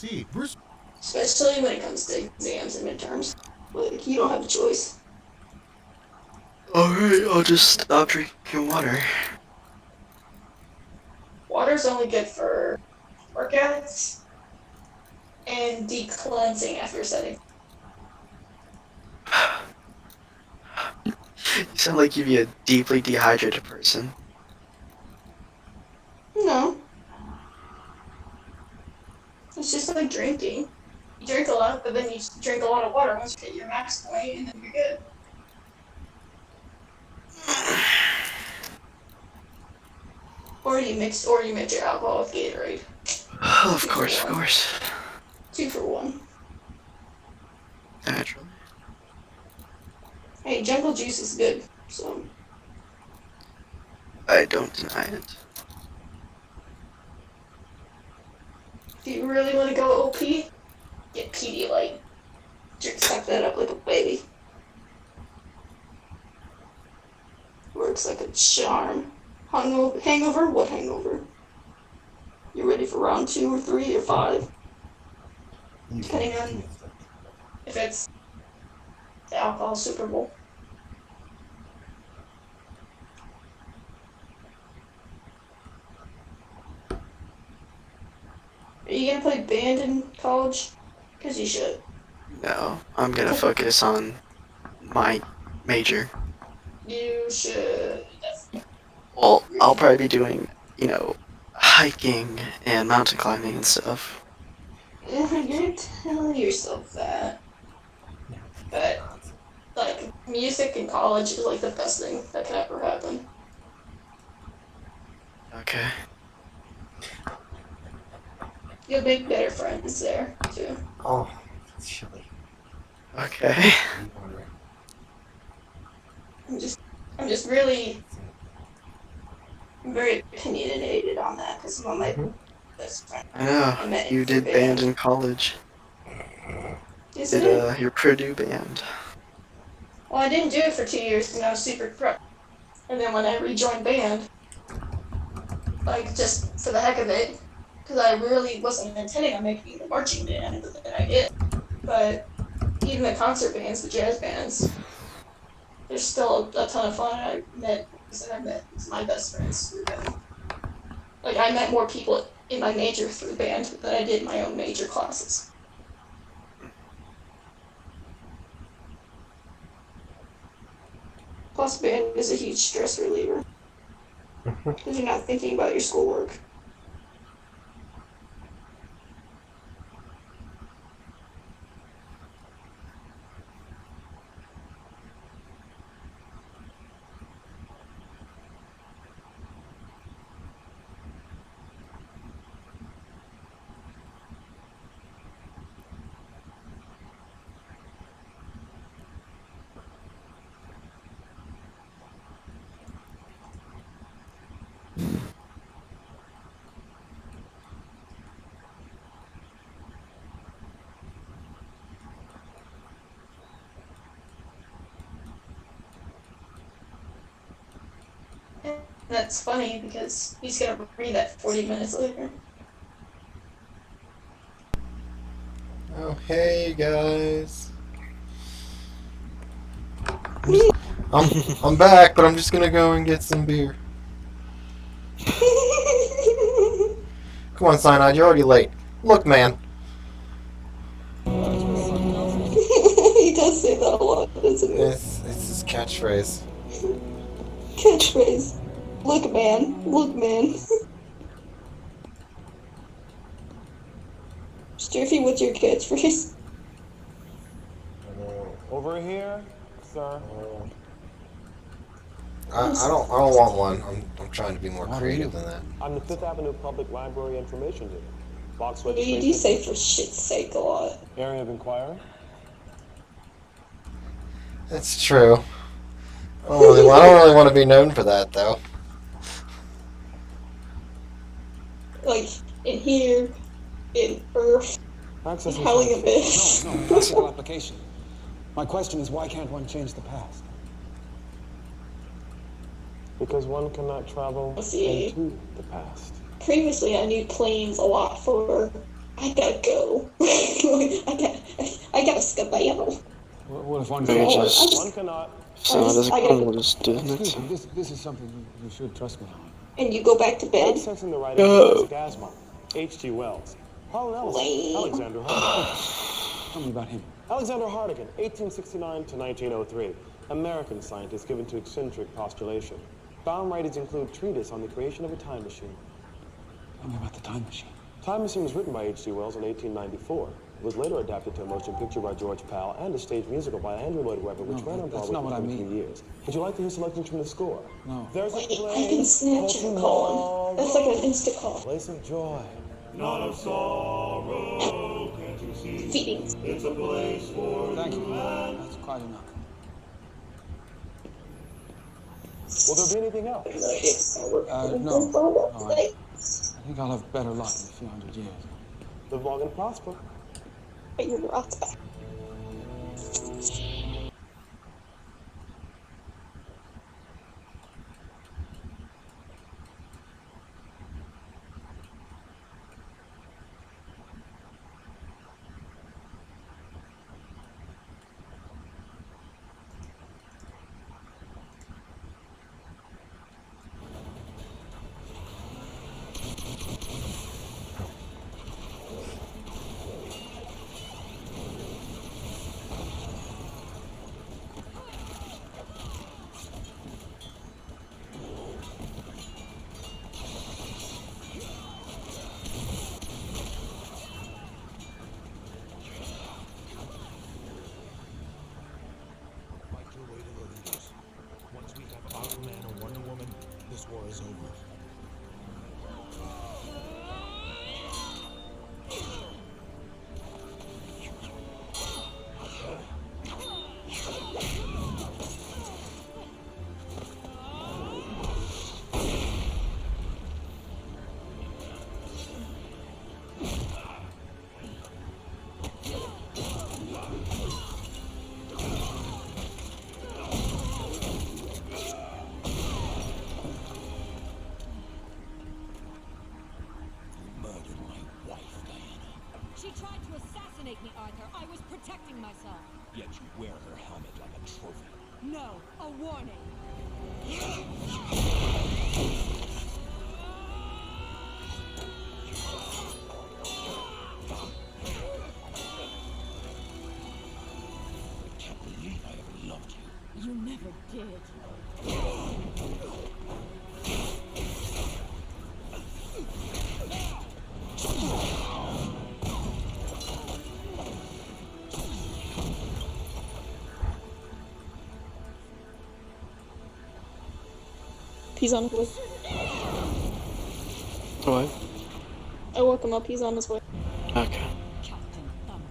see. Bruce. Especially when it comes to exams and midterms. Like, you don't have a choice. Alright, I'll just stop drinking water. Water's only good for workouts and de-cleansing after setting. You sound like you'd be a deeply dehydrated person. No, it's just like drinking. You drink a lot, but then you drink a lot of water once you hit your max point, and then you're good. Or you mix your alcohol with Gatorade. Of course, of course. 2 for 1. Naturally. Hey, Jungle Juice is good, so. I don't deny it. If you really want to go OP, get Pedialyte. Just suck that up like a baby. Works like a charm. Hangover? What hangover? You ready for round 2 or 3 or 5? Depending on if it's the alcohol Super Bowl. Are you gonna play band in college? Because you should. No, I'm gonna focus on my major. You should. Well, I'll probably be doing, hiking and mountain climbing and stuff. You're telling yourself that. But, like, music in college is, like, the best thing that can ever happen. Okay. You'll make better friends there, too. Oh, it's chilly. Okay. I'm just really very opinionated on that because some of my best friends I know. You did band in college. Yes, Did your Purdue band. Well, I didn't do it for 2 years because I was super depressed. And then when I rejoined band, like just for the heck of it, because I really wasn't intending on making the marching band, but then I did. But even the concert bands, the jazz bands, they're still a ton of fun. I met my best friends through them. Like, I met more people in my major through band than I did in my own major classes. Plus, band is a huge stress reliever. Because you're not thinking about your schoolwork. And that's funny because he's gonna read that 40 minutes later. Oh, hey guys. I'm back, but I'm just gonna go and get some beer. Come on, Cyanide, you're already late. Look, man. He does say that a lot, doesn't he? It's his catchphrase. Catchphrase. Look, man. Look, man. Sturfy, what's your catchphrase? Over here, sir. I don't want one. I'm trying to be more creative than that. I'm the Fifth Avenue Public Library Information Unit. Box You registration. do say for shit's sake a lot. Area of inquiry. That's true. I don't really want to be known for that, though. Like, in here, in Earth, Access in Howling Abyss. No, classical application. My question is, why can't one change the past? Because one cannot travel See. into the past. Previously, I knew planes a lot for I gotta go. I gotta scabaddle. What if one Maybe fails? just One cannot. if someone doesn't I come, gotta- we'll just do the next Excuse me, one. this is something you should trust me on. And you go back to bed. Accessing the writing of Go. classic Asimov, H.G. Wells, Harlan Ellison, Lame. Alexander Hardigan. Tell me about him. Alexander Hardigan, 1869 to 1903, American scientist given to eccentric postulation. Bound writings include treatise on the creation of a time machine. Tell me about the time machine. Time Machine was written by H.G. Wells in 1894. It was later adapted to a motion picture by George Pal and a stage musical by Andrew Lloyd Webber, which No, ran on that's Broadway not what for I 23 mean. years. Would you like to hear selections from the score? No. There's a Wait, I place can Snapchat for call him. That's like an tomorrow. Insta call. Place of joy. Feedings. Thank you. That's quite enough. Will there be anything else? No. I think I'll have better luck in a few hundred years. Live long and prosper. But you're right back. Fight your way to the leaders. Once we have Aquaman and Wonder Woman, this war is over. You murdered my wife, Diana. She tried to assassinate me, Arthur. I was protecting myself. Yet you wear her helmet like a trophy. No, a warning. I can't believe I ever loved you. You never did. He's on his way. What? I woke him up. He's on his way. Okay. Captain Thunder.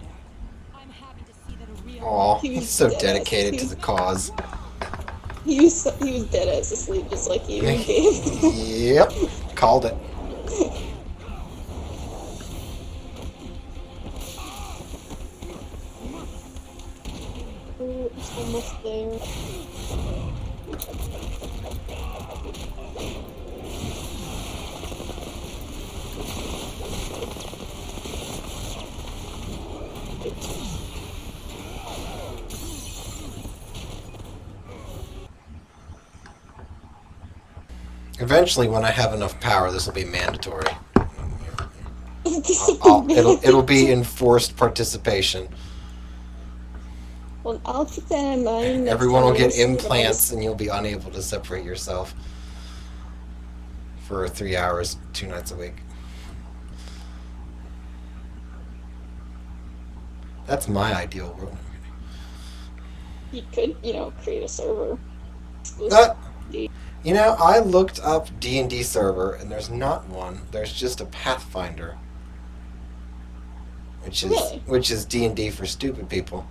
I'm happy to see that a real Aw, He was he's so dead. dedicated He to was- the cause. He was dead ass asleep, just like you in game. Yep, called it. Oh, it's almost there. Eventually, when I have enough power, this will be mandatory. Well, It'll be enforced participation. I'll keep that in mind. next Everyone time will I get see what implants, and you'll be unable to separate yourself for 3 hours, 2 nights a week. That's my ideal world. You could, create a server. But, I looked up D&D server, and there's not one. There's just a Pathfinder, Really? which is D&D for stupid people.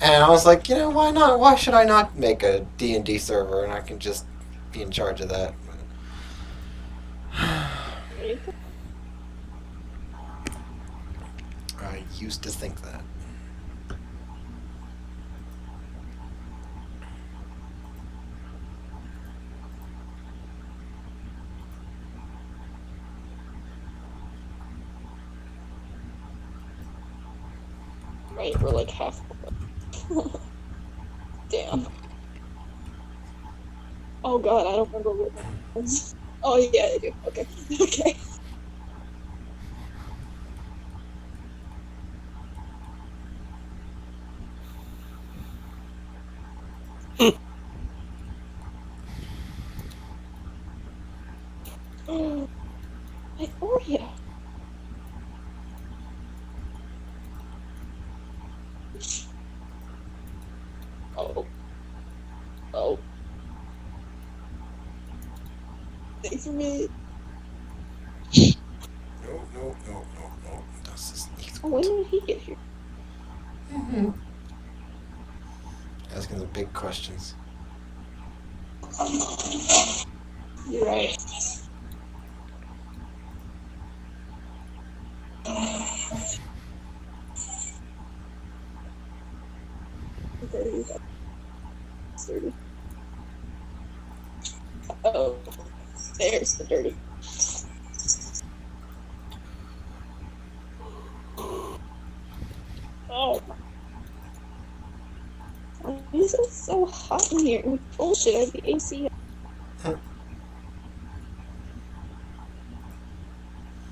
And I was like, why not? Why should I not make a D&D server, and I can just be in charge of that? I used to think that. Right, we're like half. Damn. Oh god, I don't remember what that was. Oh yeah, I do. Okay. Okay. My Oreo. Oh. Oh. Thanks for me. No. Das ist nicht Oh, when gut. did he get here? Asking the big questions. You're right. Dirty. 30. Oh, there's the dirty. Oh. Why is it so hot in here? Bullshit, I have the AC.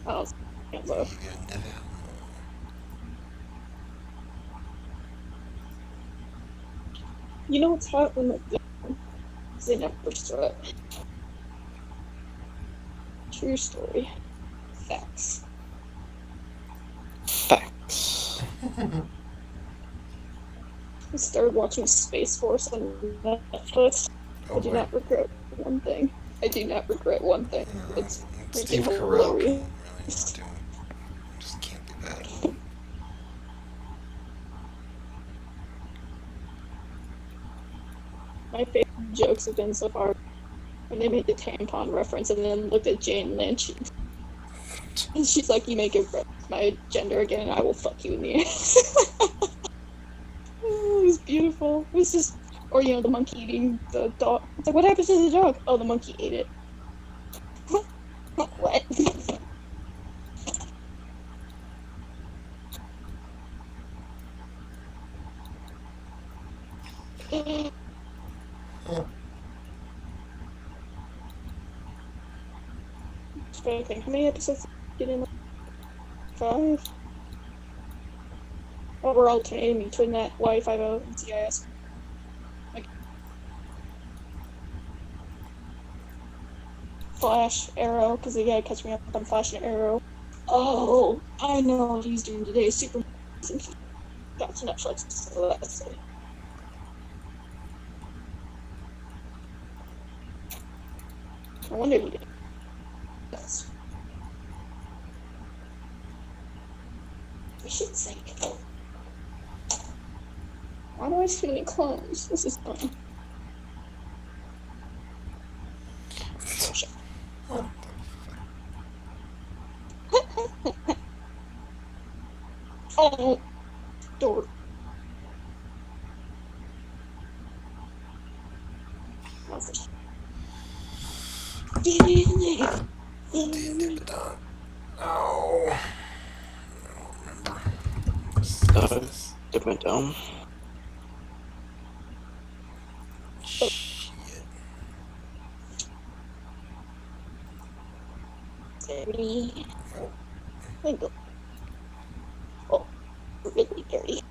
Oh, it's low. You never know. You know what's hot when they never sweat. True story. Facts. Facts. I started watching Space Force on Netflix. Oh I do boy. not regret one thing. I do not regret one thing. It's Steve freaking Carell can hilarious. really not do it. Just can't be bad. My favorite jokes have been so far when they made the tampon reference and then looked at Jane Lynch. And she's like, you make it my gender again and I will fuck you in the ass. Oh, it was beautiful. It was just, or you know, the monkey eating the dog. It's like, what happens to the dog? Oh, the monkey ate it. What? Trying to think, how many episodes did we get in? 5? Oh, we're alternating between that Y50 and CIS. Like, Flash, Arrow, because they gotta catch me up on Flash and Arrow. Oh, I know what he's doing today. Super got to Netflix, so that's it. I wonder if he did. Yes. For shit's sake. Why do I see any clones? This is fun. Oh, shit. Oh, door. Dun-dun-dun-dun. Oh. I don't remember. What's this? It went down. Shit. Dirty. Window. Oh, really dirty.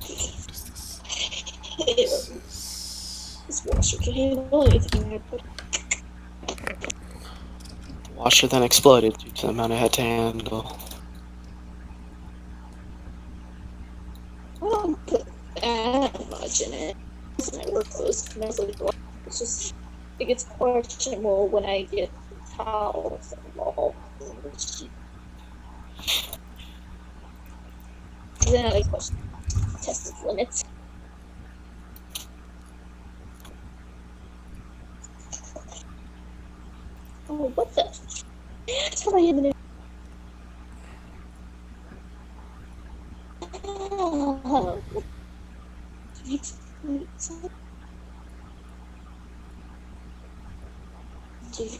What is this? Ew. This is... This washer can handle anything I put. Washer then exploded due to the amount it had to handle. I don't put that much in it. It's my work clothes. It's just, it gets questionable when I get towels involved. Then I like question test its limits. Oh, what the? That's how I am in it. Oh. Gee.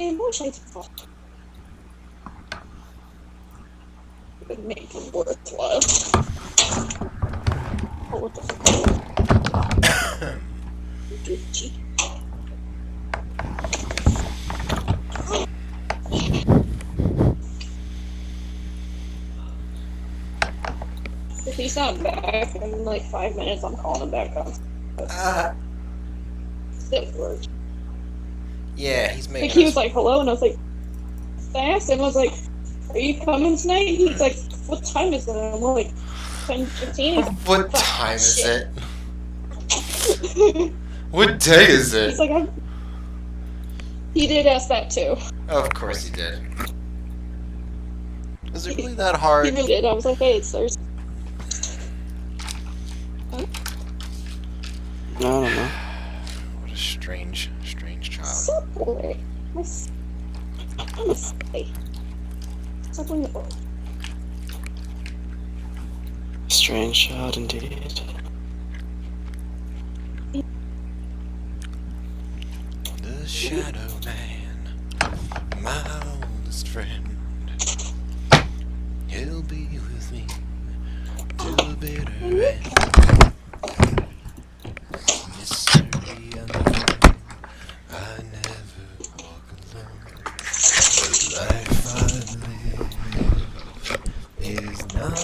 And what should I do? It would make it worthwhile. Oh, what the fuck? Gucci. If he's not back in like 5 minutes, I'm calling him back up. It worked. Yeah, he's making. Like he was like, "Hello," and I was like, I asked him, I was like, "Are you coming tonight?" He's like, "What time is it?" And I'm like, 10:15. What time is it? What day is He's it? like, he did ask that too. Of course he did. Is it really that He hard? really did. I was like, "Hey, it's Thursday." I don't know. What a strange child. Subway. I'm a stay. Subway. Strange child indeed. The Shadow Man, my oldest friend. He'll be with me till the bitter end. Mystery unknown, I never walk alone. The life I live is not.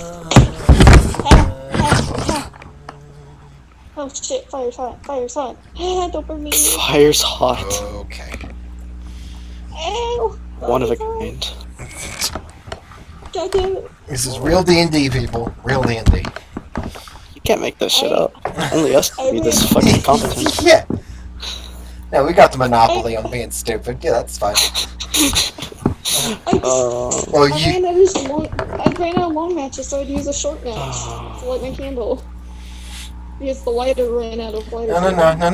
Oh shit, fire's hot, fire's hot. Don't burn me. Fire's hot. Okay. Ow! One of a Fire's kind. hot. God damn it. This is real D&D, people. Real D&D. You can't make this shit up. Only us can be this fucking competent. Yeah. No, we got the monopoly on being stupid. Yeah, that's fine. Well, I ran out of long matches, so I'd use a short match to light my candle. Because the lighter ran out of lighter.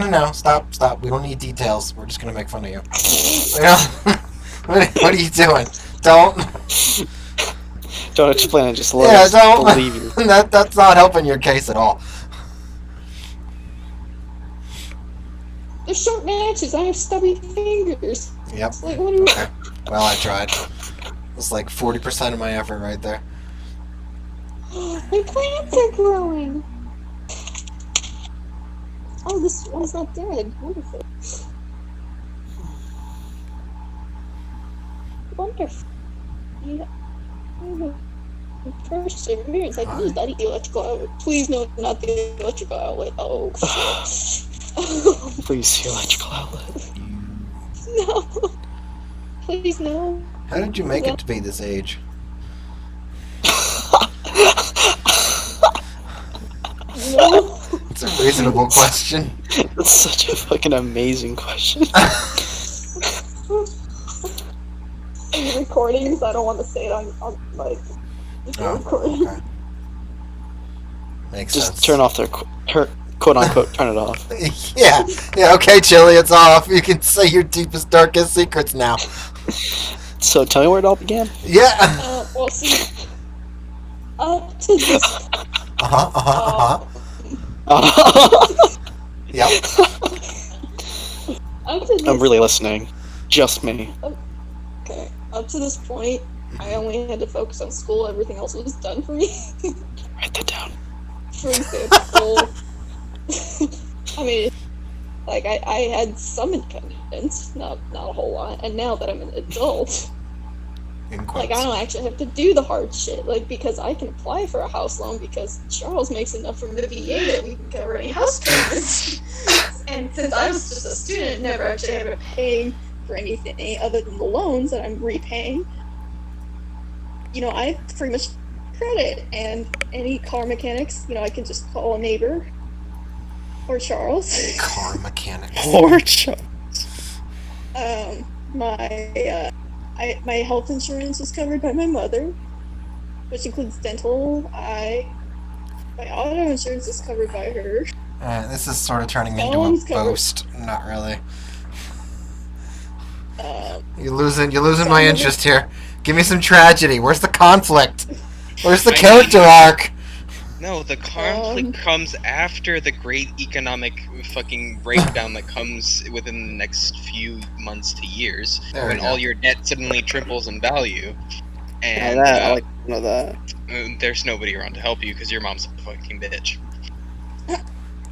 No. Stop. We don't need details. We're just gonna make fun of you. What are you doing? Don't explain it, just let us don't. believe you. That's not helping your case at all. They're short matches. I have stubby fingers. Yep. It's like, what are you... Okay. Well, I tried. It's like 40% of my effort right there. My plants are growing. Oh, this one's not dead. Wonderful. Wonderful. Yeah. Perseverance. I can use that electrical outlet. Please no, not the electrical outlet. Oh, shit. Please, the electrical outlet. No. Please no. How did you make it to be this age? No. It's a reasonable question. That's such a fucking amazing question. Are you recording? Because I don't want to say it on like. Recording. Okay. Makes Just sense. turn off their quote unquote, turn it off. Yeah, okay, Chili, it's off. You can say your deepest, darkest secrets now. So tell me where it all began. Yeah. Well, see. Up to this. Yep. Up to this. I'm really listening. Just me. Okay. Up to this point, I only had to focus on school. Everything else was done for me. Write that down. For example, I mean, like I had some independence, not a whole lot, and now that I'm an adult, like I don't actually have to do the hard shit, like because I can apply for a house loan because Charles makes enough from the VA that we can cover any house payments. And since I was just a student, never actually had to pay for anything other than the loans that I'm repaying, you know, I have pretty much credit, and any car mechanics, you know, I can just call a neighbor or Charles. Car mechanics. Poor Charles. My health insurance is covered by my mother, which includes dental. My auto insurance is covered by her. This is sort of turning into Phone's a covered. boast. Not really. You're losing my interest here. Give me some tragedy. Where's the conflict? Where's the character arc? No, the conflict comes after the great economic fucking breakdown that comes within the next few months to years, There when we all go. your debt suddenly triples in value, Now and that I like to know that. there's nobody around to help you because your mom's a fucking bitch.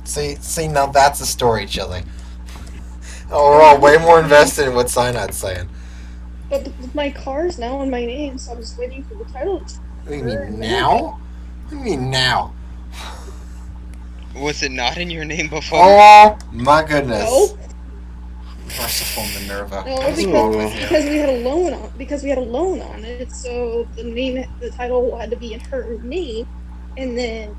See, now that's a story, Chili. Oh, we're all way more invested in what Cyanide saying. But my car's now in my name, so I'm just waiting for the title. What do you mean now? What do you mean now? Was it not in your name before? Oh my goodness! No, Merciful Minerva. no, What is wrong Ooh. with you? because we had a loan on it, so the title had to be in her name, and then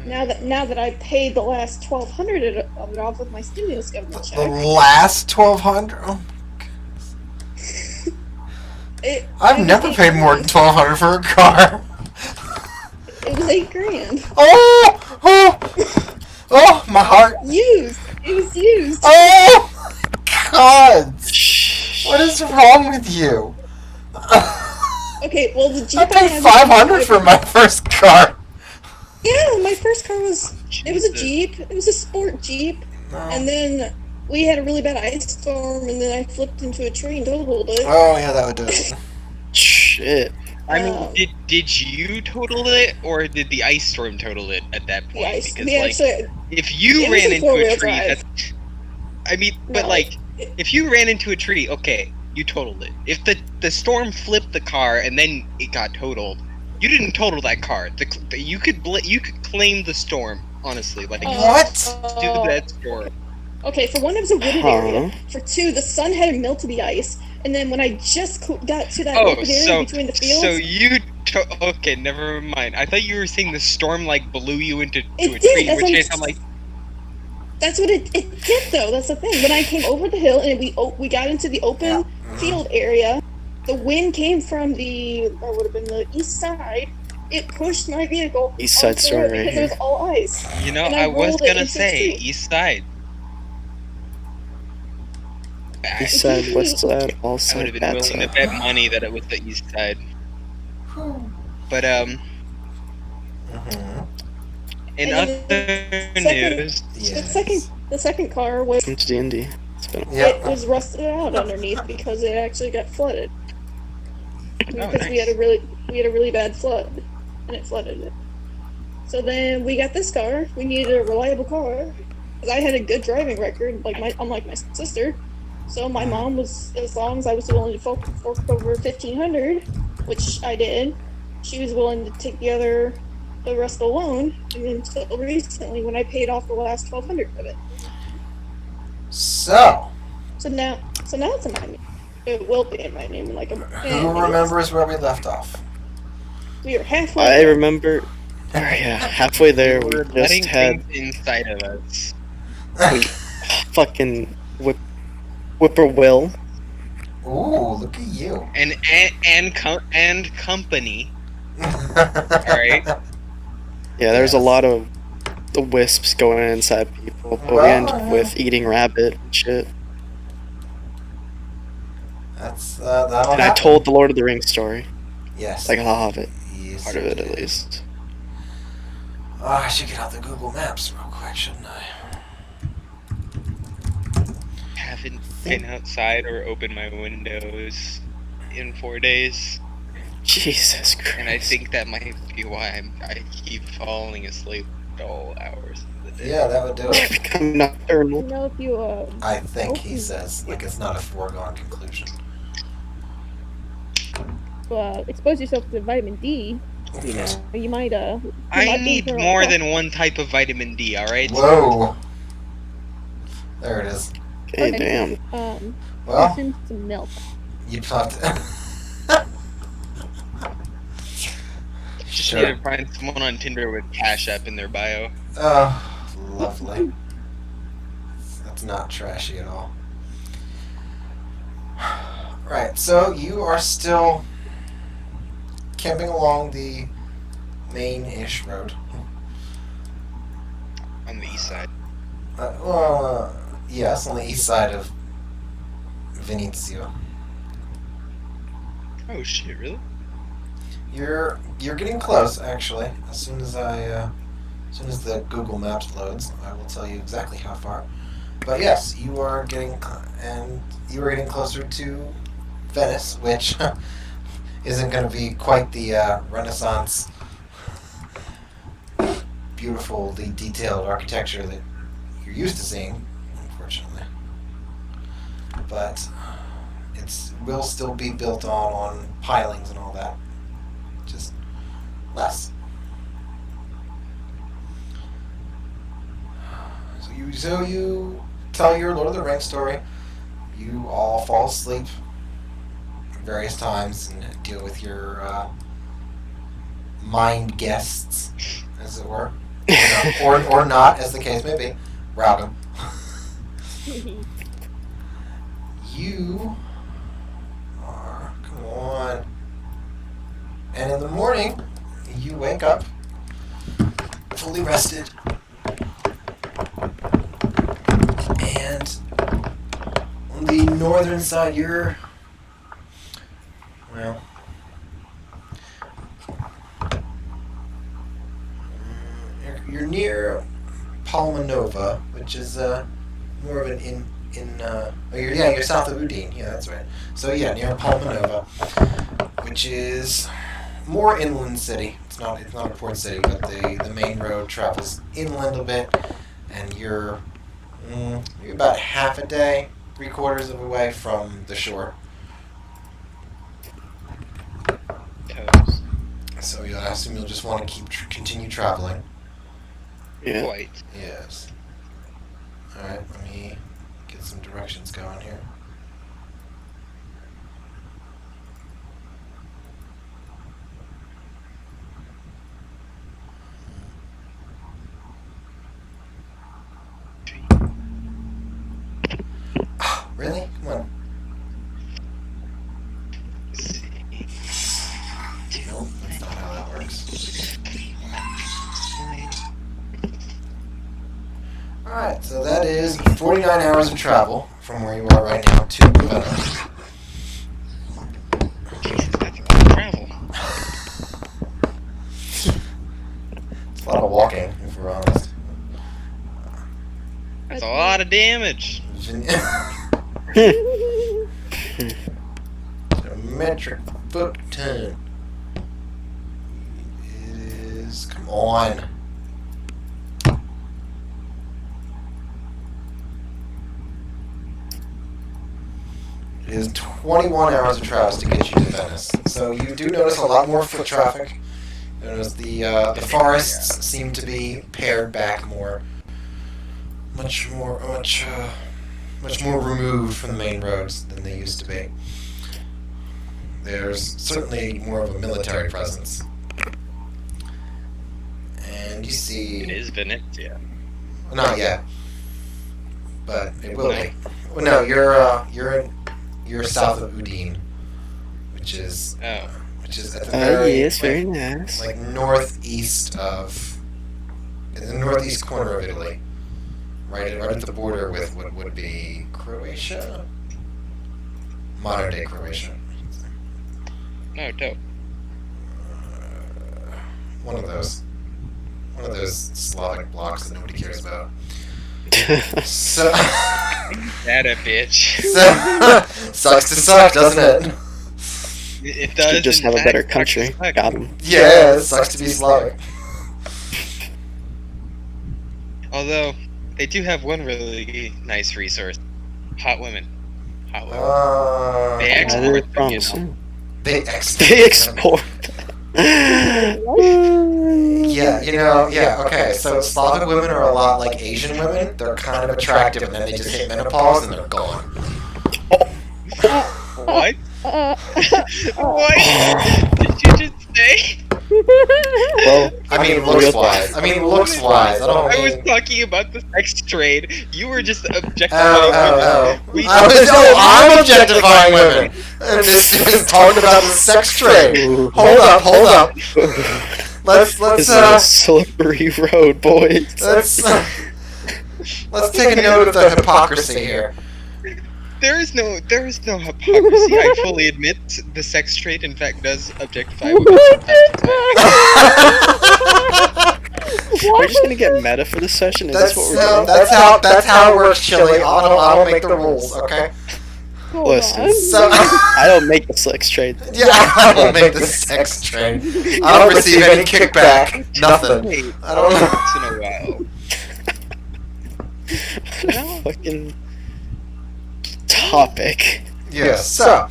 now that I paid the last $1,200 of it off with my stimulus government The check, last 1,200. Oh, I I've was never paid more than $8,000. 1,200 for a car. It was $8,000 Oh, my heart. used. It was used. Oh, God. What is wrong with you? Okay, well the Jeep I paid have- 500 for my first car. Yeah, my first car was it was a Jesus. Jeep. It was a sport Jeep, and then we had a really bad ice storm, and then I flipped into a tree and totaled it. Oh, yeah, that would do it. Shit. I mean, did you total it, or did the ice storm total it at that point? The ice. Because We like, actually. if you It was ran a into a four-wheel tree, drive. that's. I mean, but No, like, if you ran into a tree, okay, you totaled it. If the storm flipped the car and then it got totaled, you didn't total that car. You could claim the storm, honestly. Like, What? do that storm. Okay, for one, it was a wooded area. For two, the sun had melted the ice, and then when I just got to that Oh, open area so between the fields, so you okay? Never mind. I thought you were saying the storm like blew you into It a did, tree, that's which what is I'm like, that's what it did though. That's the thing. When I came over the hill and we got into the open field area, the wind came from that would have been the east side. It pushed my vehicle East side onto the road story right because there was all ice. you know, And I was rolled it gonna into a say tree. east side. East side, west side, all I would side, have been bad willing to side. bet money that it was the east side. But in And other then the second- news, The second car was Welcome to D&D. It's been it was rusted out underneath because it actually got flooded. Because we had a really bad flood, and it flooded it. So then we got this car. We needed a reliable car because I had a good driving record, unlike my sister. So my mom was, as long as I was willing to fork over $1,500, which I did, she was willing to take the rest of the loan. And until recently, when I paid off the last $1,200 of it. So, So now it's in my name. It will be in my name in like a month. who remembers where we left off? We are halfway. I remember. Oh, yeah, halfway there, we we're just letting had things inside of us. fucking whippoorwill. Ooh, look at you. And company. Alright. Yeah, there's a Yes. lot of the wisps going inside people, but we ended up with eating rabbit and shit. That'll And I happen. told the Lord of the Rings story. Yes. Like half of it. Yes, Part of it, you at did. least. Oh, I should get out the Google Maps real quick, shouldn't I? Haven't been outside or opened my windows in 4 days, Jesus Christ. and I think that might be why I keep falling asleep at all hours of the day. Yeah, that would do it. Become nocturnal. You know, if you I think he says, like it's not a foregone conclusion. expose yourself to vitamin D, you know, you might I need more than one type of vitamin D, alright? Whoa. There it is. Okay, damn. Well, consume some milk. you'd have to. Just need to find someone on Tinder with Cash App in their bio. Oh, lovely. That's not trashy at all. Right, so you are still camping along the main-ish road. On the east side. Yes, on the east side of Venezia. Oh shit, really? You're getting close, actually. As soon as the Google Maps loads, I will tell you exactly how far. But yes, you are getting closer to Venice, which isn't going to be quite the Renaissance, beautifully detailed architecture that you're used to seeing, unfortunately. But it will still be built on pilings and all that, just less. So you tell your Lord of the Rings story. You all fall asleep at various times and deal with your mind guests, as it were, or not, as the case may be. Rowden. You are, come on. And in the morning, you wake up fully rested. And on the northern side, you're near Palma Nova, which is more of an you're south of Udine. Yeah, that's right. So yeah, near Palma Nova, which is more inland city. It's not a port city, but the main road travels inland a bit, and you're about half a day, 3/4 of a way from the shore. Toes. So I assume you'll just want to continue traveling. Yeah. Quite. Yes. Alright, let me get some directions going here. Really? Come on. Let's see. Nope, that's not how that works. Alright, so that is 49 hours of travel from where you are right now to Venice. Jesus, that's a lot of travel. It's a lot of walking, if we're honest. That's a lot of damage. A metric foot ton. It is. Come on. It is 21 hours of travel to get you to Venice. So you do notice a lot more foot traffic. You notice the forests seem to be pared back more. Much more removed from the main roads than they used to be. There's certainly more of a military presence. And you see... It is Venezia. Not yet. But it will be. Well, no, you're south of Udine, which is at the very... yes, very nice. Like northeast of... in the northeast corner of Italy. Right at the border with what would be Croatia? Modern day Croatia. No, dope. One of those Slavic blocks that nobody cares about. So, That a bitch. so sucks to suck, doesn't it? It does. Should just in have a fact, better suck country. to suck. Got him. Yeah, it sucks to be Slavic. Although they do have one really nice resource: hot women. Hot women. They That export is them, you know. promising. They They export. Yeah, okay, so Slavic women are a lot like Asian women. They're kind of attractive, and then they just hit menopause, and they're gone. What? What did you just say? Well, I mean, looks-wise. I don't I was mean... talking about the sex trade. You were just objectifying women. We- I'm objectifying women. And just talking about the sex trade. Hold up. Let's this is a slippery road, boys. let's take a note of the hypocrisy here. There is no hypocrisy. I fully admit the sex trade, in fact, does objectify women from time to time. We're just gonna get meta for this session. Is That's that what we're doing? that's how it works, Chili. I don't make the rules, okay? Listen, So I don't make the sex trade. yeah, I don't make the sex trade. I don't receive any kickback. Nothing. Wait, I don't know. once in a while. Fucking topic. Yeah. So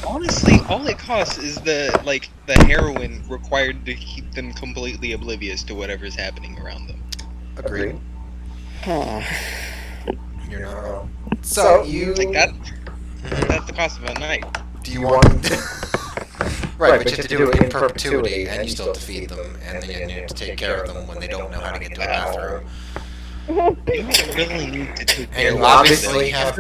Honestly, all it costs is the heroin required to keep them completely oblivious to whatever's happening around them. agreed. Huh. You're not wrong. So you Like that. That's the cost of a night. do you want? Right, but you have to do it in perpetuity, and you still have to feed them, and then you have to take care of them when they don't know how to get to the bathroom. You don't really need to take care And of you obviously have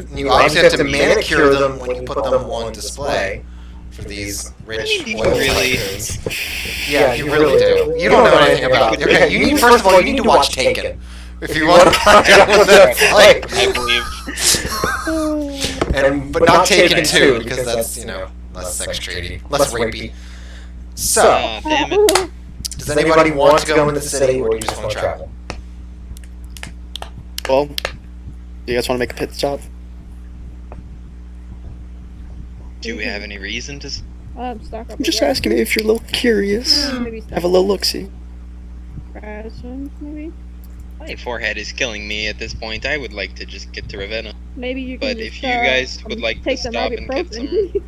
to manicure them when you put them on display for these rich You oil really- tycoons. Yeah, you really do. You don't know anything about it. Okay, you need first of all you need to watch Taken if you want to find out what that's like. I believe. But not Taken 2 because that's less sex trading, less rapey. So, Aw, damn it. does anybody want to go in the city or do you just want to travel? Well, do you guys want to make a pit stop? Do we have any reason to? Stock up. I'm just asking if you're a little curious. Maybe stock Have a little look-see. rations, maybe. My forehead is killing me at this point. I would like to just get to Ravenna. Maybe you can But just, if you guys would like to take some stop and get some, ibuprofen.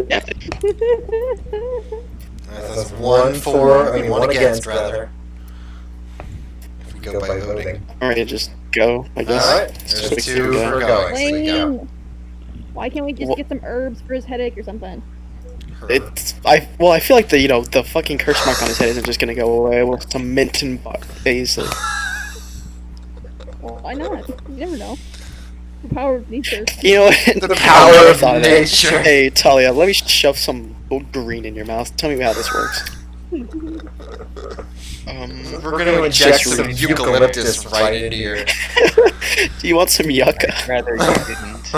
yeah, That's one against, rather. If we go by voting. Alright, just go, I guess. Alright, Just there's fix 2 it, for go. going, so we go. Lame. Why can't we just Wha- get some herbs for his headache or something? I feel like the fucking curse mark on his head isn't just gonna go away with some mint and basil. Well, why not? You never know. The power of nature. You know what? The power of Thought nature. Hey, Talia, let me shove some green in your mouth. Tell me how this works. We're gonna inject some eucalyptus right into your. Do you want some yucca? rather you didn't.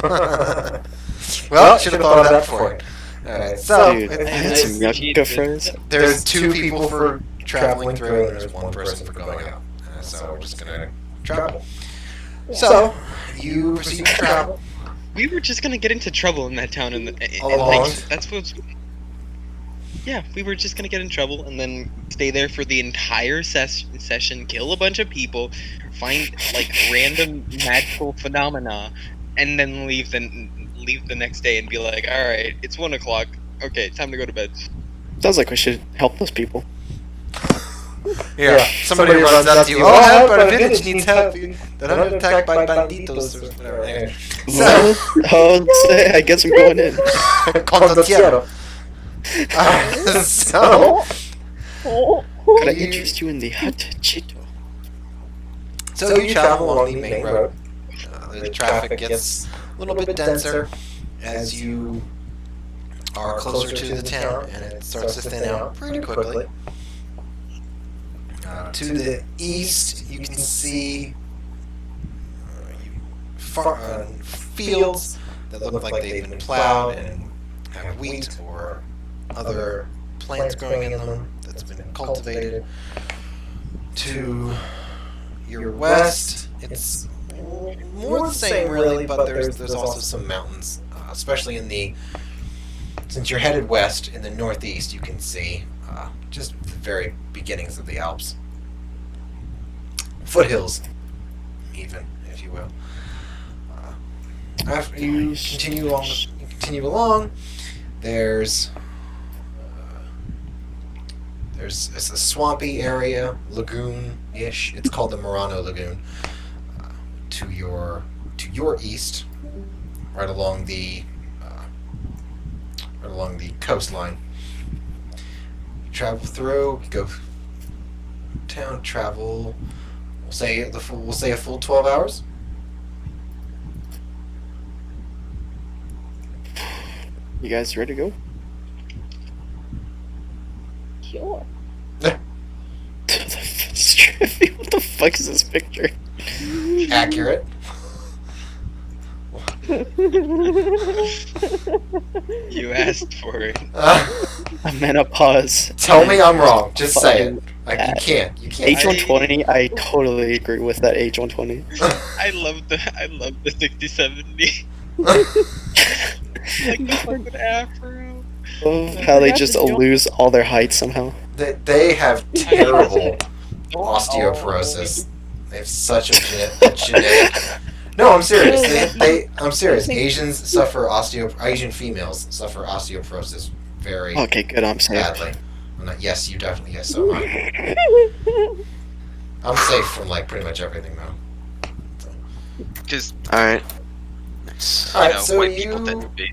Well, should have thought of that before. Alright, so Dude, I had some yucca fries. there's 2 people for traveling through, and there's 1 person for going out. So we're just gonna travel. So you proceed to travel. We were just gonna get into trouble in that town, and Along. that's what's. Yeah, we were just gonna get in trouble and then stay there for the entire session, kill a bunch of people, find random magical phenomena, and then leave the next day and be like, all right, it's 1 o'clock. Okay, time to go to bed. Sounds like we should help those people. Yeah, somebody runs up to you. Oh, help! Our village needs help. They're under attack by banditos or whatever. Anyway. So, I guess I'm going in. condottiero. So, Oh. Could I interest you in the hot Cheeto? so you travel along the main road. The traffic gets a little bit denser as you are closer to the town, and it starts to thin out pretty quickly. To the east, you can see fields that look like they've been plowed and have wheat or other plants growing in them that's been cultivated. To your west, it's more the same really, but there's also some mountains, especially since you're headed west in the northeast, you can see just the very beginnings of the Alps. Foothills, even, if you will. After you continue along, there's a swampy area, lagoon-ish. It's called the Murano Lagoon. To your east, right along the coastline. You travel through, go town, travel. We'll say a full 12 hours. You guys ready to go? Sure. Strippy, what the fuck is this picture? Accurate. You asked for it. A menopause. Tell me I'm wrong. Just say it. Fucking Like, you can't. You can't. H120. I totally agree with that H120. I love the 6070. Like the fucking afro. Love how they just lose all their height somehow. They have terrible osteoporosis. They have such a genetic. No, I'm serious. I'm serious. Asians suffer Asian females suffer osteoporosis very Okay, good. I'm safe. badly. Yes, you definitely. Yes, so am I. I'm safe from like pretty much everything though. Just All right. Nice. All right, you know, so white you. people tend to be.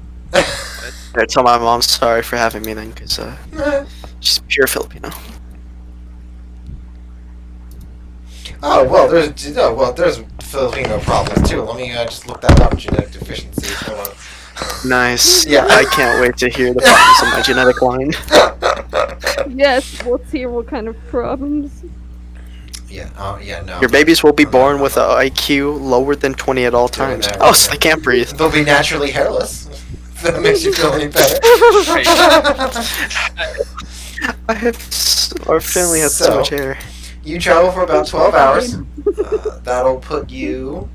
I tell my mom sorry for having me then, because Eh, she's pure Filipino. oh there's Filipino problems too. Let me just look that up. Genetic deficiency. Hold on. Nice. Yeah. I can't wait to hear the problems of my genetic line. Yes, let's hear what kind of problems. Yeah. Yeah. No. Your babies will be born with an IQ lower than 20 at all times. that. Oh, so they can't breathe. They'll be naturally hairless. If that makes you feel any better. Our family has so So- much hair. You travel for about 12 hours. That'll put you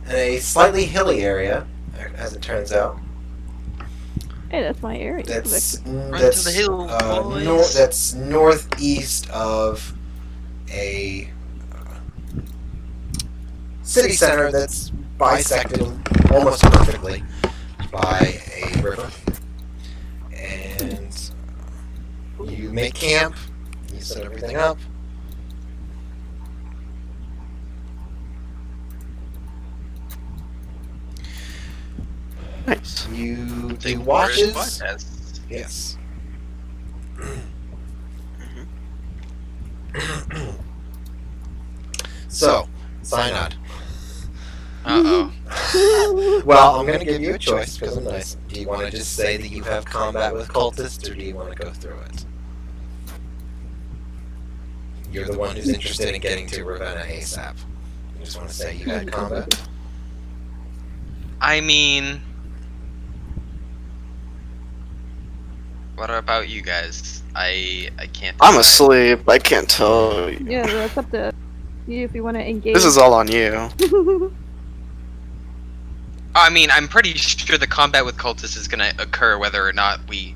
in a slightly hilly area, as it turns out. Hey, that's my area. That's to the hill, boys. that's northeast of a city center that's bisected almost perfectly by a river. And you make camp. You set everything up. Nice. You Take do watches. podcast. Yes. So, Synod. Uh-oh. Well, I'm going to give you a choice because I'm nice. Do you want to just say that you have combat with cultists, or do you want to go through it? You're the one who's interested in getting to Ravenna ASAP. You just want to say you had combat? I mean, what about you guys? I can't. I'm decide. asleep. I can't tell you. Yeah, that's up to you if you want to engage. This is all on you. I mean, I'm pretty sure the combat with cultists is gonna occur whether or not we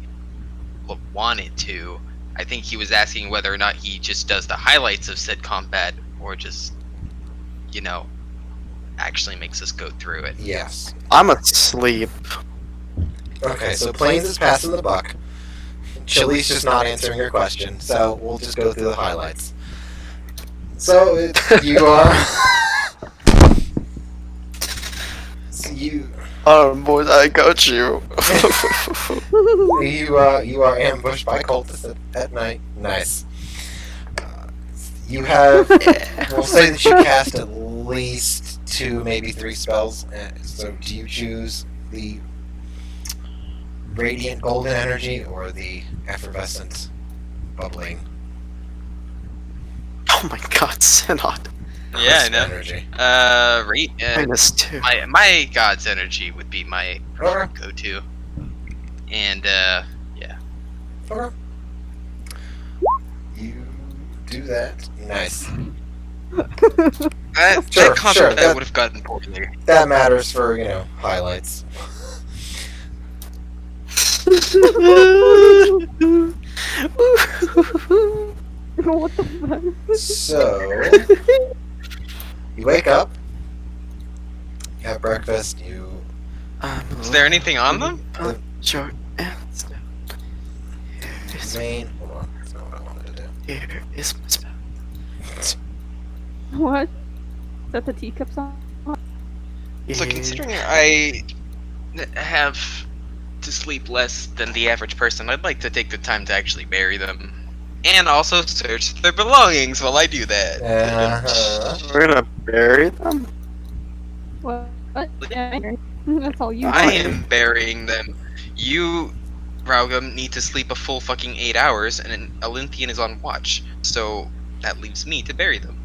want it to. I think he was asking whether or not he just does the highlights of said combat, or just, you know, actually makes us go through it. Yes. I'm asleep. Okay, so Plains is passing the buck. Chili's just not answering your question, so we'll just go through the highlights. So, you are... so you Boys, I got you. you are ambushed by cultists at night. Nice. You have... We'll say that you cast at least 2, maybe 3 spells. So do you choose the radiant golden energy or the effervescent bubbling Oh my god, Synod. Yeah, I crisp know. energy? -2. My god's energy would be my Okay. go-to, and yeah. Okay. You do that. Nice. That Sure, combat sure, that- would have gotten poorly. That matters for, highlights. What the fuck? So, you wake up, you have breakfast, you... Is there anything on them? Sure. Main... Hold on, that's not what I wanted to do. Here is my spell. What? Is that the teacup song? So considering I have to sleep less than the average person, I'd like to take the time to actually bury them. And also search their belongings while I do that. Uh-huh. We're gonna bury them? What? Yeah, that's all you. I am burying them. You, Raugum, need to sleep a full fucking 8 hours, and an Olympian is on watch. So that leaves me to bury them.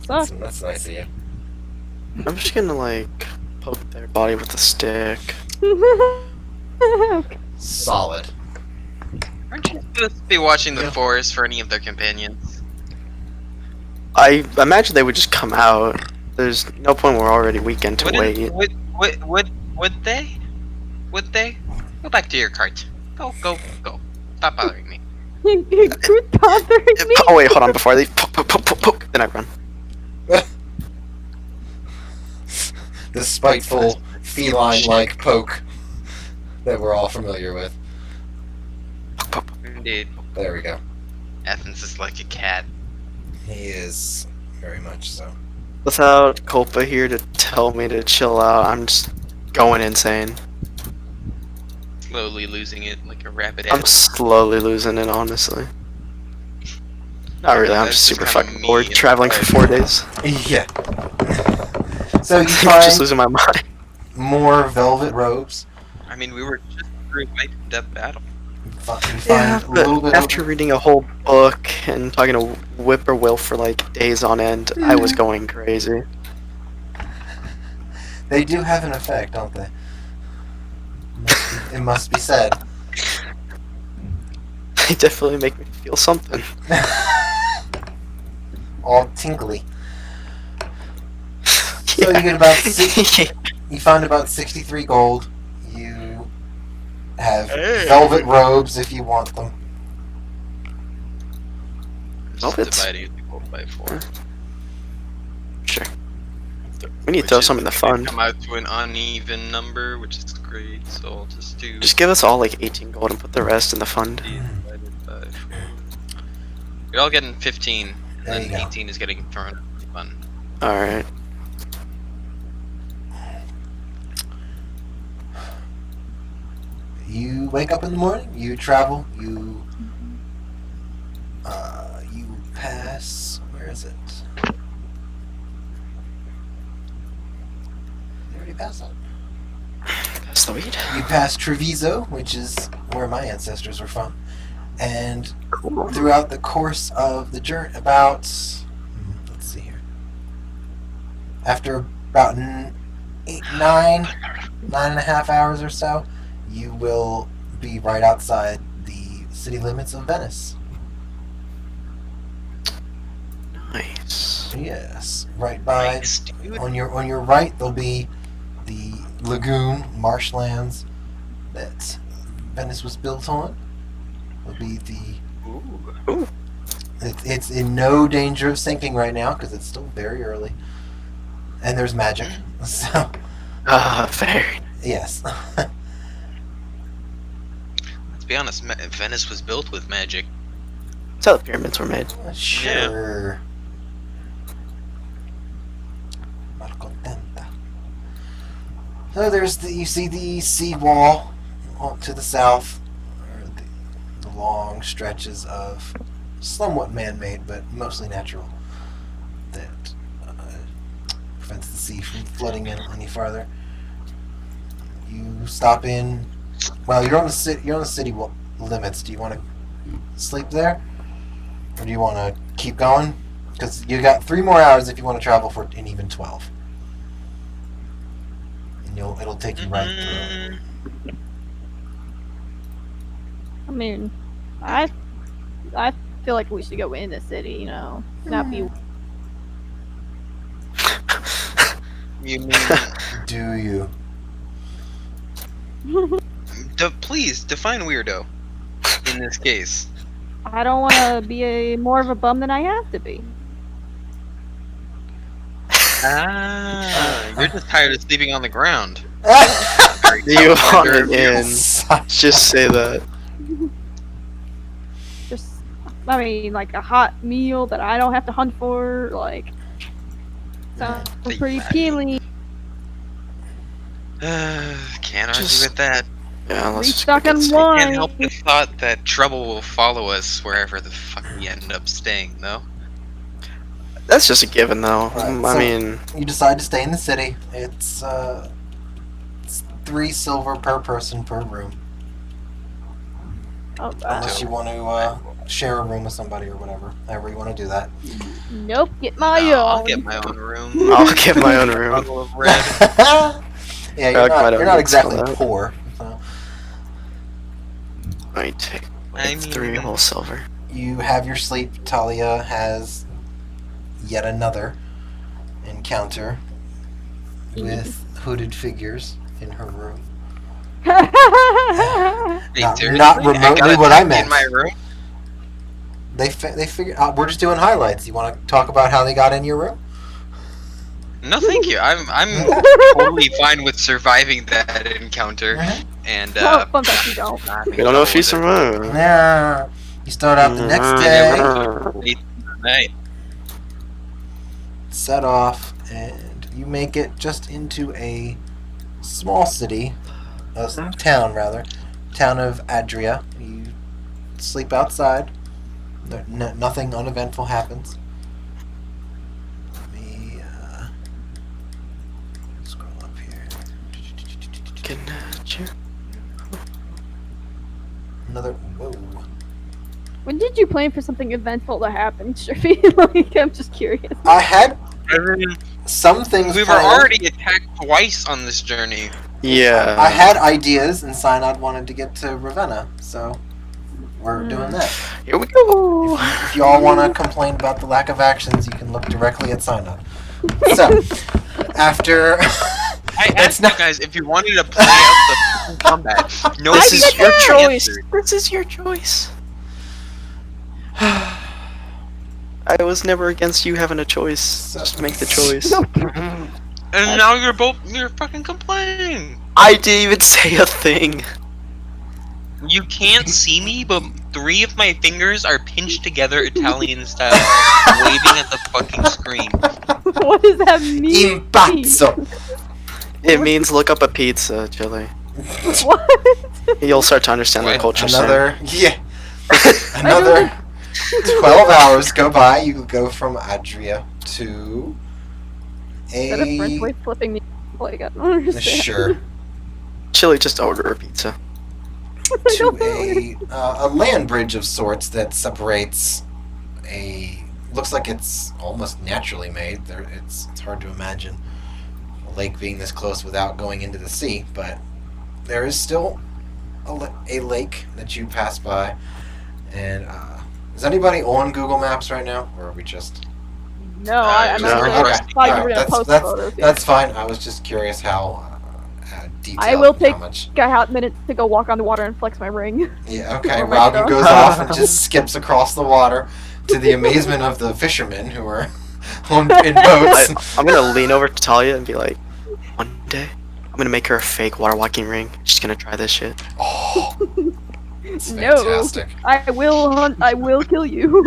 Suck. That's nice of you. I'm just gonna like poke their body with a stick. Okay. Solid. Aren't you supposed to be watching the forest for any of their companions? I imagine they would just come out. There's no point. We're already weekend to wait. Would they? Would they? Go back to your cart. Go. Stop bothering me. Quit bothering me. Oh wait, hold on. Before I leave, poke. Then I run. The spiteful, feline-like poke that we're all familiar with. Indeed. There we go. Athens is like a cat. He is very much so. Without Culpa here to tell me to chill out, I'm just going insane. Slowly losing it like a rapid I'm slowly losing it, honestly. Not really. I'm just super fucking bored traveling for 4 days. Yeah. So you I'm find just losing my mind. more velvet robes. I mean, we were just through a life-and-death battle. You find Yeah, a little but bit after reading a whole book and talking to Whippoorwill for like days on end, I was going crazy. They do have an effect, don't they? It must be said. They definitely make me feel something. All tingly. So you get about you find about 63 gold. You have velvet robes if you want them. Just Velvets? dividing the gold by 4. Sure. We need to throw some in the fund. Come out to an uneven number, which is great. So I'll just do. Just give us all like 18 gold and put the rest in the fund. Divided by 4. You're all getting 15, and There you then go. 18 is getting thrown in the fun. Alright. You wake up in the morning. You travel. You pass. Where is it? You already passed it. That's the weed. You pass Treviso, which is where my ancestors were from, and throughout the course of the journey, let's see here, after about 9 and a half hours or so, you will be right outside the city limits of Venice. Nice. Yes, right by. Nice, dude. On your right, there'll be the lagoon, marshlands that Venice was built on. Will be Ooh. it's in no danger of sinking right now because it's still very early, and there's magic. So Very. yes. Let's be honest, Venice was built with magic. That's how the pyramids were made. Sure. Malcontenta. So you see the seawall to the south, or the long stretches of somewhat man-made but mostly natural that prevents the sea from flooding in any farther. You stop in. Well, you're on the city limits. Do you want to sleep there, or do you want to keep going? Because you got 3 more hours if you want to travel for an even 12, and it'll take you right through. I mean, I feel like we should go in the city, you know, not be. You mean? Do you? Please define weirdo in this case. I don't want to be more of a bum than I have to be. You're just tired of sleeping on the ground. You want it in. Just say that. Just, I mean, like a hot meal that I don't have to hunt for, like. Sounds pretty appealing. Can't argue Just- with that. Yeah, let's just Restock get on some- wine. Can't help the thought that trouble will follow us wherever the fuck we end up staying, though. That's just a given, though. Right, I so- mean, You decide to stay in the city. It's 3 silver per person per room, Oh, unless you want to share a room with somebody or whatever. However you want to do that. Nope, get my No, own. I'll get my own room. I'll get my own room. Bottle of red. Yeah, Quite you're not exactly excellent. poor. So. I take I 3 mean- whole silver. You have your sleep. Talia has yet another encounter with hooded figures in her room. Wait, Not seriously? remotely got what I attacked meant. In my room? They figured we're just doing highlights. You want to talk about how they got in your room? No, thank you. I'm totally fine with surviving that encounter and Oh, fun fact, you don't. not We don't know if you being trouble survive. Yeah. You start out the next day, with it. Right. set off, and you make it just into a small city, town rather, town of Adria. You sleep outside. Nothing uneventful happens. Let me scroll up here. Can you? Another. Whoa. When did you plan for something eventful to happen, Strippy? Like, I'm just curious. I had I mean, some things. we were planned. already attacked twice on this journey. Yeah. I had ideas, and Synod wanted to get to Ravenna, so we're doing that. Here we go. If you all want to complain about the lack of actions, you can look directly at Synod. So, after I It's asked not- you guys if you wanted to play out the combat. No, This is your choice. answered. This is your choice. I was never against you having a choice. Just make the choice. And now you're fucking complaining. I didn't even say a thing. You can't see me, but 3 of my fingers are pinched together Italian style, waving at the fucking screen. What does that mean? Impazzo. It means look up a pizza, Chili. What? You'll start to understand the What? culture soon. Another 12 hours go by. You go from Adria to Is that a French way of flipping the like, I don't understand. sure Chili, just order a pizza. to a land bridge of sorts that separates looks like it's almost naturally made. It's hard to imagine a lake being this close without going into the sea, but there is still a lake that you pass by. And is anybody on Google Maps right now, or are we just? No, I'm No, not. okay. I thought you were gonna post photos. That's fine. I was just curious how detailed. I will take how much. a hot minute to go walk on the water and flex my ring. Yeah. Okay. Oh my Robbie God. goes off and just skips across the water, to the amazement of the fishermen who are in boats. I'm gonna lean over to Talia and be like, one day, I'm gonna make her a fake water walking ring. She's gonna try this shit. Oh, it's No. fantastic. I will hunt. I will kill you.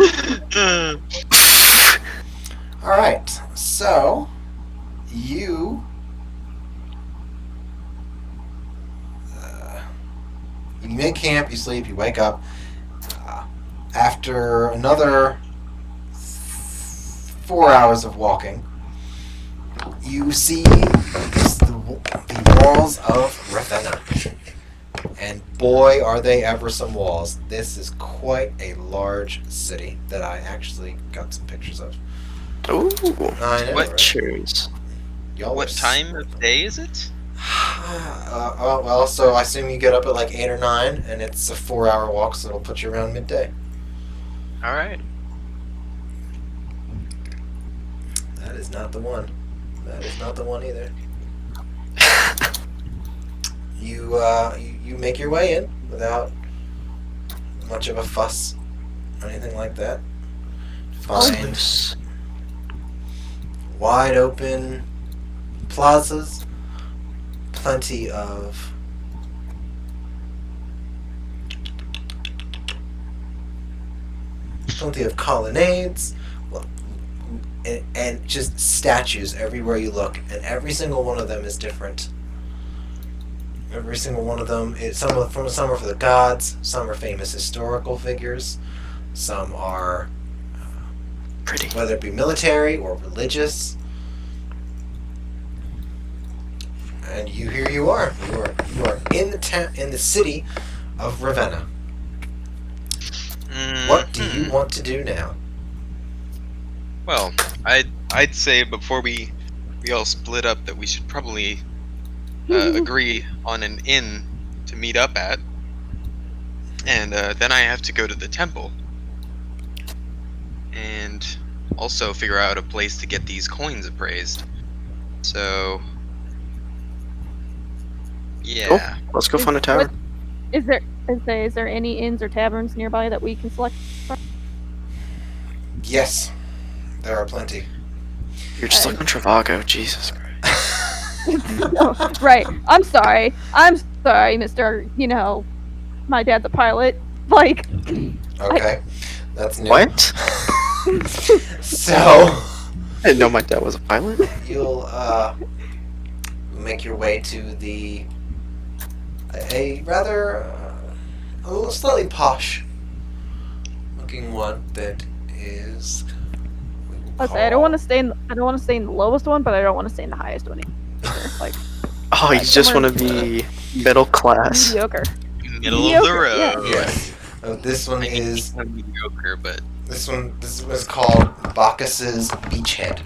All right. So you. You make camp, you sleep, you wake up. After another 4 hours of walking, you see the walls of Ravenna. And boy, are they ever some walls. This is quite a large city that I actually got some pictures of. Ooh. I know, What right? Cheers. Y'all What are time of day is it? well, so I assume you get up at like 8 or 9, and it's a 4-hour walk, so it'll put you around midday. Alright. That is not the one. That is not the one either. You make your way in without much of a fuss or anything like that. Find wide open plazas, plenty of colonnades, and just statues everywhere you look, and every single one of them is different. Every single one of them is some are for the gods, some are famous historical figures, some are Pretty. whether it be military or religious. And here you are. You are in the city of Ravenna. What do you want to do now? Well, I'd say before we all split up that we should probably agree on an inn to meet up at, and then I have to go to the temple, and also figure out a place to get these coins appraised. So, yeah. Cool. Let's go find a tavern. Is there any inns or taverns nearby that we can select from? Yes, there are plenty. You're just like on Travago, Jesus Christ. Oh, right. I'm sorry, Mr. You know, my dad's a pilot. Like. Okay, that's new. What? So I didn't know my dad was a pilot. you'll make your way to a rather a little slightly posh looking one that is. Let's say I don't want to stay in the lowest one, but I don't want to stay in the highest one either. Like. Oh, you just want to be middle class. Mediocre. Middle of the road. Yeah. Yes. This one is mediocre, but this one is called Bacchus's Beachhead.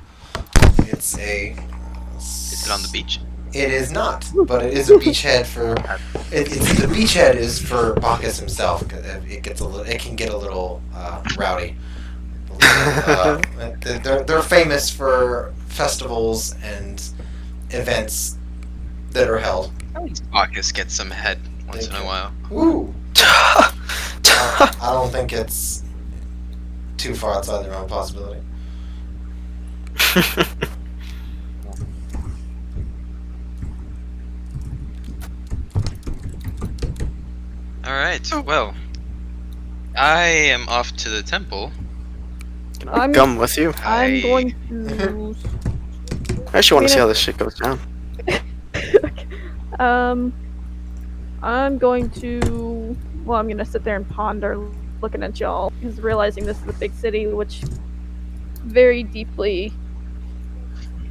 It's a. is it on the beach? It is not, but it is a beachhead for. It's the beachhead is for Bacchus himself. It gets a little. It can get a little rowdy. They're famous for festivals and events that are held. Bacchus gets some head once in a while. Ooh. I don't think it's too far outside the realm of possibility. Alright, well, I am off to the temple. Can I come with you? I'm going to. I actually want to see how this shit goes down. I'm going to. Well, I'm gonna sit there and ponder, looking at y'all, because realizing this is a big city, which very deeply.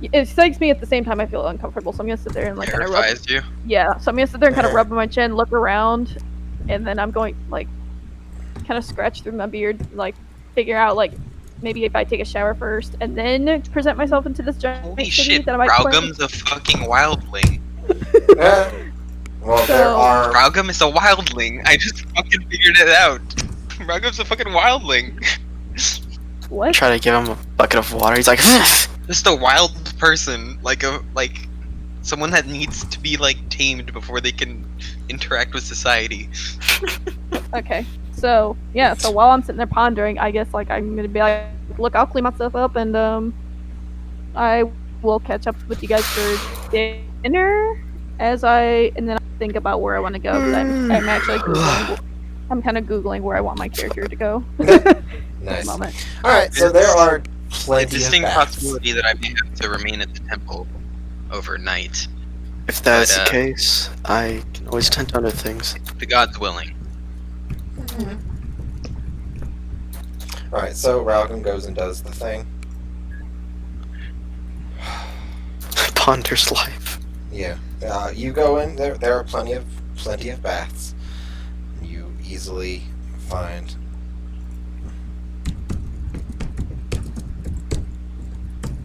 It excites me at the same time. I feel uncomfortable, so I'm gonna sit there and like kind of rub. Terrifies you? Yeah, so I'm gonna sit there and kind of rub my chin, look around, and then I'm going like, kind of scratch through my beard, like figure out like maybe if I take a shower first, and then present myself into this giant Holy city shit, that I might. Raugum's a fucking wildling. Well, So- there are. Raugum is a wildling. I just fucking figured it out. Raugum's a fucking wildling. What? Try to give him a bucket of water. He's like, Just a wild person, like someone that needs to be like tamed before they can interact with society. Okay. So yeah, so while I'm sitting there pondering, I guess like I'm gonna be like, look, I'll clean myself up and I will catch up with you guys for dinner and then I'll think about where I want to go. 'Cause I'm actually Googling, I'm kind of Googling where I want my character to go. Nice. Moment. All right, so there are A plenty of distinct baths. possibility that I may have to remain at the temple overnight. if that's But, the case, I can always tend to other things. The gods willing. All right, so Raugum goes and does the thing. Ponders life. Yeah, you go in. There are plenty of baths. You easily find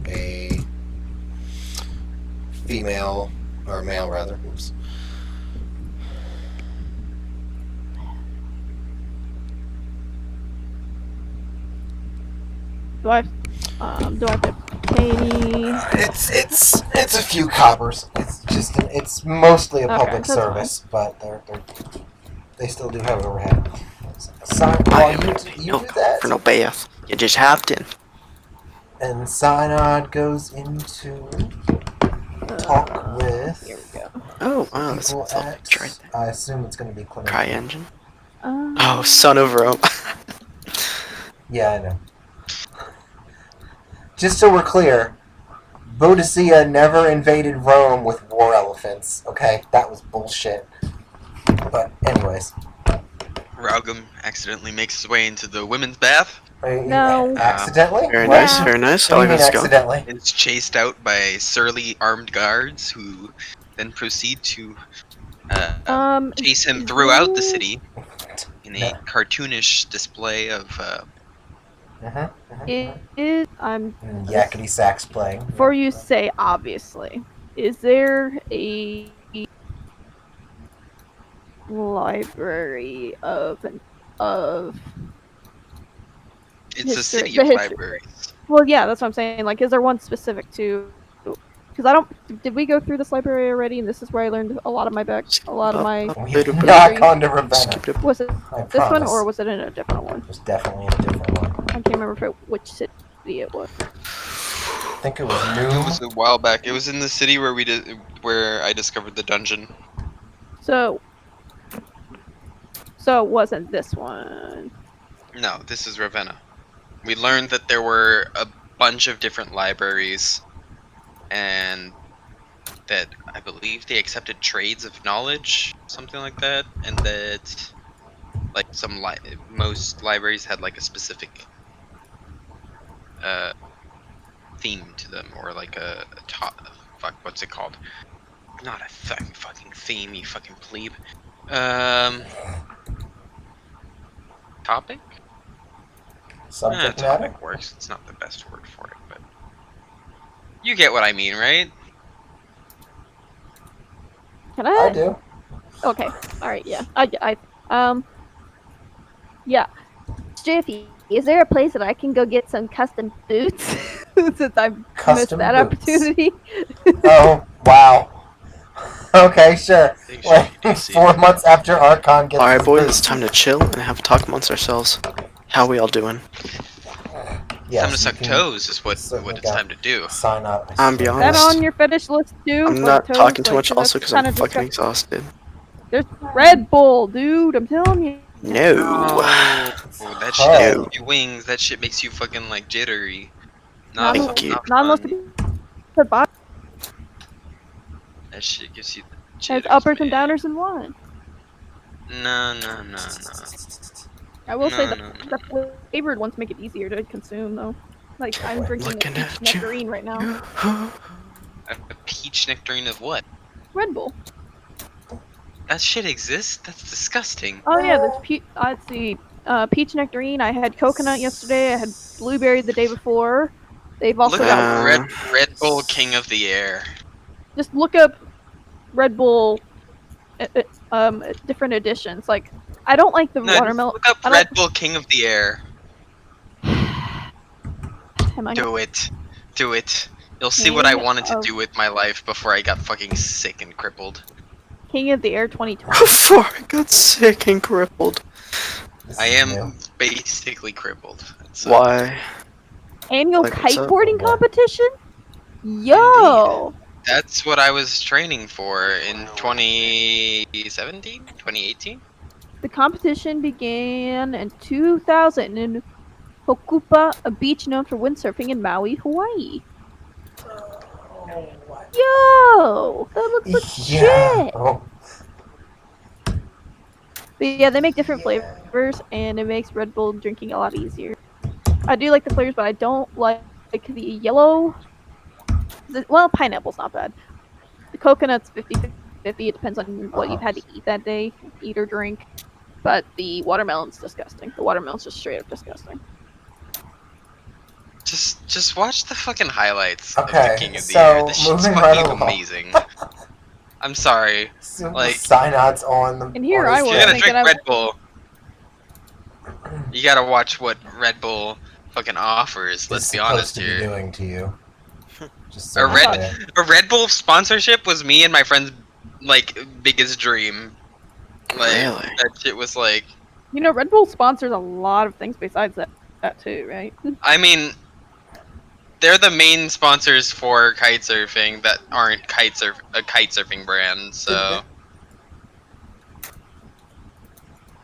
a female or male rather. Oops. Do I have to pay any? It's a few coppers. It's mostly a Okay, public that's service, but they still do have overhead. Sign I while am you no do call that, for no bath. You just hopped in. and Synod goes into talk with Here we go. Oh wow, that's people self right there. I assume it's going to be Clement. CryEngine. Oh, son of Rome. Yeah, I know. Just so we're clear, Boadicea never invaded Rome with war elephants. Okay, that was bullshit. But anyways, Raugum accidentally makes his way into the women's bath. No. Accidentally? Very What? nice, very nice. What I do you like mean this go. accidentally? Is chased out by surly armed guards who then proceed to chase him throughout the city in a cartoonish display of I'm Yakety sax playing. before you say obviously, is there a library of It's a history- city the of history- libraries. Well, yeah, that's what I'm saying. Like, is there one specific to? Because I don't. Did we go through this library already? And this is where I learned a lot of my We have not gone to Ravenna. Was it I this one promise. or was it in a different one? It was definitely in a different one. I can't remember which city it was. I think it was It Noom. was a while back. It was in the city where I discovered the dungeon. So it wasn't this one. No, this is Ravenna. We learned that there were a bunch of different libraries, and that I believe they accepted trades of knowledge, something like that, and that like most libraries had like a specific theme to them, or like a what's it called? Not a fucking theme, you fucking plebe. Topic? Subject matter? Topic works. It's not the best word for it, but you get what I mean, right? Can I? I do. Okay. All right. Yeah. Yeah. Jiffy, is there a place that I can go get some custom boots since I missed Custom that boots. opportunity? Oh, wow. Okay, sure. Think Like, you do see 4 months after Archon gets Alright, his boys, boots. it's time to chill and have a talk amongst ourselves. How we all doing? Yes, time to you suck can toes is what certainly it's got- time to do. Sign up. I'm Is that honest. on your fetish list too? I'm for not toes? talking too Like, much 'cause also that's because I'm kinda fucking disgusting. exhausted. There's Red Bull, dude. I'm telling you. No. Oh, that shit Oh. gives you wings. That shit makes you fucking like jittery. Not Not, Thank you. not Not unless fun. the body That shit gives you the has jitters, uppers and man. downers in one. No. I will say No, that no, the flavored ones make it easier to consume, though. Like I'm drinking Looking the at peach you. nectarine right now. A peach nectarine of what? Red Bull. That shit exists? That's disgusting. Oh yeah, there's let's see. Peach nectarine. I had coconut yesterday. I had blueberry the day before. They've also Look got up Red Bull King of the Air. just look up Red Bull. Different editions. Like I don't like the No, just watermelon. look up I Red don't. Bull King of the Air. Am I? Do it. Do it. You'll see what I wanted to do with my life before I got fucking sick and crippled. King of the Air 2020. Before I got sick and crippled. This I is am new. basically crippled. So, Why? Annual Like, what's up? kiteboarding competition? Yo! That's what I was training for in 2017? 2018? The competition began in 2000 in Hokupa, a beach known for windsurfing in Maui, Hawaii. Yo! That looks like Yeah. shit! Oh, But yeah, they make different flavors, and it makes Red Bull drinking a lot easier. I do like the flavors, but I don't like the yellow. Well, pineapple's not bad. The coconut's 50-50. It depends on what you've had to eat that day, eat or drink. But the watermelon's disgusting. The watermelon's just straight up disgusting. Just watch the fucking highlights Okay, of the King of the so Air. This shit's moving fucking right along. amazing. I'm sorry. so Like- Synod's on the. And here on I his If was you're gonna chest. thinking drink Red Bull, you gotta watch what Red Bull fucking offers. Let's is be supposed honest to be here. doing to you. Just so A you Red know. a Red Bull sponsorship was me and my friend's like biggest dream. Like Really? that shit was like. You know, Red Bull sponsors a lot of things besides that too, right? I mean, they're the main sponsors for kite surfing that aren't a kite surfing brand. So.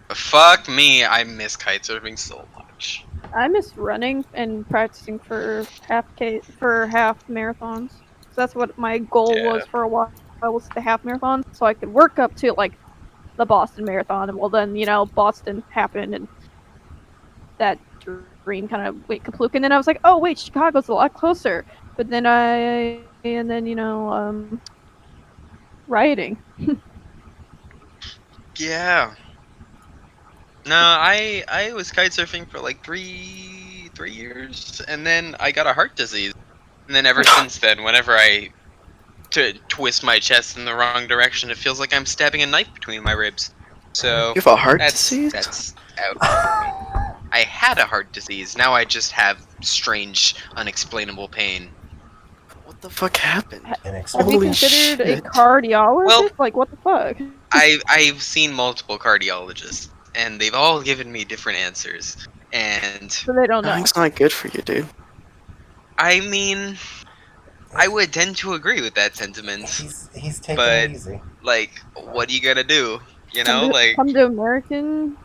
But fuck me, I miss kite surfing so much. I miss running and practicing for half marathons. So that's what my goal was for a while. Was the half marathon, so I could work up to like the Boston Marathon. And well, then Boston happened, and that dream kind of went kaplook. And then I was like, oh wait, Chicago's a lot closer. But then rioting. Yeah. No, I was kite surfing for like three for years, and then I got a heart disease. And then ever since then, whenever I twist my chest in the wrong direction, it feels like I'm stabbing a knife between my ribs. So You have a heart that's disease? that's out. I had a heart disease. Now I just have strange, unexplainable pain. What the fuck happened? Have you Holy considered a shit. cardiologist? Well- like, what the fuck? I've seen multiple cardiologists, and they've all given me different answers. And So they don't know. Dying's not good for you, dude. I mean, I would tend to agree with that sentiment. He's taking But- it easy. Like, what are you gonna do? You know, like, Come to American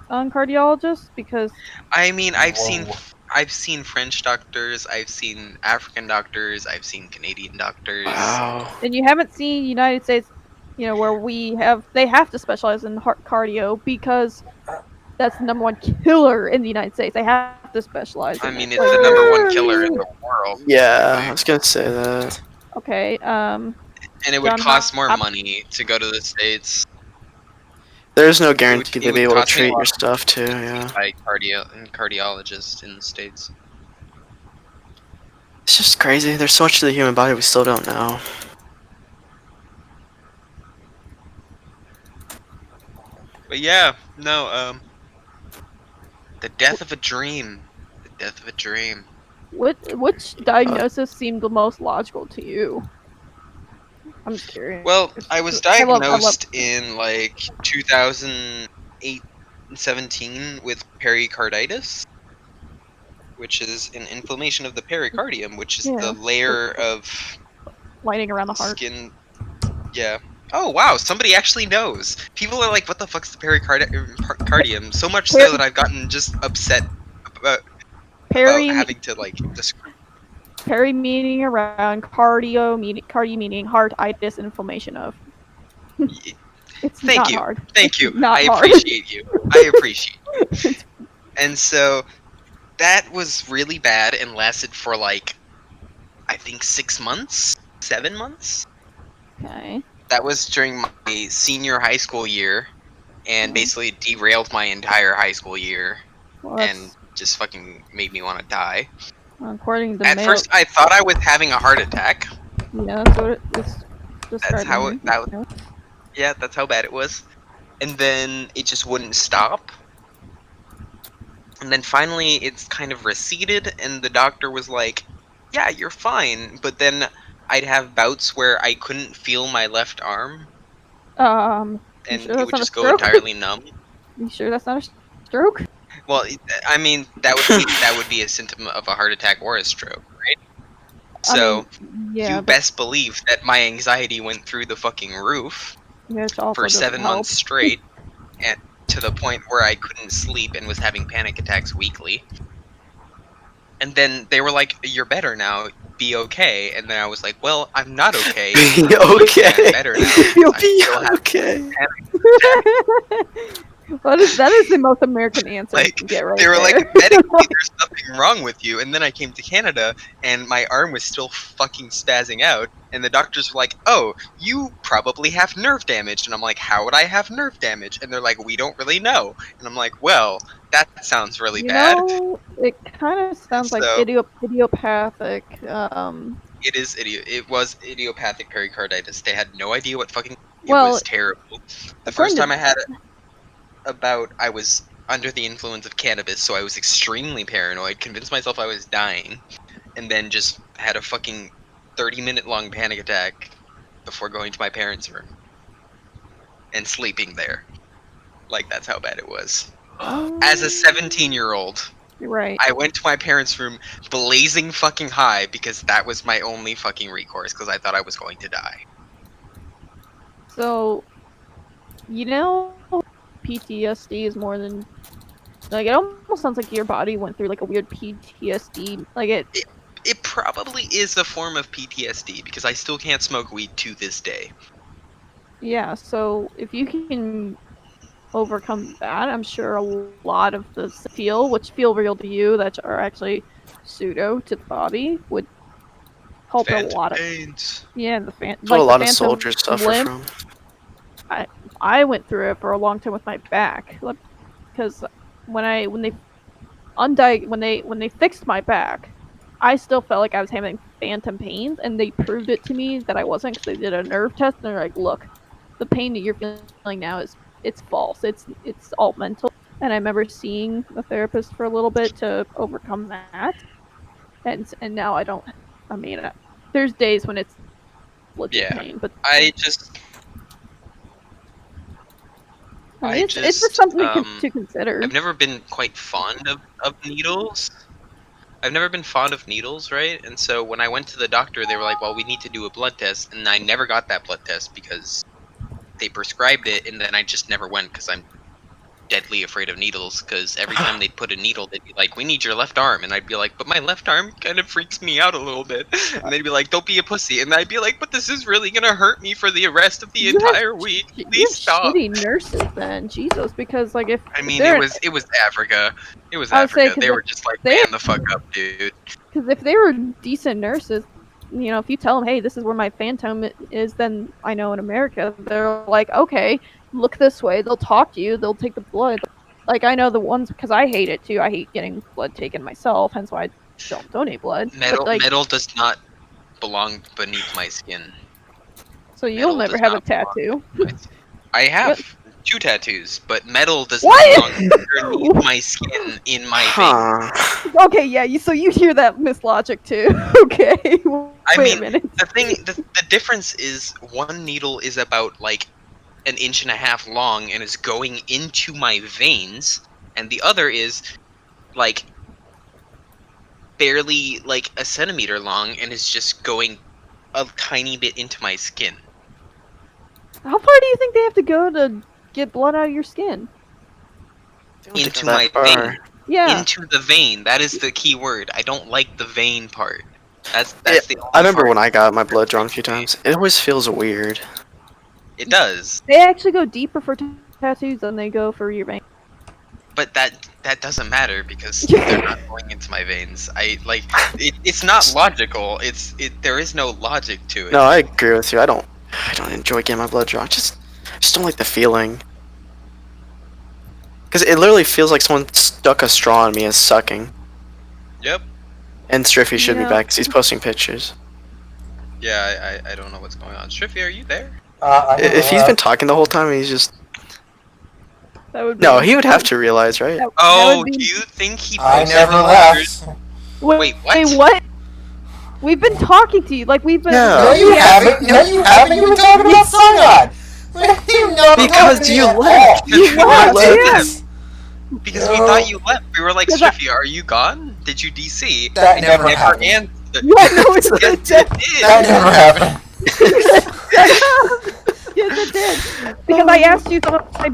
cardiologists because I mean, I've Whoa. seen French doctors, I've seen African doctors, I've seen Canadian doctors. Wow. and you haven't seen United States, where they have to specialize in heart cardio because that's the #1 killer in the United States. They have to specialize. I in mean, it. it's the #1 killer in the world. Yeah, I was gonna say that. Okay. And it would John cost more Hop- money to go to the States. There's no guarantee it they'll would be able to cost me a treat lot. your stuff too, yeah. By cardiologist in the States. It's just crazy. There's so much to the human body we still don't know. But yeah, no, the death of a dream. The death of a dream. Which diagnosis seemed the most logical to you? I'm just curious. Well, I was I love- diagnosed in like 2017 with pericarditis, which is an inflammation of the pericardium, which is Yeah. the layer of lining around the heart. skin. Yeah. Oh wow, somebody actually knows. People are like, "What the fuck's the pericardium?" So much so that I've gotten just upset about Peri having to like describe. peri meaning around, cardio meaning heart-itis, inflammation of. It's Thank not you. hard. Thank you. Not I hard. appreciate you. I appreciate you. And so that was really bad and lasted for like, I think 6 months, 7 months. Okay. That was during my senior high school year, and Mhm. basically derailed my entire high school year, Well, that's, and just fucking made me want to die. according to At Mayo, first, I thought I was having a heart attack. yeah, that's what it's describing. how here. that Yeah, that's how bad it was. And then it just wouldn't stop. And then finally it's kind of receded, and the doctor was like, yeah, you're fine. But then I'd have bouts where I couldn't feel my left arm, You and sure it that's would not a just go stroke? entirely numb. You sure that's not a stroke? Well, I mean, that would be a symptom of a heart attack or a stroke, right? So Yeah, you best believe that my anxiety went through the fucking roof which also for doesn't 7 help. months straight, and to the point where I couldn't sleep and was having panic attacks weekly. And then they were like, "You're better now. Be okay." And then I was like, "Well, I'm not okay. Be I'm okay. better now. You'll I be still have okay. That is the most American answer you Like, can get right They were there. like, medically, there's nothing wrong with you. And then I came to Canada, and my arm was still fucking spazzing out. And the doctors were like, "Oh, you probably have nerve damage." And I'm like, "How would I have nerve damage?" And they're like, "We don't really know." And I'm like, "Well, that sounds really You bad." know, it kind of sounds like So- idiopathic. It was idiopathic pericarditis. They had no idea what fucking. It Well, was terrible. The according first to- time I had it, I was under the influence of cannabis, so I was extremely paranoid, convinced myself I was dying, and then just had a fucking 30-minute long panic attack before going to my parents' room and sleeping there. Like, that's how bad it was. As a 17-year-old, You're right. I went to my parents' room blazing fucking high because that was my only fucking recourse, because I thought I was going to die. So, PTSD is more than like, it almost sounds like your body went through like a weird PTSD. Like It probably is a form of PTSD, because I still can't smoke weed to this day. yeah. So if you can overcome that, I'm sure a lot of the which feel real to you, that are actually pseudo to the body, would help a lot of. Pains. Yeah, the That's what a lot of soldiers suffer from. I went through it for a long time with my back, because when when they fixed my back, I still felt like I was having phantom pains, and they proved it to me that I wasn't because they did a nerve test, and they're like, look, the pain that you're feeling now it's false. It's all mental. And I remember seeing a therapist for a little bit to overcome that, and now I don't. I mean, there's days when it's legit pain, but I mean, it's just something to consider. I've never been quite fond of needles. I've never been fond of needles, right? And so when I went to the doctor, they were like, well, we need to do a blood test. And I never got that blood test because they prescribed it, and then I just never went because I'm deadly afraid of needles. Because every time they'd put a needle, they'd be like, we need your left arm. And I'd be like, but my left arm kind of freaks me out a little bit. And they'd be like, don't be a pussy. And I'd be like, but this is really going to hurt me for the rest of the entire week. Please stop. Shitty nurses then, Jesus, because like if I mean, it was Africa. It was Africa. They were just like, man the fuck up, dude. Because if they were decent nurses, you know, if you tell them, hey, this is where my phantom is, then I know in America, they're like, okay, look this way. They'll talk to you. They'll take the blood. Like, I know the ones, because I hate it too. I hate getting blood taken myself, hence why I don't donate blood. Metal does not belong beneath my skin. So you'll never have a tattoo. I have 2 tattoos, but metal does not belong underneath my skin in my veins. Okay, yeah, so you hear that mislogic too. Okay. Wait a minute. The difference is one needle is about like 1.5 inches long and is going into my veins, and the other is like barely like 1 centimeter long and is just going a tiny bit into my skin. How far do you think they have to go to get blood out of your skin? Into my vein. Yeah. Into the vein. That is the key word. I don't like the vein part. That's the only I remember part. when I got my blood drawn a few times. It always feels weird. It does. They actually go deeper for tattoos than they go for your vein. But that doesn't matter because they're not going into my veins. It's not logical. There is no logic to it. No, I agree with you. I don't enjoy getting my blood drawn. I just don't like the feeling. Because it literally feels like someone stuck a straw in me and sucking. Yep. And Striffy should be back because he's posting pictures. Yeah, I don't know what's going on. Striffy, are you there? If he's been talking the whole time, he's just... No, he would have to realize, right? Do you think he... I never left. Wait, what? Wait, what? We've been talking to you, like we've been... No, you haven't. No, you haven't. You were talking about Cyanide. Because you left. You left. Because we thought you left. We were like, Striffy, are you gone? Did you DC? That never happened. Answered. What? No, it did. That never happened. Yes, it did. Because I asked you some of my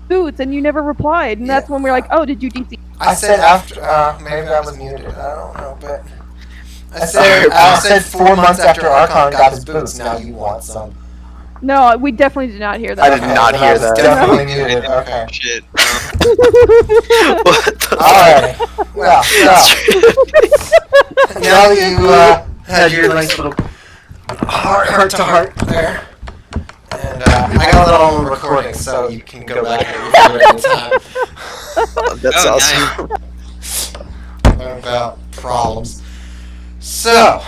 boots, and you never replied, and that's when we were like, oh, did you DC? I said after, maybe I was muted. I don't know, but I said 4 months after Archon got his boots. Now you want some. No, we definitely did not hear that. I did not hear that. Definitely muted. Okay. Shit. Alright. Well, so now that you had your nice little heart to heart there, and I got it all on recording, so you can go back and review it anytime. That's awesome. Learn about problems. So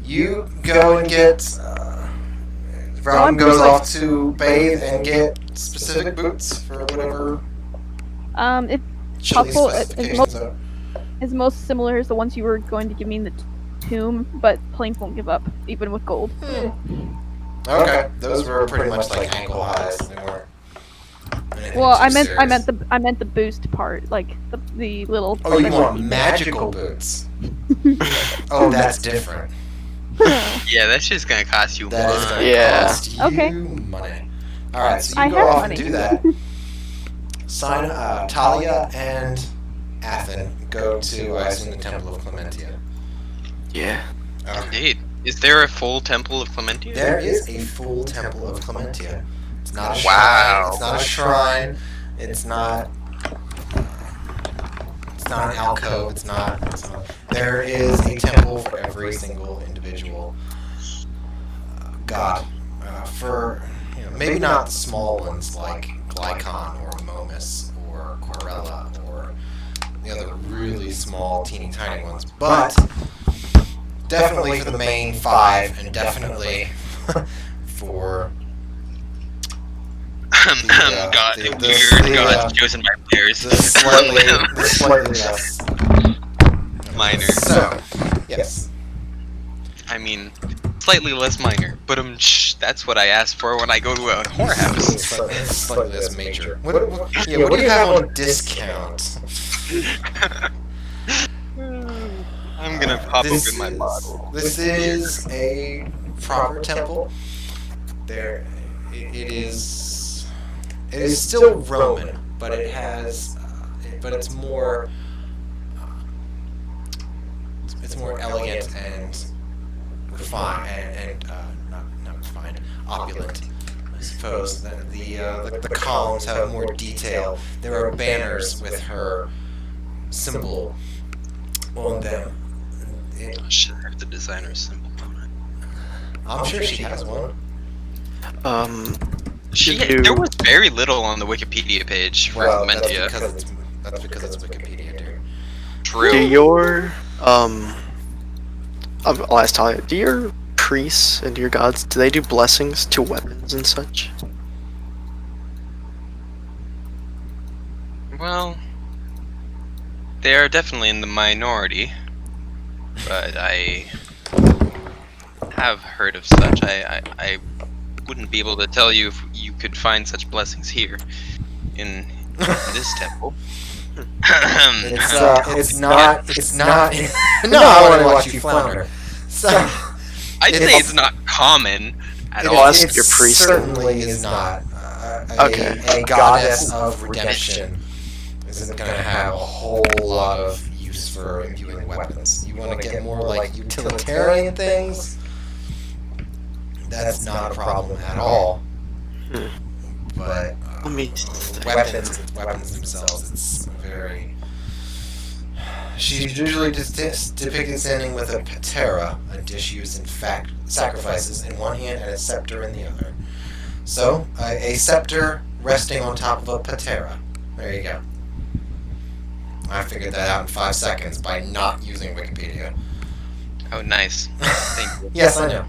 you go and get. Robin goes off to bathe and get specific boots for whatever. It's Chili's possible. specifications are. It's most similar as the ones you were going to give me in the tomb, but Plank won't give up, even with gold. Okay, those were pretty much like ankle highs. They weren't. Well, I meant the boost part, like the little. Oh, you want magical boots? Oh, that's different. Yeah, that's just gonna cost you That is money. gonna cost you money. Alright, so you go off and do that. Talia and Athen go to, I assume, the Temple of Clementia. Yeah. Indeed. Is there a full Temple of Clementia? There is a full Temple of Clementia. It's not a shrine. Wow. It's not a shrine. It's not an alcove. It's not. There is a temple for every single individual god. For maybe not the small ones like Glycon or Momus or Corella, the other really small, teeny tiny ones. But definitely for the main 5, and definitely for God, God's chosen my players. the slightly less minor. So, yes. I mean, slightly less minor, but that's what I asked for when I go to a whorehouse. Slightly less major. What do you have on discount? I'm gonna pop open my bottle. This is a proper temple. There, it is still Roman, but it has, but it's more elegant and refined and not refined, opulent. I suppose the columns have more detail. There are banners with her symbol on them. I should have the designer's symbol on it. I'm sure she has one. There was very little on the Wikipedia page for Clementia. That's because it's Wikipedia, dude. True. Do your I'll ask Talia, do your priests and your gods, do they do blessings to weapons and such? Well, they are definitely in the minority, but I have heard of such. I wouldn't be able to tell you if you could find such blessings here in this temple. It's not. No, I want to watch you flounder. So, I'd say it's not common at all. Ask your priest. Certainly is not. A goddess of redemption isn't going to have a whole lot of use for imbuing weapons. You want to get more like utilitarian things? That's not a problem at all. But weapons themselves, it's very. She's usually just depicted standing with a patera, a dish used in sacrifices, in one hand and a scepter in the other. So, a scepter resting on top of a patera. There you go. I figured that out in 5 seconds by not using Wikipedia. Oh, nice. Thank you. Yes, I know.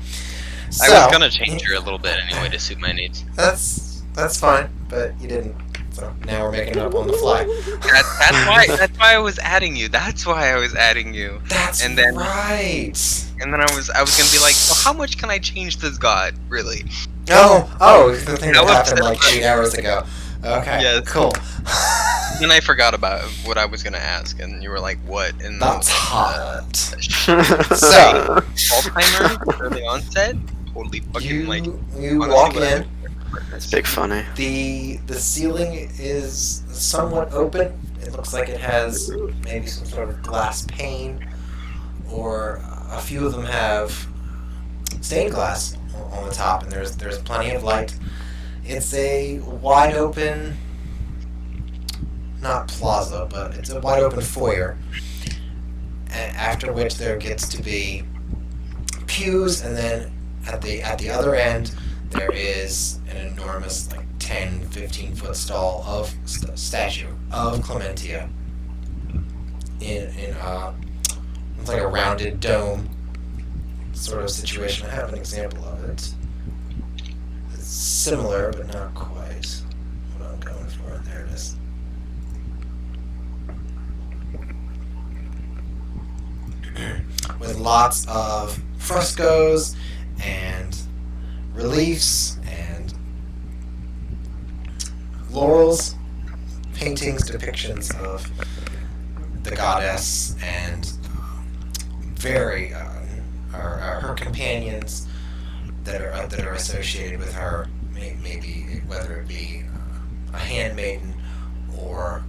I was gonna change her a little bit anyway to suit my needs. That's fine, but you didn't. So now we're making it up on the fly. That's why I was adding you. That's why I was adding you. That's and then, right. And then I was gonna be like, so how much can I change this god, really? Oh, the thing that happened like 8 hours ago. Okay. Yeah. Cool. Then I forgot about what I was gonna ask, and you were like, "What?" And that's hot. So, Alzheimer's early onset, totally fucking you walk in. That's big funny. The ceiling is somewhat open. It looks like it has maybe some sort of glass pane, or a few of them have stained glass on the top, and there's plenty of light. It's a wide open, not plaza, but it's a wide open foyer. After which there gets to be pews, and then at the other end there is an enormous, like 10-15 foot statue of Clementia in it's like a rounded dome sort of situation. I have an example of it. It's similar, but not quite what I'm going for. There it is. With lots of frescoes and reliefs and laurels, paintings, depictions of the goddess and her companions that are associated with her. Maybe whether it be a handmaiden or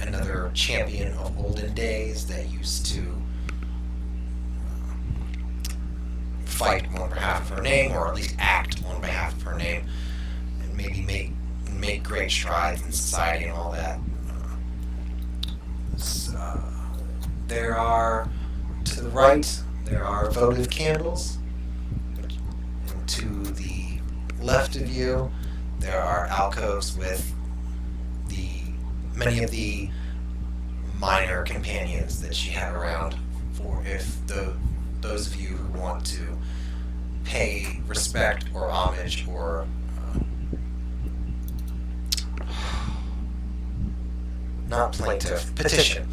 another champion of olden days that used to fight on behalf of her name, or at least act on behalf of her name, and maybe make great strides in society and all that. There are, to the right, there are votive candles, and to the left of you, there are alcoves with many of the minor companions that she had around for if those of you who want to pay respect or homage or not plaintiff, petition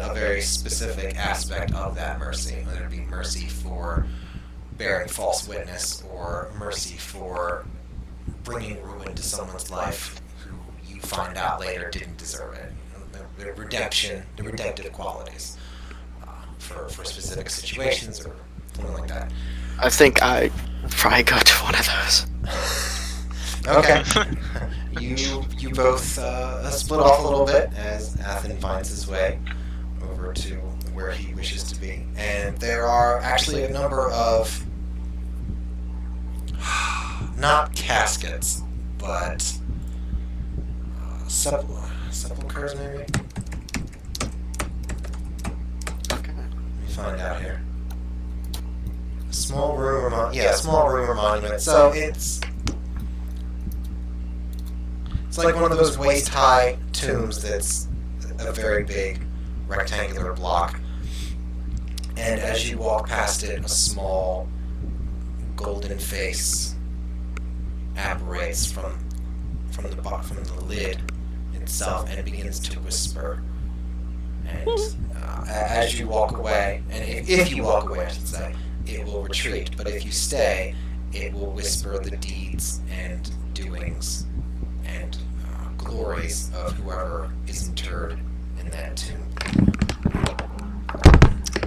a very specific aspect of that mercy, whether it be mercy for bearing false witness or mercy for bringing ruin to someone's life who you find out later didn't deserve it. The redemptive qualities for specific situations or something like that. I think I probably go to one of those. Okay. You both split off a little bit as Athen finds his way over to where he wishes to be, and there are actually a number of not caskets, but sepulchers maybe. Okay. Let me find out here. A small room or monument. So it's like one of those waist-high tombs that's a very big rectangular block. And as you walk past it, a small golden face apparates from the lid itself and begins to whisper. And as you walk away, and if you walk away, I should say, it will retreat. But if you stay, it will whisper the deeds and doings and glories of whoever is interred in that tomb.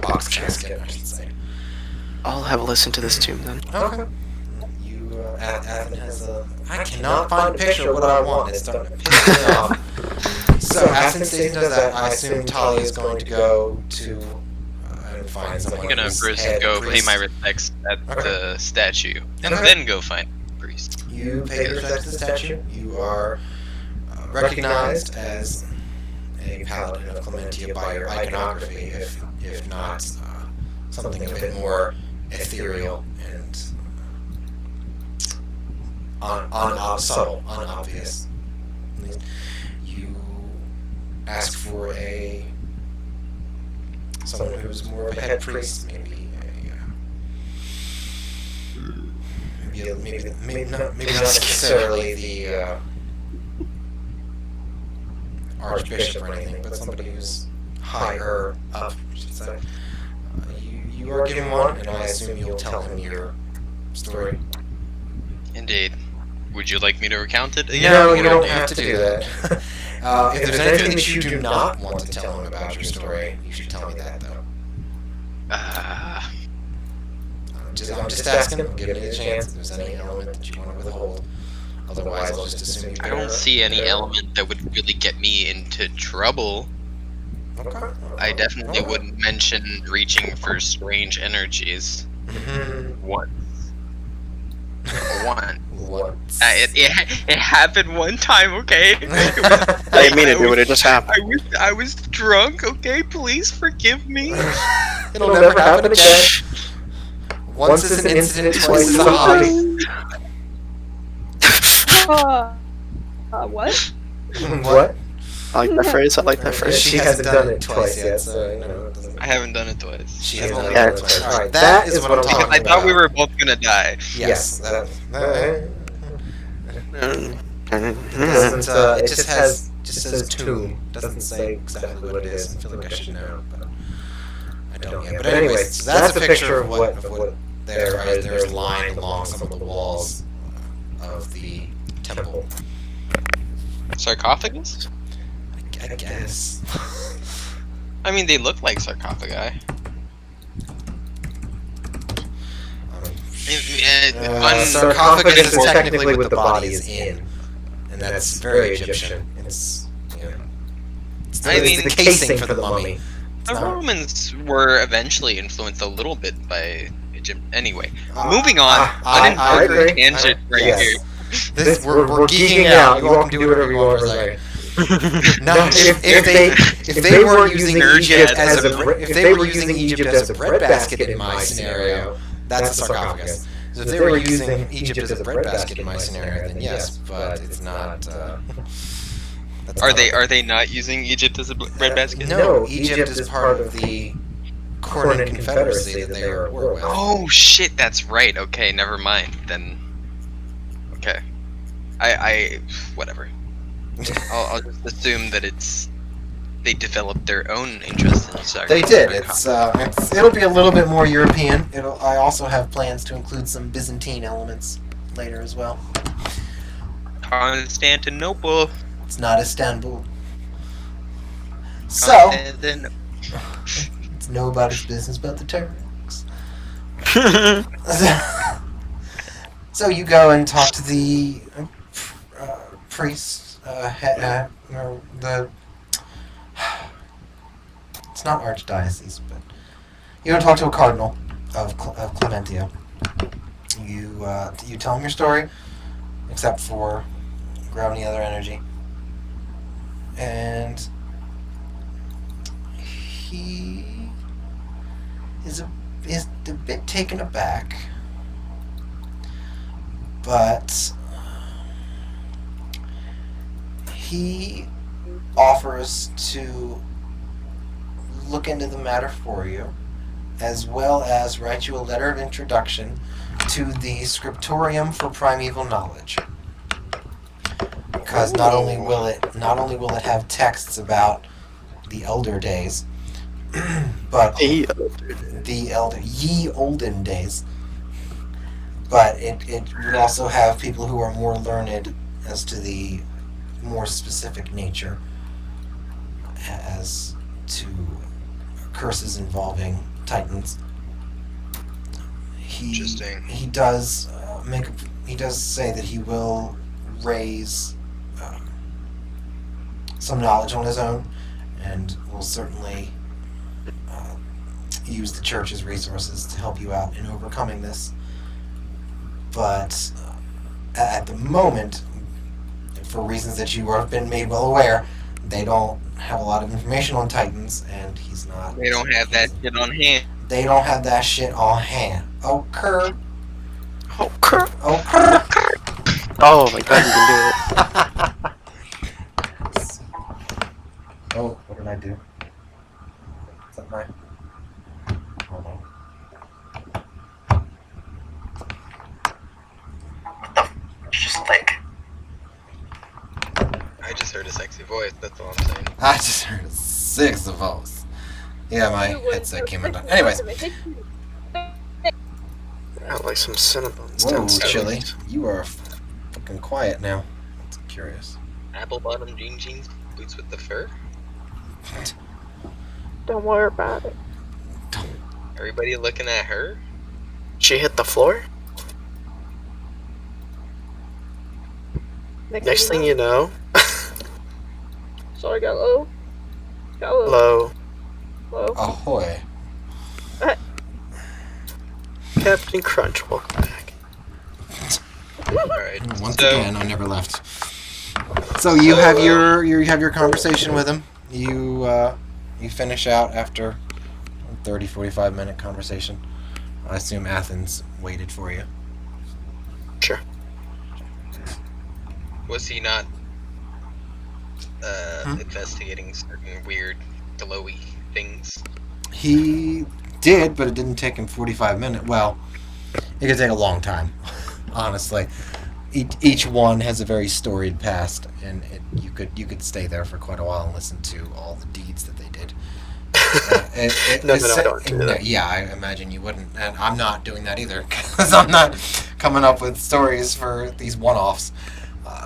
Box casket, I should say. I'll have a listen to this tomb then. Okay. Athen has a... I cannot find a picture of what I want. It's starting to piss me off. So, Athen stays and does that. I assume Talia is going to go to... and find someone I'm gonna who's first head go priest. pay my respects at the statue, and then go find the priest. You pay your respects to the statue. You are recognized as a paladin of Clementia by your iconography, if not something a bit more ethereal and subtle, unobvious. You ask for someone who's more of a head priest, maybe not necessarily the archbishop or anything, but somebody who's higher up, I should say. You are given one, and I assume you'll tell him your story. Indeed. Would you like me to recount it? No, you don't have to do that. If there's anything that you do not want to tell him about your story, you should tell me that, though. I'm just asking, I'm giving you a chance if there's any element that you want to withhold. Otherwise, I'll just assume you I don't see any element that would really get me into trouble. Okay. I definitely wouldn't mention reaching for strange energies. Once. It happened one time, okay? I didn't mean to do it, it just happened. I was drunk, okay? Please forgive me. It'll never happen again. Once is an incident, twice is a hobby. What? What? I like that phrase, I like that phrase. She hasn't done it twice yet, so you know. I haven't done it twice. She hasn't done it twice. Alright, that is what I'm talking about. I thought we were both gonna die. Yes. It just says tomb. Doesn't say exactly what it is. I feel like I should know, but I don't yet. But anyways, so that's a picture of what there's lined along some of the walls of the temple. Sarcophagus? I guess. I mean, they look like sarcophagi. Sarcophagus is technically what the body is in, and that's very Egyptian. It's the casing for the mummy. The Romans were eventually influenced a little bit by Egypt. Anyway, moving on. Unimportant tangent here. We're geeking out. You all can do whatever you want for a second. No, if they were using Egypt as a breadbasket in my scenario, that's a sarcophagus. So if they were using Egypt as a breadbasket in my scenario, then yes, but it's not. That's Are not they a- are they not using Egypt as a breadbasket? No, Egypt is part of the Cornan Confederacy that they are at war with. Oh shit, that's right. Okay, never mind. Then, okay, I whatever. I'll just assume that they developed their own interest in Cyberpunk. They did. It'll be a little bit more European. I also have plans to include some Byzantine elements later as well. Constantinople. It's not Istanbul. So it's nobody's business but the Turks. So you go and talk to the priest. It's not archdiocese, but you go and talk to a cardinal of Clementia. You tell him your story, except for gravity, other energy, and he is a bit taken aback, but he offers to look into the matter for you, as well as write you a letter of introduction to the Scriptorium for Primeval Knowledge. Because not only will it have texts about the elder days, but ye olden days, but it would also have people who are more learned as to the more specific nature as to curses involving Titans. Interesting. He does say that he will raise some knowledge on his own, and will certainly use the church's resources to help you out in overcoming this. But at the moment, for reasons that you have been made well aware, they don't have a lot of information on Titans, and he's not. They don't have that shit on hand. They don't have that shit on hand. Oh, Kerr. Oh, Kerr. Oh, Kerr. Oh my god, you can do it. Oh, what did I do? Is that my... Hold on. Just like. I just heard a sexy voice. That's all I'm saying. I just heard 6 of those. Yeah, my headset came undone. Anyways. I like some Cinnabons Whoa, downstairs. Chili. You are fucking quiet now. That's curious. Apple bottom jeans, boots with the fur. Don't worry about it. Everybody looking at her. She hit the floor. Next thing you know, Sorry, got low. Got low. low. Low. Ahoy. Captain Crunch, welcome back. Alright. Once So, again, I never left. So you have your conversation with him. You finish out after a 30-45 minute conversation. I assume Athens waited for you. Sure. was he not investigating certain weird glowy things? He did, but it didn't take him 45 minutes. Well, it could take a long time, honestly. Each one has a very storied past, and you could stay there for quite a while and listen to all the deeds that they did. No, I don't do that. Yeah, I imagine you wouldn't, and I'm not doing that either because I'm not coming up with stories for these one-offs.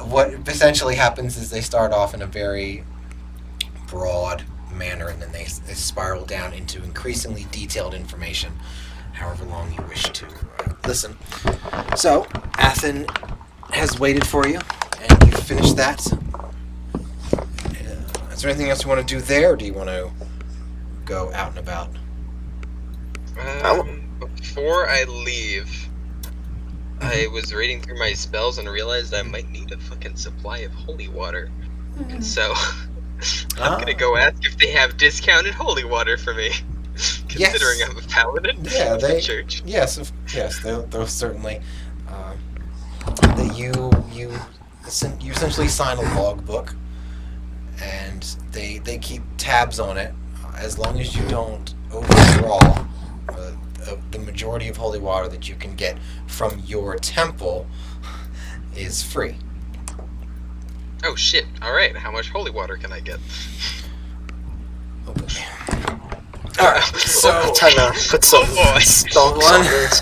What essentially happens is they start off in a very broad manner, and then they spiral down into increasingly detailed information, however long you wish to listen. So, Athen has waited for you, and you finished that. Is there anything else you want to do there, or do you want to go out and about? Before I leave, I was reading through my spells and realized I might need a fucking supply of holy water. And so, I'm gonna go ask if they have discounted holy water for me. Considering I'm a paladin. Yeah, of the church. Yes, they'll certainly. You essentially sign a logbook, and they keep tabs on it. As long as you don't overdraw the majority of holy water that you can get from your temple is free. Oh shit! All right, how much holy water can I get? Oh, boy. All right, so Time to put some boy. stonks on this.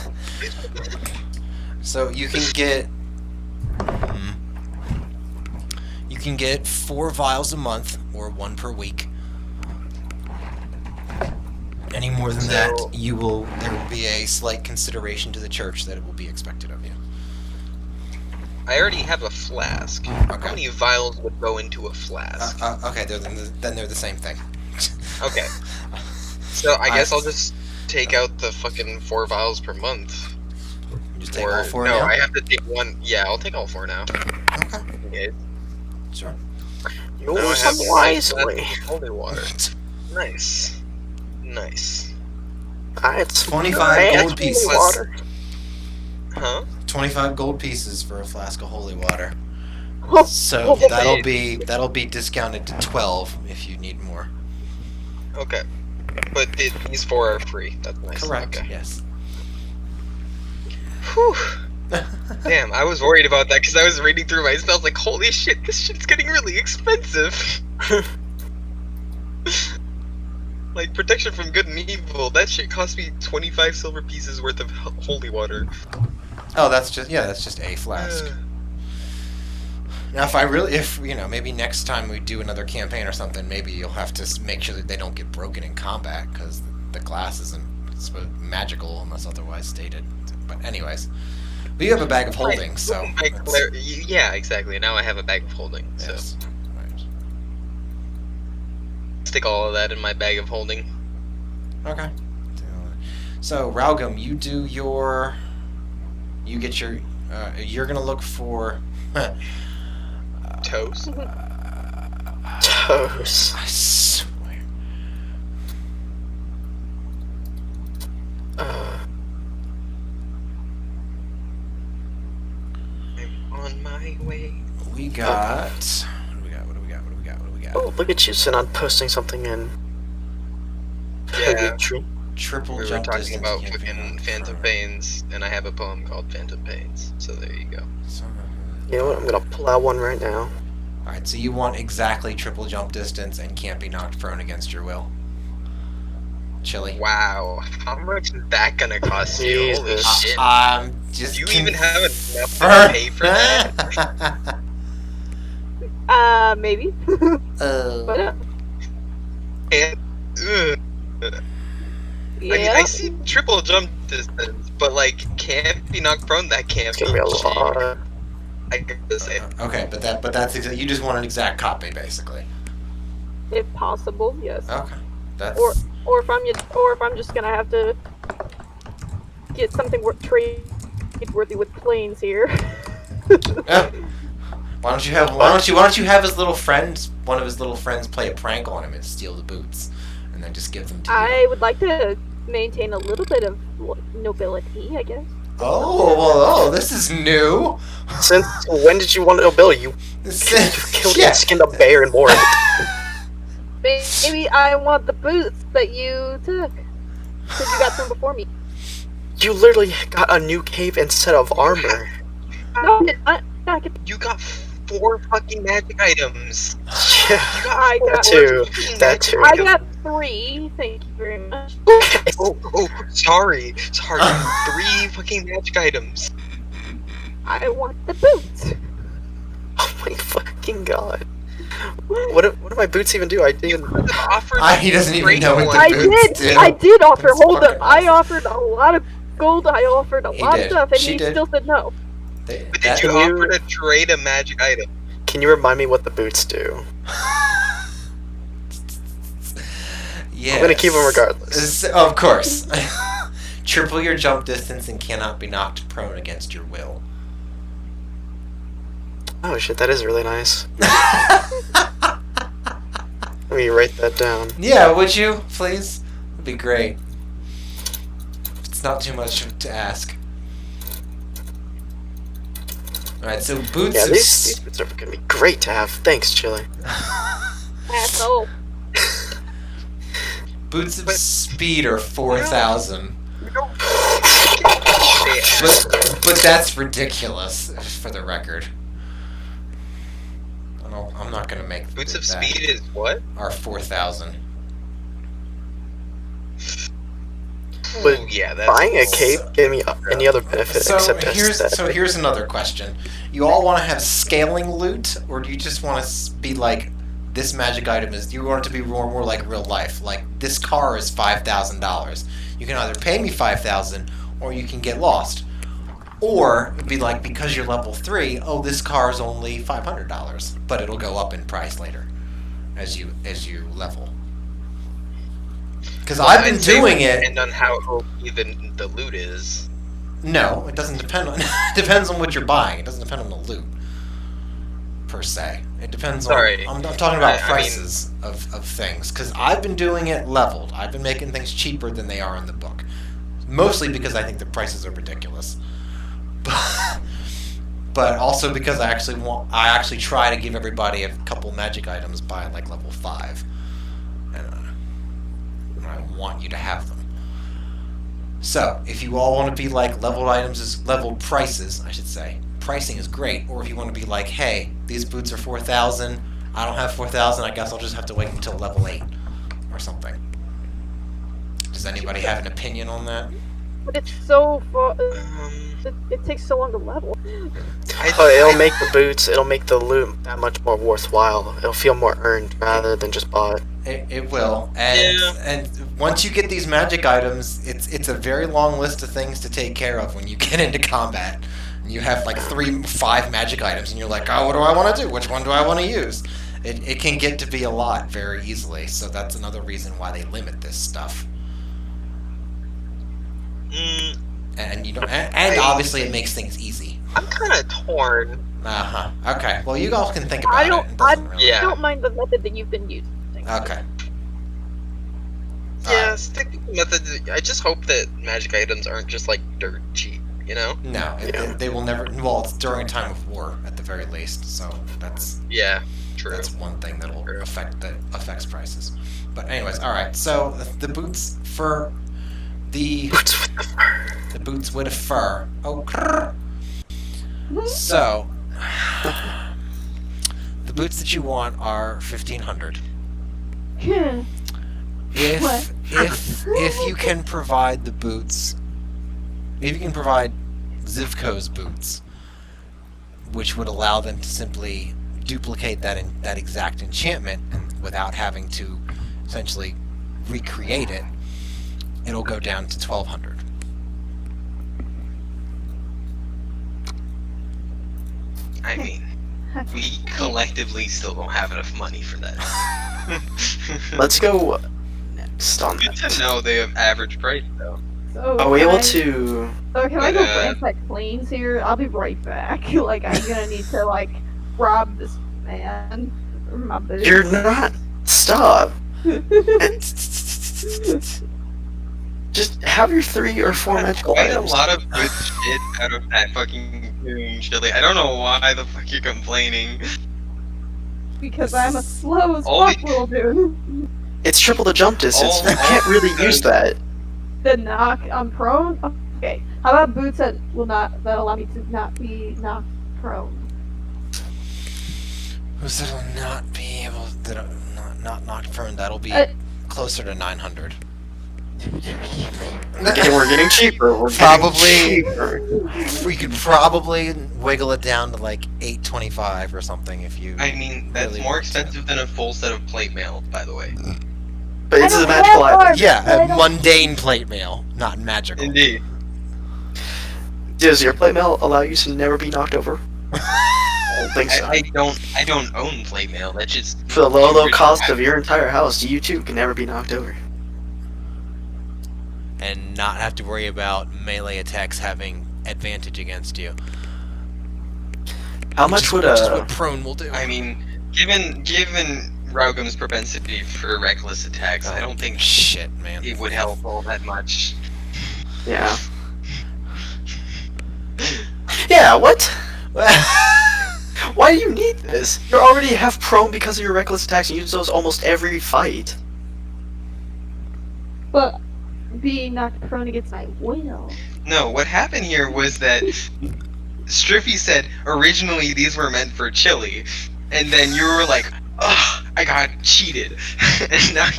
So you can get 4 vials a month or 1 per week. Any more than that, there will be a slight consideration to the church that it will be expected of you. I already have a flask. How many vials would go into a flask? Okay, then they're the same thing. Okay. So I guess I'll just take out the fucking 4 vials per month. You just take all 4 no, now? I have to take 1. Yeah, I'll take all 4 now. Okay. Sure. Now I Use have them 5 wisely. glasses of holy water. Nice. Nice. It's 25 gold pieces. Water. Huh? 25 gold pieces for a flask of holy water. Oh, So oh, that'll be discounted to 12 if you need more. Okay. But these 4 are free. That's nice. Correct. Okay. Yes. Whew. Damn, I was worried about that because I was reading through my spells like, holy shit, this shit's getting really expensive. Like, protection from good and evil, that shit cost me 25 silver pieces worth of holy water. Oh, that's just a flask. Now, if maybe next time we do another campaign or something, maybe you'll have to make sure that they don't get broken in combat because the glass isn't magical unless otherwise stated. But anyways, but you have a bag of holding, so yeah, exactly. Now I have a bag of holding. yes. So stick all of that in my bag of holding. Okay. So Raugum, you're gonna look for Toes. Toes. I swear. I'm on my way. We got. What do we got? Oh, look at you, Sinan, posting something in. Yeah. Triple We were jump talking distance about can't be fucking knocked Phantom prone. Pains, and I have a poem called Phantom Pains. So there you go. You know what? I'm gonna pull out one right now. Alright, so you want exactly triple jump distance and can't be knocked prone against your will. Chili. Wow, how much is that gonna cost you? Holy Jesus. shit. Just Do you even have enough to pay for that? Maybe. But, And, ugh. yeah. I mean, I see triple jump distance, but like, can't be knocked prone, that can't It's be gonna be a cheap. lot. I gotta say. Okay, but that's exactly, you just want an exact copy, basically. If possible, yes. Okay, that's Or if I'm just gonna have to get something trade-worthy with planes here. yeah. Why don't you have one of his little friends play a prank on him and steal the boots, and then just give them to you? I would like to maintain a little bit of nobility, I guess. Oh, this is new. Since when did you want nobility? You killed and skinned a bear and wore it. Maybe I want the boots that you took, because you got them before me. You literally got a new cape and set of armor. No, I You got 4 fucking magic items. Yeah, I got that too. I got 3. Thank you very much. Oh, sorry. 3 fucking magic items. I want the boots. Oh my fucking god. What do my boots even do? I didn't. He doesn't even know what the I boots do. I did offer. That's Hold fucking up. I awesome. offered a lot of gold. I offered a He lot did. of stuff, and She he did. still said no. But did you offer to trade a magic item? Can you remind me what the boots do? Yes. I'm gonna keep them regardless. Of course. Triple your jump distance and cannot be knocked prone against your will. Oh shit, that is really nice. Let me write that down. Yeah, would you, please? That'd be great. It's not too much to ask. Alright, so boots Yeah, of these boots are gonna be great to have. Thanks, Chili. Asshole. Boots of speed are 4,000. But that's ridiculous, for the record. I'm not gonna make Boots of that. speed is what? Are 4,000. But yeah, that's Buying a cape gave me any other benefit except here's another question. You all want to have scaling loot, or do you just want to be like, this magic item is, do you want it to be more like real life? Like, this car is $5,000. You can either pay me $5,000, or you can get lost. Or, it'd be like, because you're level 3, oh, this car is only $500, but it'll go up in price later, as you level. Because I've been doing it. Depend on how OP the loot is. No, it doesn't depend on. Depends on what you're buying. It doesn't depend on the loot, per se. It depends on. I'm talking about prices of things. Because I've been doing it leveled. I've been making things cheaper than they are in the book. Mostly because I think the prices are ridiculous. But also because I actually try to give everybody a couple magic items by like level 5. And I want you to have them. So, if you all want to be like leveled prices, I should say, pricing is great. Or if you want to be like, hey, these boots are 4,000, I don't have 4,000, I guess I'll just have to wait until level 8 or something. Does anybody have an opinion on that? But it's so far. It takes so long to level. It'll make the boots, it'll make the loot that much more worthwhile. It'll feel more earned rather than just bought. It will, and once you get these magic items, it's a very long list of things to take care of when you get into combat. And you have like 5 magic items, and you're like, oh, what do I want to do? Which one do I want to use? It can get to be a lot very easily, so that's another reason why they limit this stuff. And you know, and obviously it makes things easy. I'm kind of torn. Okay. Well, you all can think about it. I don't mind the method that you've been using. Okay. Yeah, stick with the method. I just hope that magic items aren't just like dirt cheap, you know? No, they will never. Well, it's during a time of war at the very least, so that's true. That's one thing that affects prices. But anyways, all right. So the boots for the boots with a fur. Oh, so the boots that you want are 1,500. If you can provide the boots, if you can provide Zivko's boots, which would allow them to simply duplicate that exact enchantment and without having to essentially recreate it, it'll go down to 1,200. I mean, we collectively still don't have enough money for that. Let's go next on Good to know they have average price though. So are we able to? So can I go ransack planes here? I'll be right back. Like I'm gonna need to like rob this man. My boots. You're not. Stop. Just have your 3 or 4 magical Quite items. a lot of good shit out of that fucking chili. I don't know why the fuck you're complaining. Because I'm a slow as fuck little dude. It's triple the jump distance. You can't really use that. The knock on prone? Okay. How about boots that allow me to not be knocked prone? Boots that'll not be able to not knock prone. That'll be closer to 900. Okay, we're getting cheaper. We could probably wiggle it down to like 825 or something if you. I mean, that's really more expensive than a full set of plate mail, by the way. But it's a magical item. Yeah, a mundane plate mail, not magical. Indeed. Does your plate mail allow you to never be knocked over? I don't think so. I don't own plate mail. That's just for the low cost of your entire house. You too can never be knocked over. And not have to worry about melee attacks having advantage against you. How much would which is what prone will do? I mean, given Raugum's propensity for reckless attacks, I don't think it would help all that much. Yeah. Yeah. What? Why Why do you need this? You already have prone because of your reckless attacks and use those almost every fight. But being knocked prone against my will. No, what happened here was that Striffy said originally these were meant for Chili, and then you were like, ugh, I got cheated. And now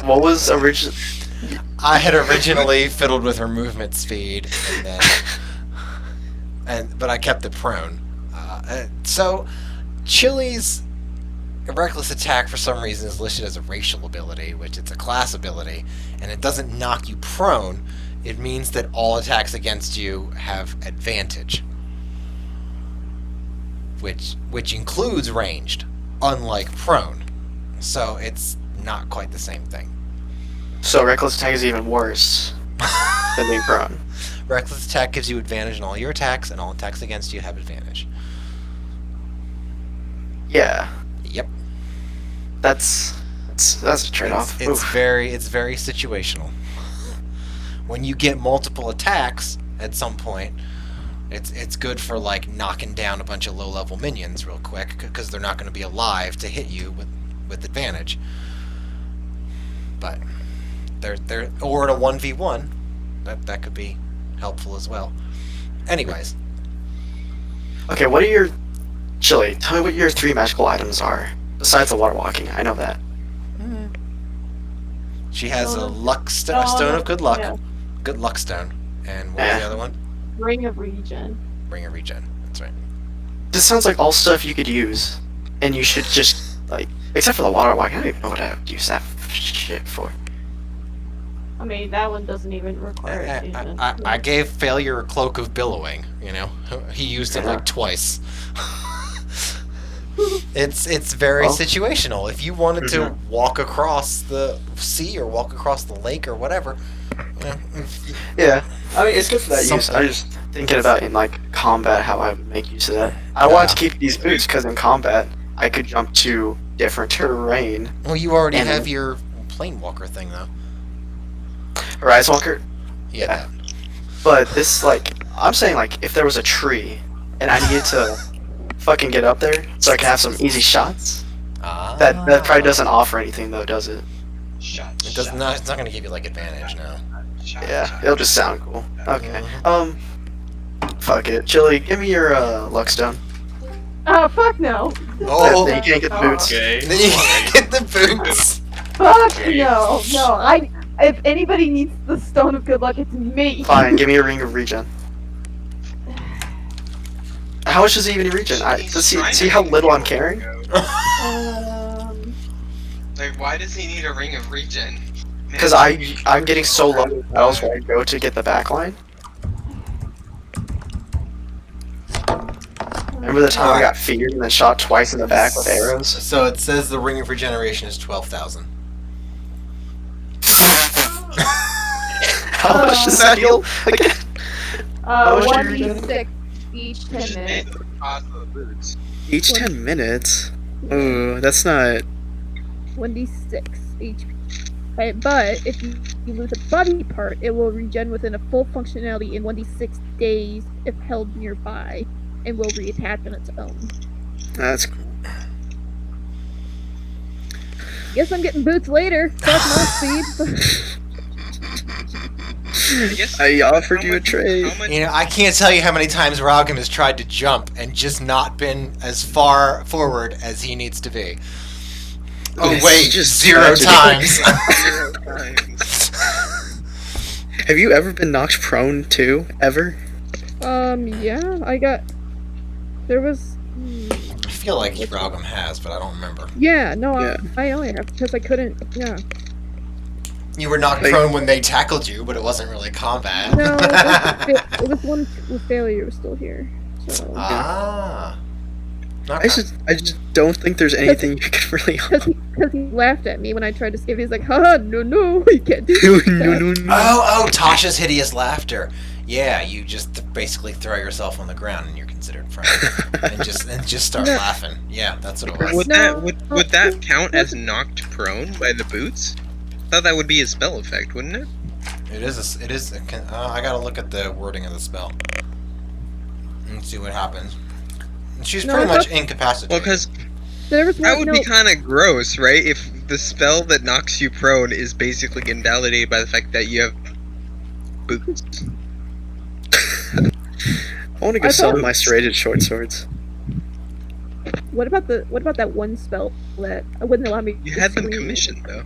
What was original? I had originally fiddled with her movement speed, but I kept it prone. So, Chili's reckless attack for some reason is listed as a racial ability, which it's a class ability, and it doesn't knock you prone. It means that all attacks against you have advantage, which includes ranged, unlike prone. So it's not quite the same thing. So reckless attack is even worse than being prone. Reckless attack gives you advantage in all your attacks, and all attacks against you have advantage. Yeah, Yep. that's a trade-off. It's Oof. very situational. When you get multiple attacks at some point, it's good for like knocking down a bunch of low-level minions real quick because they're not going to be alive to hit you with advantage. But they're or in a 1v1, that could be helpful as well. Anyways, Okay, what are your... Chili, tell me what your 3 magical items are. Besides the water walking, I know that. she has a Stone stone of good luck, yeah. good luck stone, and what was the other one? Ring of Regen. Ring of Regen. That's right. This sounds like all stuff you could use, and you should just, like... Except for the water walking, I don't even know what I would use that shit for. I mean, that one doesn't even require attunement. I gave Failure a cloak of billowing. You know, he used it like twice. It's very situational. If you wanted to walk across the sea or walk across the lake or whatever, you know, Yeah, I mean, it's good for that use. Something. I was just thinking about in, like, combat how I would make use of that. I wanted to keep these boots because in combat, I could jump to different terrain. well, you already And- have your plane walker thing though. Horizon Walker, Yeah. that. but this, like, I'm saying, like, if there was a tree and I needed to fucking get up there so I can have some easy shots, that probably doesn't offer anything though, does it? It does not. It's not going to give you like advantage. No. Yeah, it'll just sound cool. Okay. Fuck it. Chili, give me your luck stone. Oh, fuck no. Oh, You can't get the boots. Okay. then you can get the boots. Fuck no. No, if anybody needs the Stone of Good Luck, it's me. Fine, give me a ring of regen. How much does it even regen? See how little I'm carrying? Like, why does he need a ring of regen? Because I'm getting so low in battles where I go to get the backline. Remember the time I got feared and then shot twice in the back with arrows? So it says the ring of regeneration is 12,000. How much does that heal? Again? How much do you 1d6 each 10 minutes. Each 10 minutes? Ooh, that's not... 1d6 each. But if you lose a body part, it will regen within a full functionality in 1d6 days if held nearby, and will reattach on its own. That's cool. Guess I'm getting boots later. Fuck my speed. I offered you a trade. You know, I can't tell you how many times Rogum has tried to jump and just not been as far forward as he needs to be. Oh It's wait, just zero tragic. times. 0 times. Have you ever been knocked prone too? Ever? Yeah, I got. There was. I feel like Rogum has, but I don't remember. Yeah, no, Yeah. I only have because I couldn't. Yeah. You were knocked Like- prone when they tackled you, but it wasn't really combat. No, it was one with failure was still here. So. Ah. I just don't think there's anything you could really. Because he laughed at me when I tried to skip. He's like, "Haha, no, you can't do that." Oh, Tasha's hideous laughter. Yeah, you just basically throw yourself on the ground and you're considered prone, and just start No. laughing. Yeah, that's what it was. Would No. would that count as knocked prone by the boots? I thought that would be a spell effect, wouldn't it? It is. I gotta look at the wording of the spell and see what happens. She's No, pretty I much thought- incapacitated. Well, because There was that one, would be kind of gross, right? If the spell that knocks you prone is basically invalidated by the fact that you have boots. I want to go I sell thought- my serrated short swords. What about that one spell that wouldn't allow me? You to had them scream? commissioned though.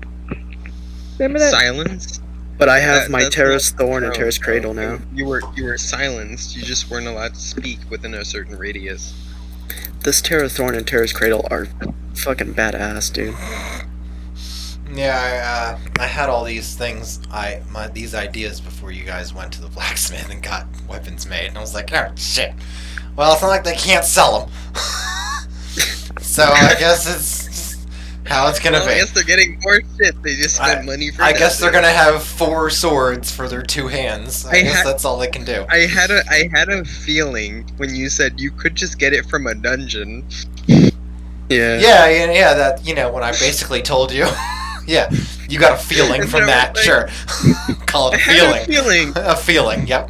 Remember that? Silence. But I have That- my that's Terra's not Thorn and prone, Terra's bro. Cradle now. You were silenced. You just weren't allowed to speak within a certain radius. This Terra's Thorn and Terra's Cradle are fucking badass, dude. Yeah, I had all these things, these ideas before you guys went to the blacksmith and got weapons made, and I was like, oh shit. Well, it's not like they can't sell them. So I guess it's how it's gonna Well, I be. guess they're getting more shit. They just spent money for. I guess they're nothing. gonna have 4 swords for their 2 hands. I guess that's all they can do. I had a feeling when you said you could just get it from a dungeon. Yeah. Yeah, that, when I basically told you. Yeah, you got a feeling And from I that, was sure. Call it a I had feeling. a feeling. A feeling, yep.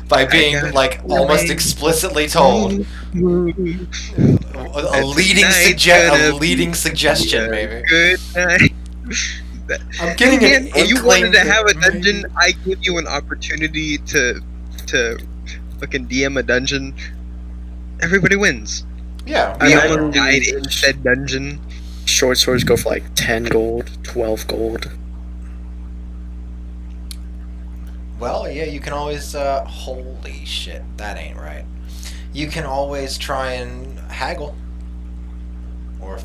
By being, got like, a almost feeling. explicitly told. A leading suggestion, maybe. Good night. I'm getting an Again, you wanted inkling to have a that dungeon. I give you an opportunity to fucking DM a dungeon. Everybody wins. Yeah. We I almost mean, died in said dungeon. Short swords go for like 10 gold, 12 gold. Well, yeah, you can always, holy shit, that ain't right. You can always try and haggle. Or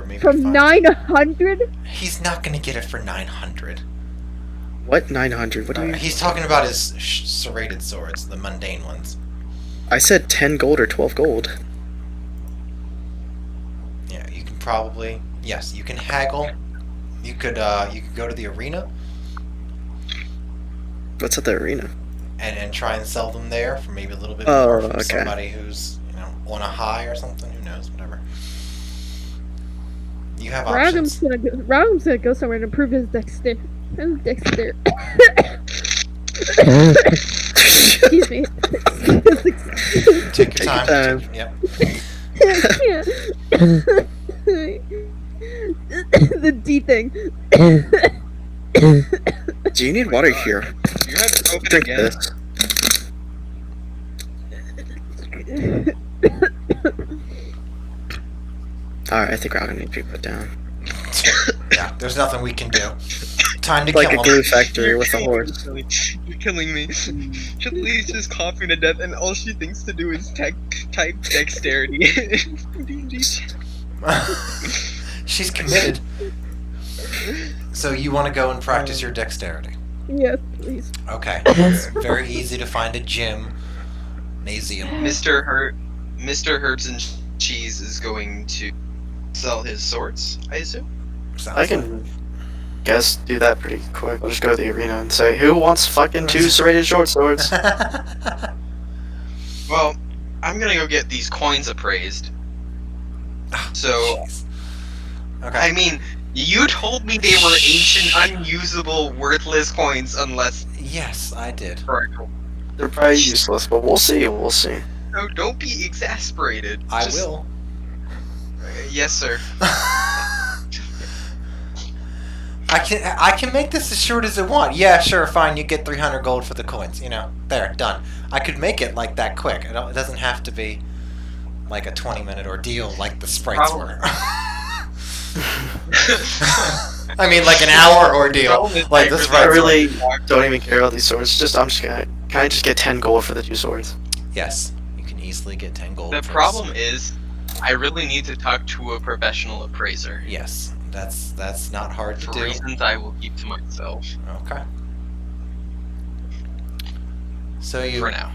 maybe From find... 900? He's not gonna get it for 900. What? 900? What do you... He's talking about his serrated swords, the mundane ones. I said 10 gold or 12 gold. Yeah, you can probably... Yes, you can haggle. You could go to the arena What's at the arena? and try and sell them there for maybe a little bit Oh, more from okay. somebody who's, on a high or something. Who knows? Whatever. You have options. Ragum's gonna go somewhere and improve his dexter. Excuse me. Take your time. time. Yep. I can't. The D thing. Do you need water here? You had to open Drink again. this. Alright, I think we're all gonna need to be put down. Yeah, there's nothing we can do. Time to Like a kill glue him. factory with a horse. You're killing me. Chili's just coughing to death, and all she thinks to do is type dexterity. She's committed. So you want to go and practice your dexterity? Yes, please. Okay. It's very easy to find a gym. Nasium. Mr. Herbs and Cheese is going to sell his swords, I assume? I can guess do that pretty quick. I'll just go to the arena and say, who wants fucking 2 serrated short swords? Well, I'm gonna go get these coins appraised. So, Jeez. Okay. I mean, you told me they were ancient, unusable, worthless coins unless... Yes, I did. They're probably useless, but we'll see, we'll see. No, don't be exasperated. I Just- will. Yes, sir. I can make this as short as I want. Yeah, sure, fine. You get 300 gold for the coins. There, done. I could make it like that quick. It doesn't have to be like a 20-minute ordeal like the sprites were. I mean, like an hour ordeal, like the I sprites were. really don't even care about these swords. Can I just get 10 gold for the 2 swords? Yes, you can easily get 10 gold. The for problem is, I really need to talk to a professional appraiser. Yes, that's not hard to For do. reasons I will keep to myself. Okay. So you. For now.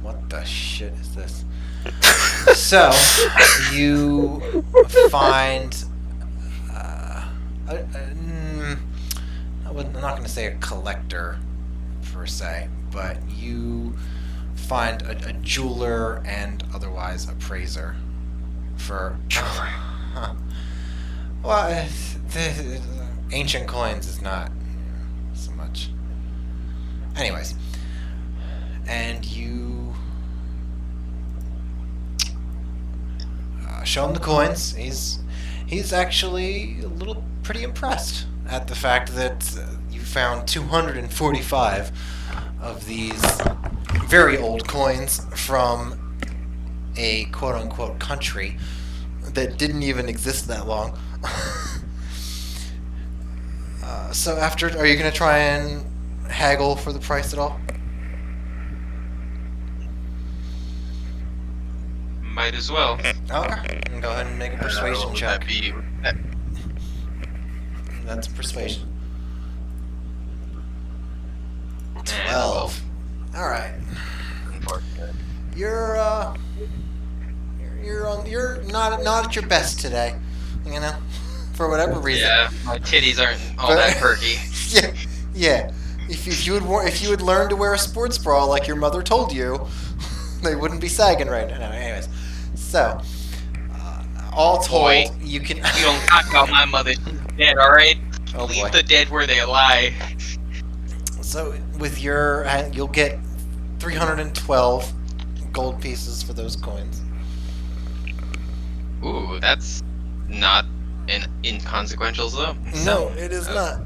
What the shit is this? So you find. I'm not going to say a collector per se, but you find a jeweler and otherwise appraiser for. Well, the ancient coins is not so much. Anyways, and you show him the coins. He's actually a little pretty impressed at the fact that you found 245 of these very old coins from a quote-unquote country that didn't even exist that long. So are you going to try and haggle for the price at all? Might as well. Okay. Go ahead and make a persuasion check. That be, That's persuasion. 12. All right. You're not at your best today, you know, for whatever reason. Yeah, my titties aren't all that perky. Yeah. If you would learn to wear a sports bra like your mother told you, they wouldn't be sagging right now. Anyways, so all told, Boy, you can. You don't talk about my mother. She's dead, all right? Oh, Leave boy. the dead where they lie. So with your, you'll get 312 gold pieces for those coins. Ooh, that's not inconsequential though. No, it is not.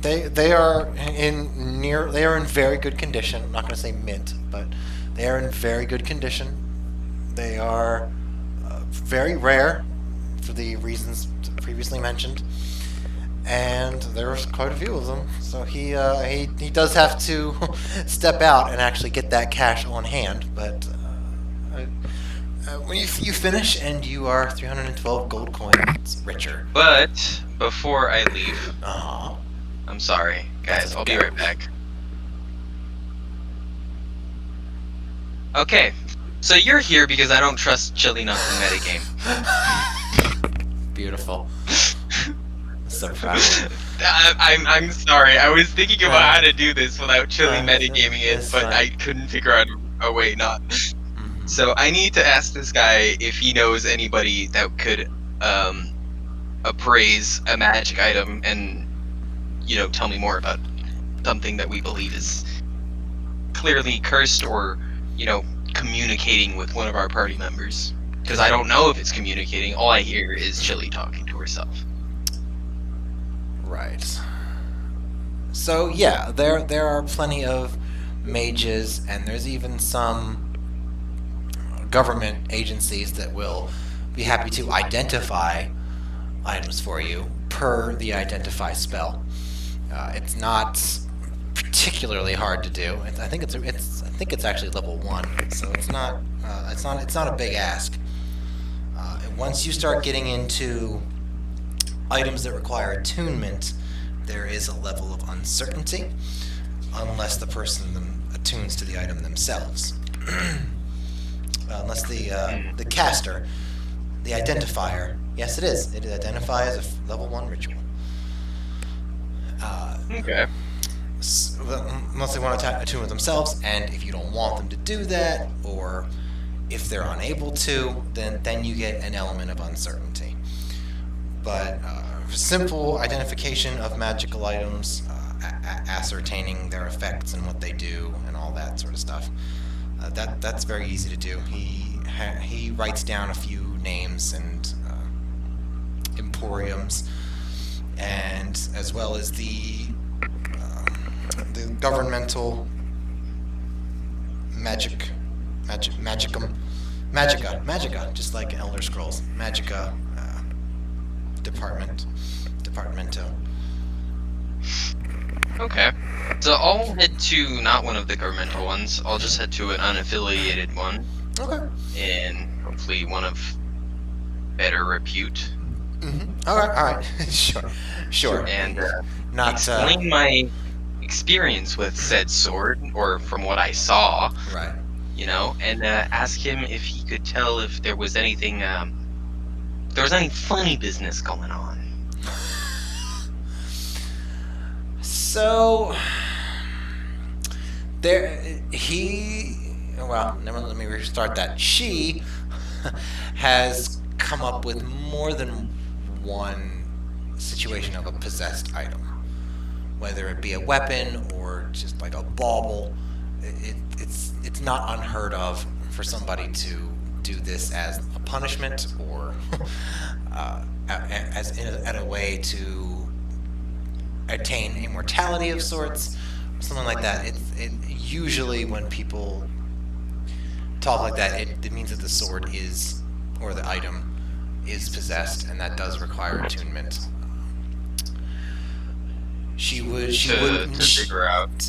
They are in very good condition. I'm not going to say mint, but they are in very good condition. They are very rare for the reasons previously mentioned, and there's quite a few of them. So he does have to step out and actually get that cash on hand. But when you finish and you are 312 gold coins richer. But before I leave, Uh-huh. I'm sorry, guys. I'll be right back. Okay, so you're here because I don't trust Chili Nuts in metagame. Beautiful. So proud of you. I'm sorry. I was thinking about how to do this without Chili metagaming it, it's but fine. I couldn't figure out a way not. So I need to ask this guy if he knows anybody that could appraise a magic item and, you know, tell me more about something that we believe is clearly cursed or, you know, communicating with one of our party members. Because I don't know if it's communicating. All I hear is Chili talking to herself. Right. So yeah, there are plenty of mages, and there's even some government agencies that will be happy to identify items for you per the identify spell. It's not particularly hard to do. I think it's actually level 1, so it's not a big ask. Once you start getting into items that require attunement, there is a level of uncertainty, unless the person attunes to the item themselves. Unless the caster, the identifier, yes it is. It identifies a level 1 ritual. Okay. Unless they want to attune with themselves, and if you don't want them to do that, or if they're unable to, then you get an element of uncertainty. But simple identification of magical items, ascertaining their effects and what they do, and all that sort of stuff, that's very easy to do. He writes down a few names and emporiums, and as well as the governmental Magica, just like Elder Scrolls, Magica departamento. Okay. So I'll head to not one of the governmental ones. I'll just head to an unaffiliated one. Okay. And hopefully one of better repute. Mm-hmm. All right. Sure. And not explain my experience with said sword, or from what I saw. Right. You know, and ask him if he could tell if there was anything, there was any funny business going on. So let me restart that. She has come up with more than one situation of a possessed item, whether it be a weapon or just like a bauble. It's not unheard of for somebody to do this as a punishment or as in a way to attain immortality of sorts, something like that. It usually when people talk like that, it means that the sword is, or the item is possessed, and that does require attunement. She would figure out.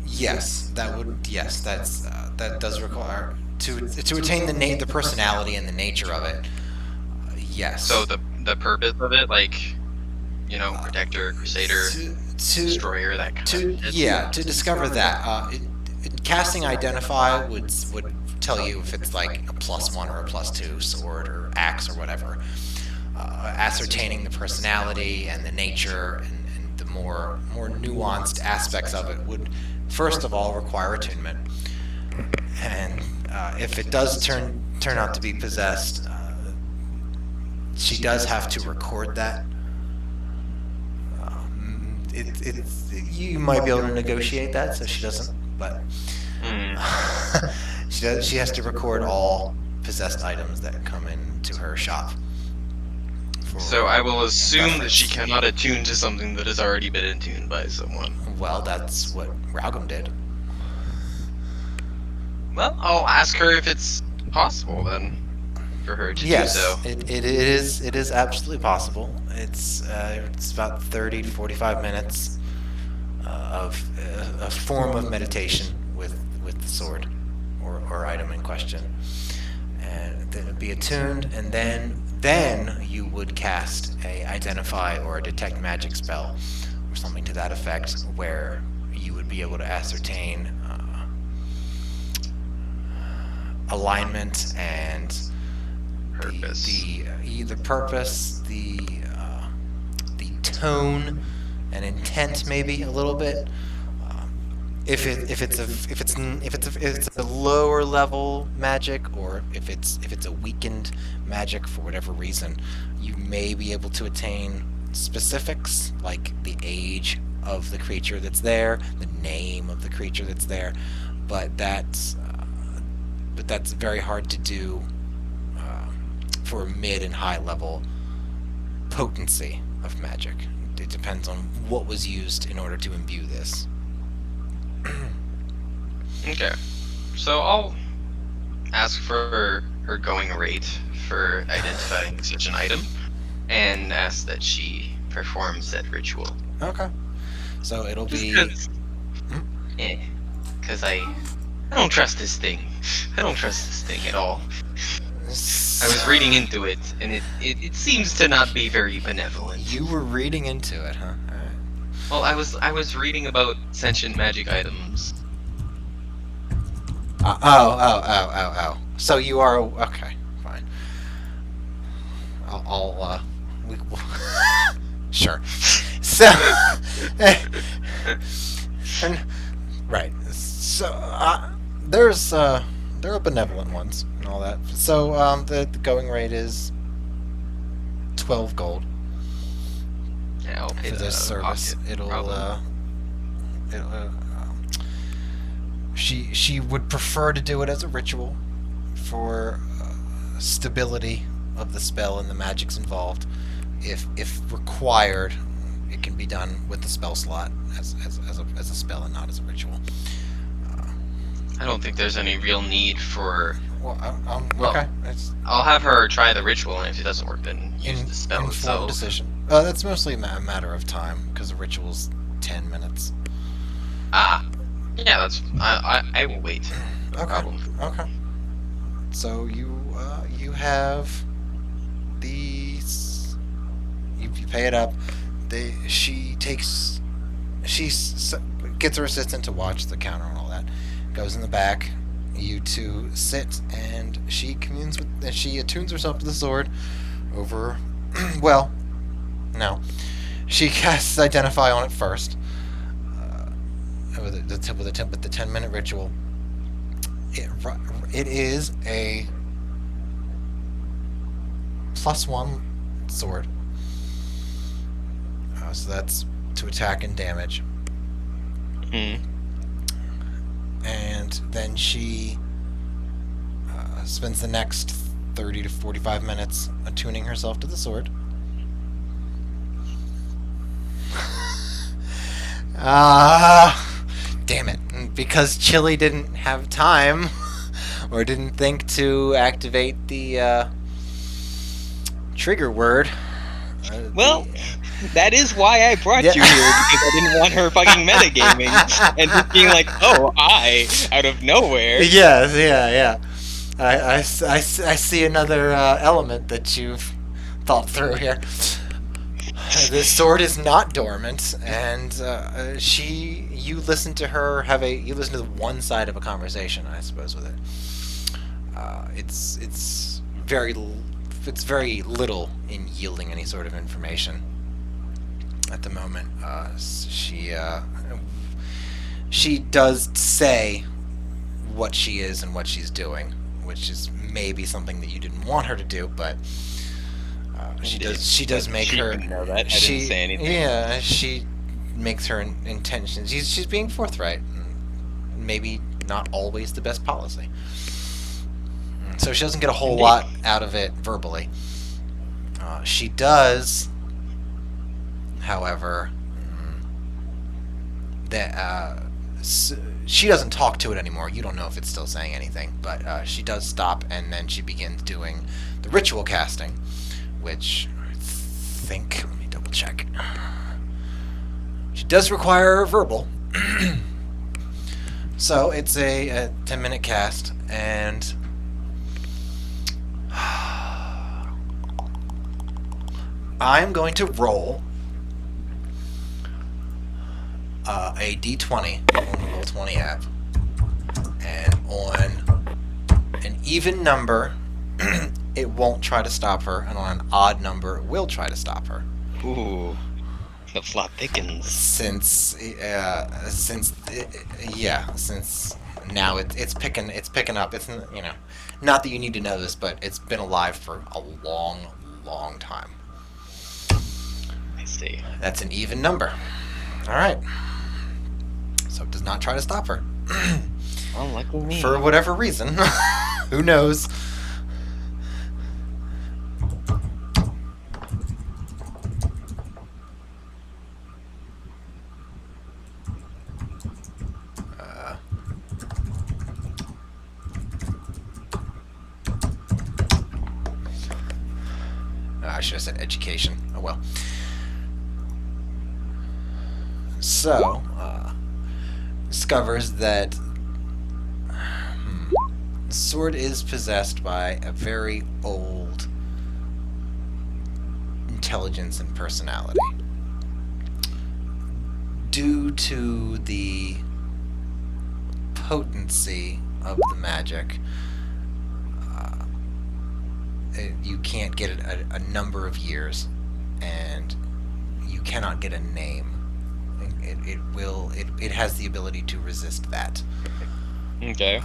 Yes, that would. Yes, that does require to attain the personality and the nature of it. Yes. So the purpose of it, like, you know, protector, crusader, destroyer, that kind of. Yeah, to discover that. Casting identify would tell you if it's like a +1 or a +2 sword or axe or whatever. Ascertaining the personality and the nature and the more nuanced aspects of it would first of all require attunement. And if it does turn out to be possessed, she does have to record that. You might be able to negotiate that, so she doesn't. But she has to record all possessed items that come into her shop. So I will assume that she cannot attune to something that has already been attuned by someone. Well, that's what Raugum did. Well, I'll ask her if it's possible then for her to do so. It is absolutely possible. It's about 30 to 45 minutes of a form of meditation with the sword or item in question, and then it would be attuned, and then you would cast a identify or a detect magic spell or something to that effect, where you would be able to ascertain alignment and purpose. The purpose, the tone and intent, maybe a little bit. If it's a lower level magic, or if it's a weakened magic for whatever reason, you may be able to attain specifics like the age of the creature that's there, the name of the creature that's there, but that's very hard to do for mid and high level potency of magic. It depends on what was used in order to imbue this. Okay, so I'll ask for her going rate for identifying such an item, and ask that she performs that ritual. Okay. So it'll be... Because I don't trust this thing. I don't trust this thing at all. I was reading into it, and it seems to not be very benevolent. You were reading into it, huh? Alright. Well, I was reading about sentient magic items. Oh. So you are... Okay, fine. Sure. So... right. So, there are benevolent ones and all that. So, the going rate is 12 gold. Yeah, I'll pay for this service. She would prefer to do it as a ritual for stability of the spell and the magics involved. If required, it can be done with the spell slot as a spell and not as a ritual. I don't think there's any real need for... Okay. I'll have her try the ritual, and if it doesn't work, then use the spell itself. Decision. That's mostly a matter of time, because the ritual's 10 minutes. Ah. Yeah, that's... I will wait. No Okay. problem. Okay. So you have these... You pay it up. She gets her assistant to watch the counter and all that. Goes in the back. You two sit, and she communes with... And she attunes herself to the sword over... well, no. She casts Identify on it first. With the 10-minute ritual. It is a +1 sword. So that's to attack and damage. Mm. And then she spends the next 30 to 45 minutes attuning herself to the sword. Damn it. Because Chili didn't have time, or didn't think to activate the trigger word. Well, that is why I brought you here, because I didn't want her fucking metagaming and just being like, oh, out of nowhere. Yes, yeah. I see another element that you've thought through here. This sword is not dormant, and you listen to her you listen to the one side of a conversation, I suppose, with it. It's very little in yielding any sort of information at the moment. She does say what she is and what she's doing, which is maybe something that you didn't want her to do, but she does make she her. Didn't know that. I didn't say anything. Yeah, she makes her intentions. She's being forthright. Maybe not always the best policy. So she doesn't get a whole lot out of it verbally. She does, however, she doesn't talk to it anymore. You don't know if it's still saying anything, but she does stop, and then she begins doing the ritual casting, which I think, let me double check. She does require verbal. So it's a 10-minute cast, and I'm going to roll a d20 on the roll 20 app, and on an even number it won't try to stop her, and on an odd number it will try to stop her. Ooh, the plot thickens. Since now it's picking up. It's, you know, not that you need to know this, but it's been alive for a long time. I see. That's an even number. All right. So it does not try to stop her. Well, lucky me. For whatever reason. Who knows? I should have said education. Oh well. So, discovers that the sword is possessed by a very old intelligence and personality. Due to the potency of the magic, you can't get a number of years, and you cannot get a name. It has the ability to resist that. Okay.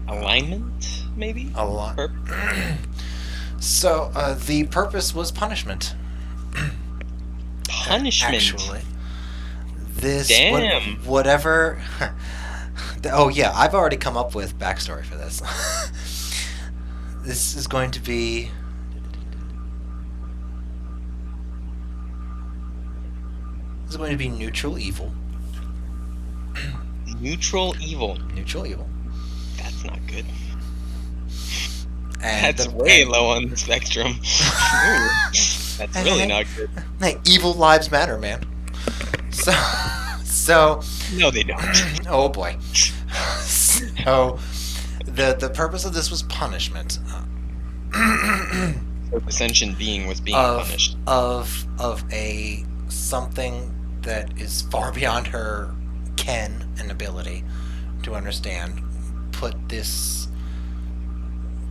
Alignment, maybe? So, the purpose was punishment. Punishment? Actually. This... Damn. Whatever... Oh, yeah, I've already come up with backstory for this. This is going to be... This is going to be neutral evil. Neutral evil. Neutral evil. That's not good. And that's way low on the spectrum. That's really not good. Hey, evil lives matter, man. So. No, they don't. Oh boy. So, the purpose of this was punishment. So the sentient being was being punished. Of a something that is far beyond her ken and ability to understand, put this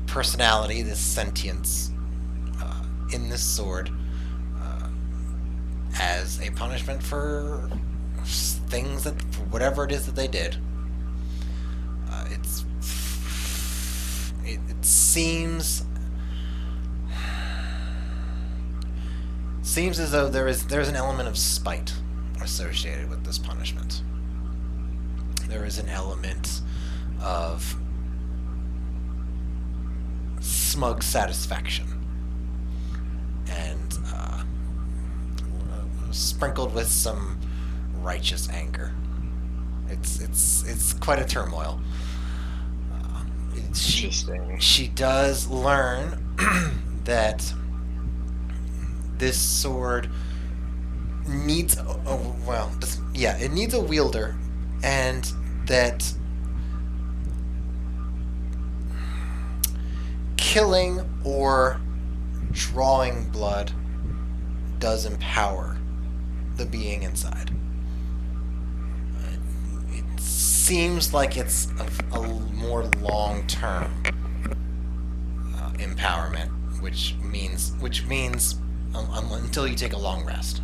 personality, this sentience, in this sword as a punishment for things that, for whatever it is that they did. It seems as though there's an element of spite associated with this punishment. There is an element of smug satisfaction, and sprinkled with some righteous anger. It's quite a turmoil. Interesting. She does learn that this sword needs it needs a wielder, and that killing or drawing blood does empower the being inside. It seems like it's a more long-term empowerment, which means until you take a long rest.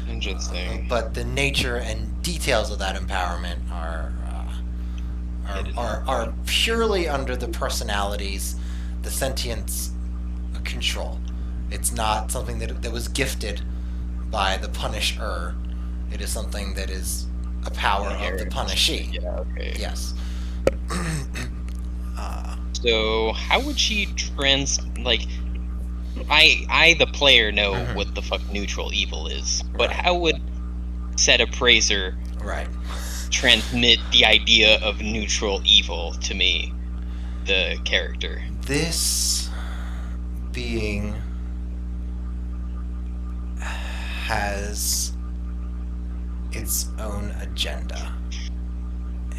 Interesting. But the nature and details of that empowerment are purely under the personality's, the sentience control. It's not something that was gifted by the Punisher. It is something that is a power of the Punishee. Yeah, okay. Yes. So how would she I the player know what the fuck neutral evil is, but how would said appraiser transmit the idea of neutral evil to me, the character? This being has its own agenda,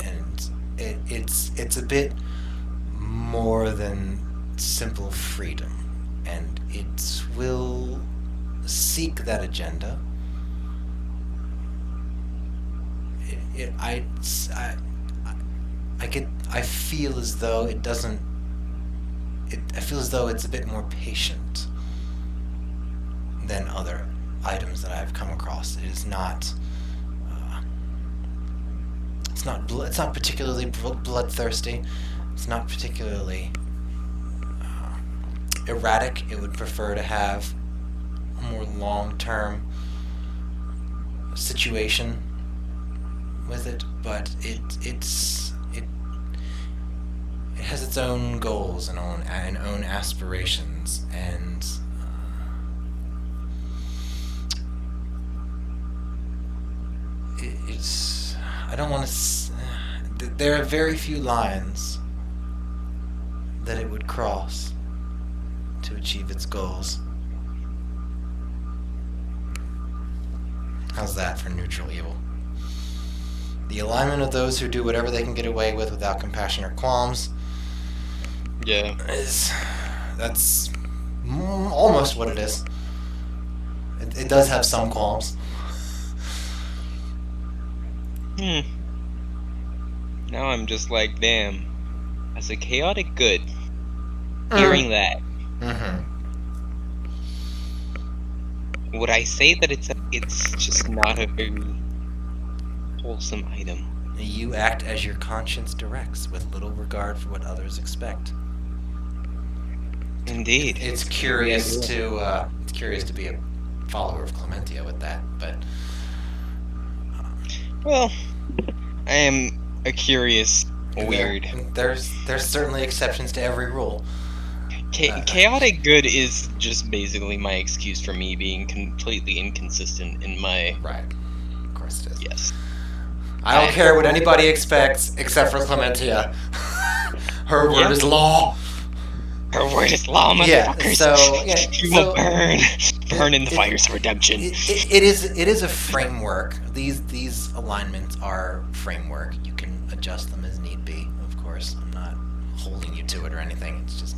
and it's a bit more than simple freedom, and it will seek that agenda. I feel as though it doesn't. I feel as though it's a bit more patient than other items that I've come across. It is not. It's not particularly bloodthirsty. It's not particularly erratic. It would prefer to have a more long-term situation with it, but it has its own goals and own aspirations, and it's. I don't want to. There are very few lines that it would cross to achieve its goals. How's that for neutral evil? The alignment of those who do whatever they can get away with without compassion or qualms. Yeah. That's almost what it is. It does have some qualms. Now I'm just like, damn. As a chaotic good, hearing that, would I say that it's just not a very wholesome item? You act as your conscience directs, with little regard for what others expect. Indeed. It's curious to be a follower of Clementia with that, but well, I am a curious weird. There's certainly exceptions to every rule. Chaotic good is just basically my excuse for me being completely inconsistent in my. Right. Of course it is. Yes. I don't care what anybody expects except for Clementia. Her word is law. Her word is law, motherfuckers. You will burn in the fires of redemption. It is a framework. These alignments are framework. You can adjust them as need be. Of course, I'm not holding you to it or anything. It's just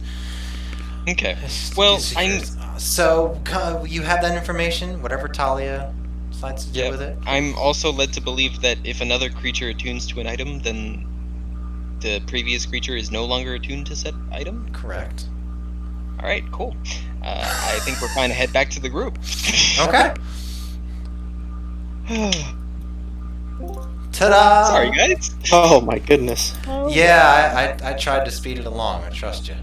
okay. Well, so you have that information. Whatever Talia decides to do with it. I'm also led to believe that if another creature attunes to an item, then the previous creature is no longer attuned to said item? Correct. Alright, cool. I think we're fine to head back to the group. Okay. Ta-da! Sorry, guys. Oh my goodness. Yeah, I tried to speed it along. I trust you.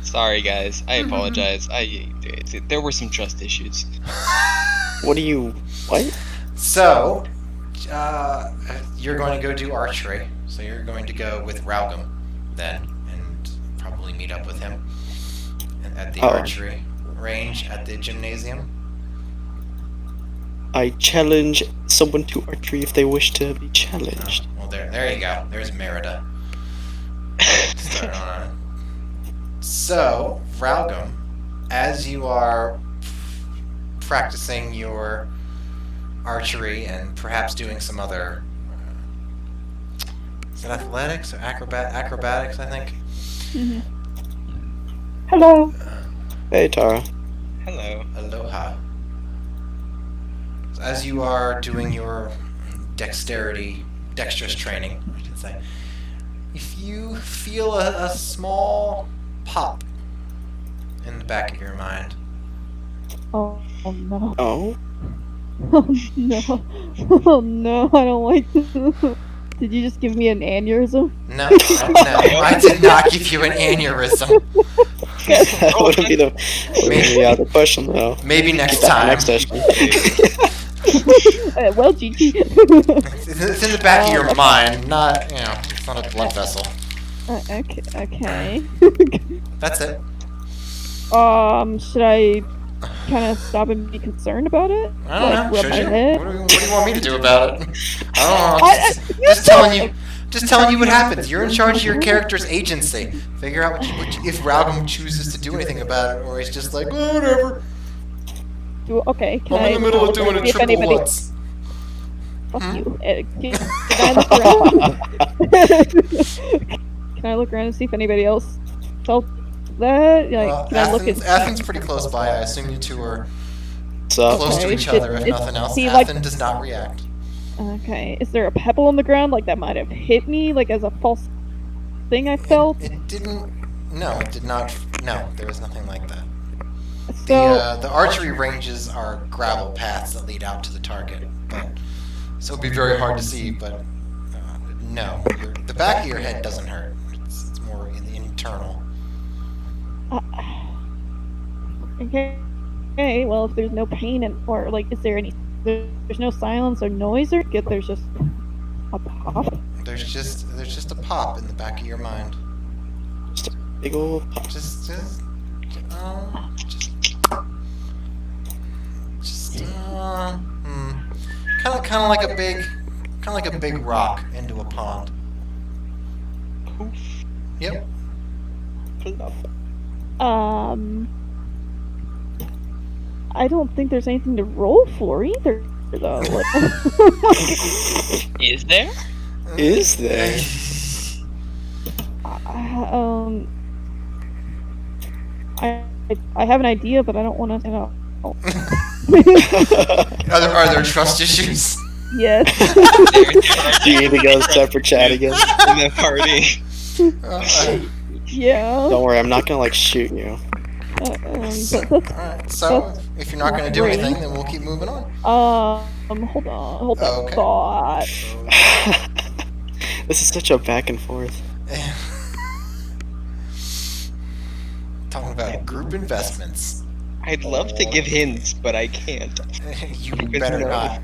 Sorry, guys. I apologize. There were some trust issues. What? So, you're going to go do archery. So you're going to go with Raugum then, and probably meet up with him at the Oh. archery range at the gymnasium. I challenge someone to archery if they wish to be challenged. Well, there you go. There's Merida. Start on. So, Vralgum, as you are practicing your archery and perhaps doing some other, is it athletics or acrobatics? I think. Mm-hmm. Hello. Hey, Tara. Hello. Aloha. As you are doing your dexterous training, I should say, if you feel a small pop in the back of your mind. Oh no. Oh? Oh no. Oh no, I don't like this. Did you just give me an aneurysm? No, I did not give you an aneurysm. That wouldn't be the question, though. Maybe next Keep that for time. Next session. Well, GG. It's in the back of your mind, not, it's not a blood vessel. Okay. That's it. Should I kind of stop and be concerned about it? I don't know. Rub Should my you? head? What do you want me to do about it? I don't know. Just telling you what happens. You're in charge of your character's agency. Figure out if Ralgam chooses to do anything about it, or he's just like, oh, whatever. Okay, can I'm in the middle of doing a see if triple anybody- Lutz. Fuck you. Can I look around? Can I look around and see if anybody else felt that? Like, can I look at? Athens pretty close by. I assume you two are So, close to Okay, each other, if did- nothing else. he, like- Athens does not react. Okay, is there a pebble on the ground like that might have hit me, like as a false thing I felt? It didn't. No, it did not. No, there was nothing like that. So The archery ranges are gravel paths that lead out to the target, so it'd be very hard to see. But no, the back of your head doesn't hurt. It's more internal. okay. Okay, well, if there's no pain or like, is there any? There's no silence or noise or get. There's just a pop. There's just a pop in the back of your mind. just a big old pop. Kind of like a big rock into a pond. Yep. I don't think there's anything to roll for either, though. Is there? Is there? I have an idea, but I don't want to. Are there trust issues? Yes. Do you need to go separate chat again? In the party. Yeah. Don't worry, I'm not gonna like shoot you. Alright, so if you're not going to do anything, then we'll keep moving on. Hold on, Okay. thought. This is such a back and forth. Talking about group investments. I'd love to give hints, but I can't. You better not.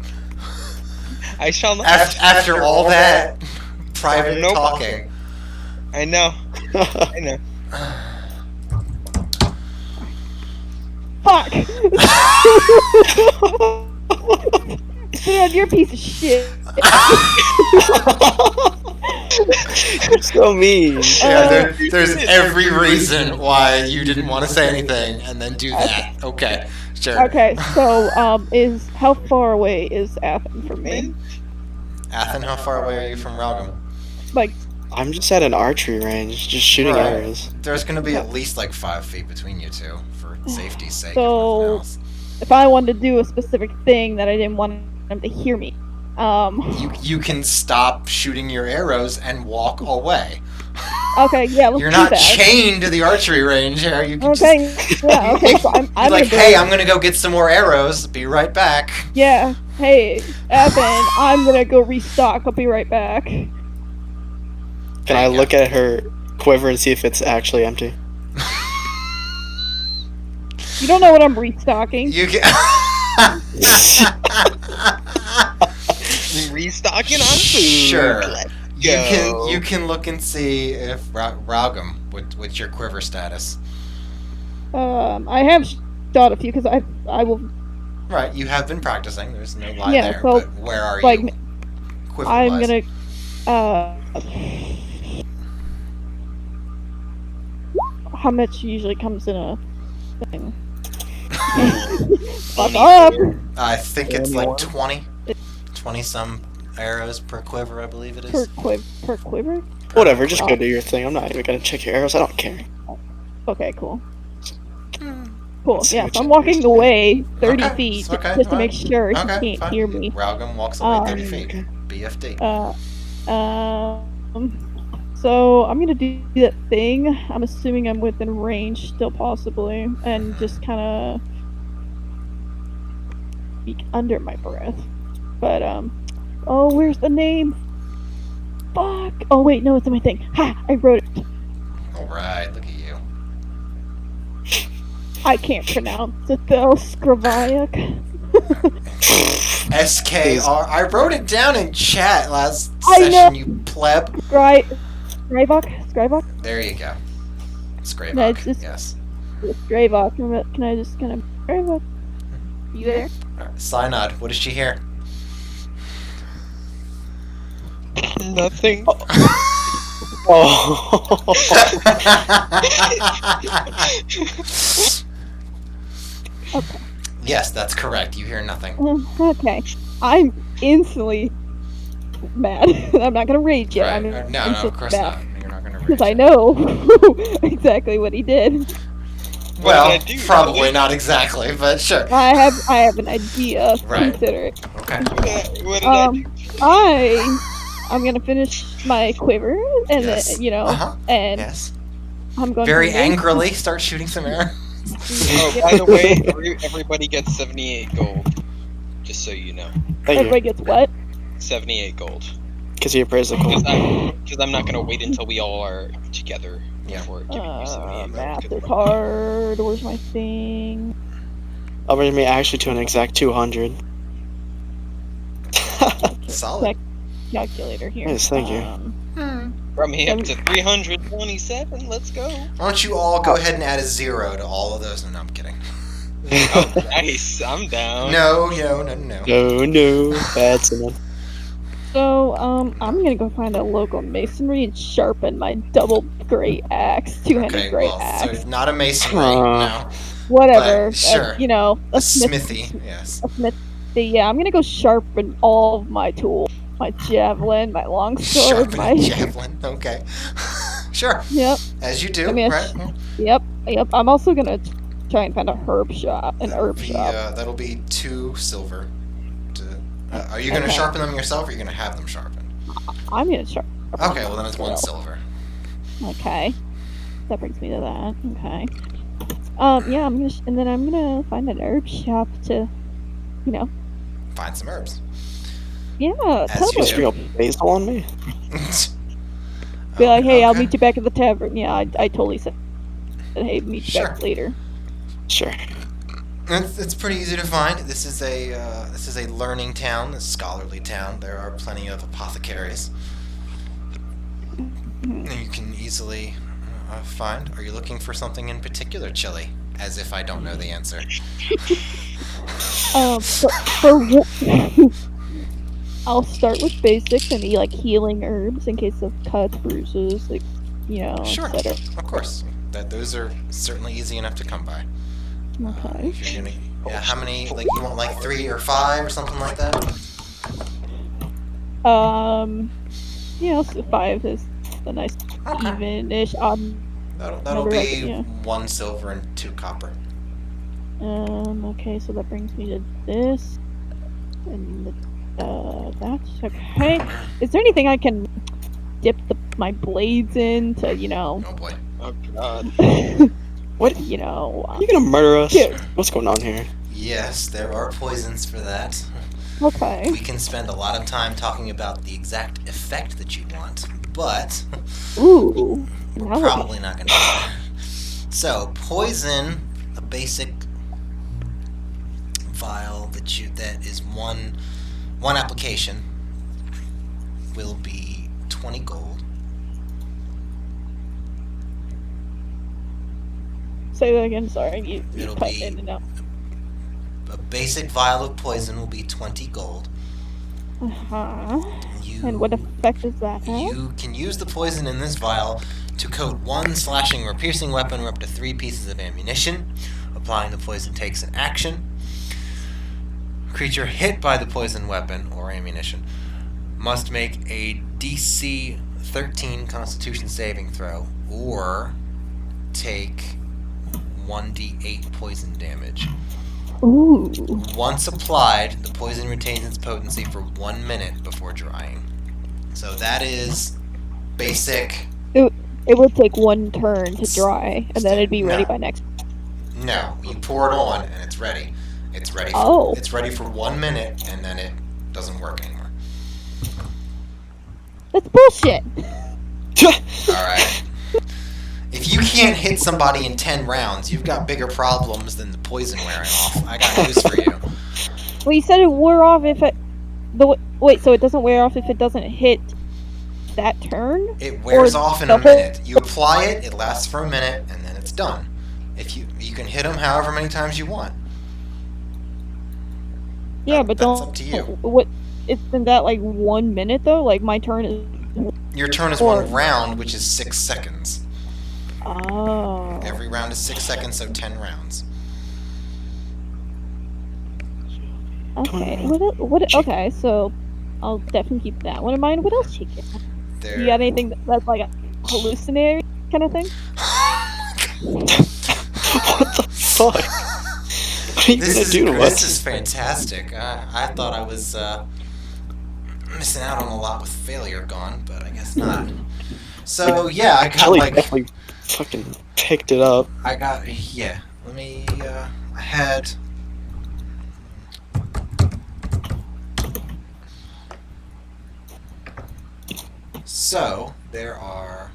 I shall not. After all that private Nope. talking. I know. I know. Fuck! Put it on your piece of shit. You're so mean. Yeah, there's every reason why you didn't want to say anything and then do that. Okay, sure. Okay, so how far away is Athen from me? Athen, how far away are you from Ralgam? Like, I'm just at an archery range, just shooting Right. arrows. There's going to be at least like 5 feet between you two for safety's sake. so if I wanted to do a specific thing that I didn't want them to hear me, You can stop shooting your arrows and walk away. okay, yeah, let's You're do not that. chained to the archery range here. You can Okay, yeah, okay, so I'm you're like, gonna hey, go. I'm gonna go get some more arrows. Be right back. Yeah, hey, Evan, I'm gonna go restock. I'll be right back. Can I look at her quiver and see if it's actually empty? You don't know what I'm restocking. You can. Restocking on food. Sure. You can look and see if Raugum, what's your quiver status? I have shot a few because I will. Right, you have been practicing. There's no lie Yeah, there. so, But where are like, you? I'm Quiver-wise? How much usually comes in a thing? Fuck up! I think it's like 20 some arrows per quiver, I believe it is. Per quiver? Whatever, just go do your thing. I'm not even gonna check your arrows. I don't care. Okay, cool. Cool. Let's see Yeah, what so I'm you- walking away 30 Okay, feet okay, just to fine. make sure he Okay, can't fine. hear me. Raugum walks away 30 feet. BFD. So I'm gonna do that thing. I'm assuming I'm within range still, possibly, and just kind of speak under my breath. But oh, where's the name? Fuck. Oh wait, no, it's in my thing. Ha! I wrote it. All right, look at you. I can't pronounce it though. Scrivayak. SKR. I wrote it down in chat last I know. session, you pleb. Scrivok. There you go. Scrayvok, No, it's just yes. Scrivok. Can I just kind of Scrivok? You there? Synod, what does she hear? Nothing. Okay. Yes, that's correct. You hear nothing. Okay. I'm instantly mad. I'm not gonna rage yet. Right. I'm No, of instantly course mad. not. You're not gonna rage. Because I know exactly what he did. Well, probably not exactly, but sure. I have an idea. Right. Consider it. Okay. What did I do? I'm gonna finish my quiver and Yes. then, you know, Uh-huh. and Yes. I'm going Very to angrily start shooting some arrows. Oh, by the way, everybody gets 78 gold. Just so you know. Everybody gets what? 78 gold. Because you appraised the gold. Because I'm not gonna wait until we all are together before giving you 78 gold. Math is hard. Where's my thing? I'll bring me actually to an exact 200. Solid. Calculator here. Yes, thank you. Brought me up to 327. Let's go. Why don't you all go ahead and add a 0 to all of those? No, I'm kidding. Oh, nice. I'm down. No. No, that's enough. So, I'm gonna go find a local masonry and sharpen my double great axe, two-handed Okay, great well, axe. so not a masonry, no. Whatever. But, sure. You know, A smithy, yes. A smithy. Yeah, I'm gonna go sharpen all of my tools. My javelin, my longsword, Sharpen a javelin, okay. Sure. Yep. As you do, I mean, right? Yep. I'm also gonna try and find a herb shop. Shop. That'll be 2 silver. Are you going to sharpen them yourself, or are you going to have them sharpened? I'm gonna sharpen. Okay, well then it's 1 silver. Okay. That brings me to that. Okay. Yeah, I'm gonna and then I'm gonna find an herb shop to, you know. Find some herbs. Yeah. As you Just real basil on me. Be like, hey, I'll meet you back at the tavern. Yeah, I totally said, hey, meet you back later. Sure. It's pretty easy to find. This is a learning town, a scholarly town. There are plenty of apothecaries. You can easily find. Are you looking for something in particular, Chili? As if I don't know the answer. I'll start with basics and like healing herbs in case of cuts, bruises, like, you know, Sure, etc. of course. Those are certainly easy enough to come by. Okay. If you're gonna, yeah, how many? Like you want like 3 or 5 or something like that? Yeah, so 5 is a nice even-ish odd. That'll number, be yeah. 1 silver and 2 copper. Okay, so that brings me to this, and that's okay. Is there anything I can dip my blades in to, you know? Oh boy. Oh god. What? You know. Are you gonna murder us? Yeah. What's going on here? Yes, there are poisons for that. Okay. We can spend a lot of time talking about the exact effect that you want, but Ooh. we're probably not going to do that. So, poison, a basic vial that is one application, will be 20 gold. Say that again. Sorry, you It'll cut be- in and out. A basic vial of poison will be 20 gold. And what effect does that have? You can use the poison in this vial to coat one slashing or piercing weapon or up to 3 pieces of ammunition. Applying the poison takes an action. Creature hit by the poison weapon or ammunition must make a DC 13 Constitution saving throw or take 1d8 poison damage. Ooh. Once applied, the poison retains its potency for 1 minute before drying. So that is basic. It would take 1 turn to dry, and then it'd be ready by next. No, you pour it on and it's ready. It's ready. It's ready for 1 minute, and then it doesn't work anymore. That's bullshit. All right. If you can't hit somebody in 10 rounds, you've got bigger problems than the poison wearing off. I got news for you. Well, you said it wore off if it. Wait, so it doesn't wear off if it doesn't hit that turn? It wears off in a minute. You apply it, it lasts for a minute, and then it's done. If you can hit them however many times you want. Yeah, but that's don't. up to you. What? Isn't that like 1 minute though? Like my turn is. Your turn is 1 round, which is 6 seconds. Oh. Every round is 6 seconds, so 10 rounds. Okay. What? Okay, so I'll definitely keep that one in mind. What else you get? You got anything that's like a hallucinatory kind of thing? What the fuck? What are you gonna do to us? This is fantastic. I thought I was missing out on a lot with failure gone, but I guess not. So yeah, I got Kelly like definitely fucking picked it up. I got yeah. Let me. I had. So there are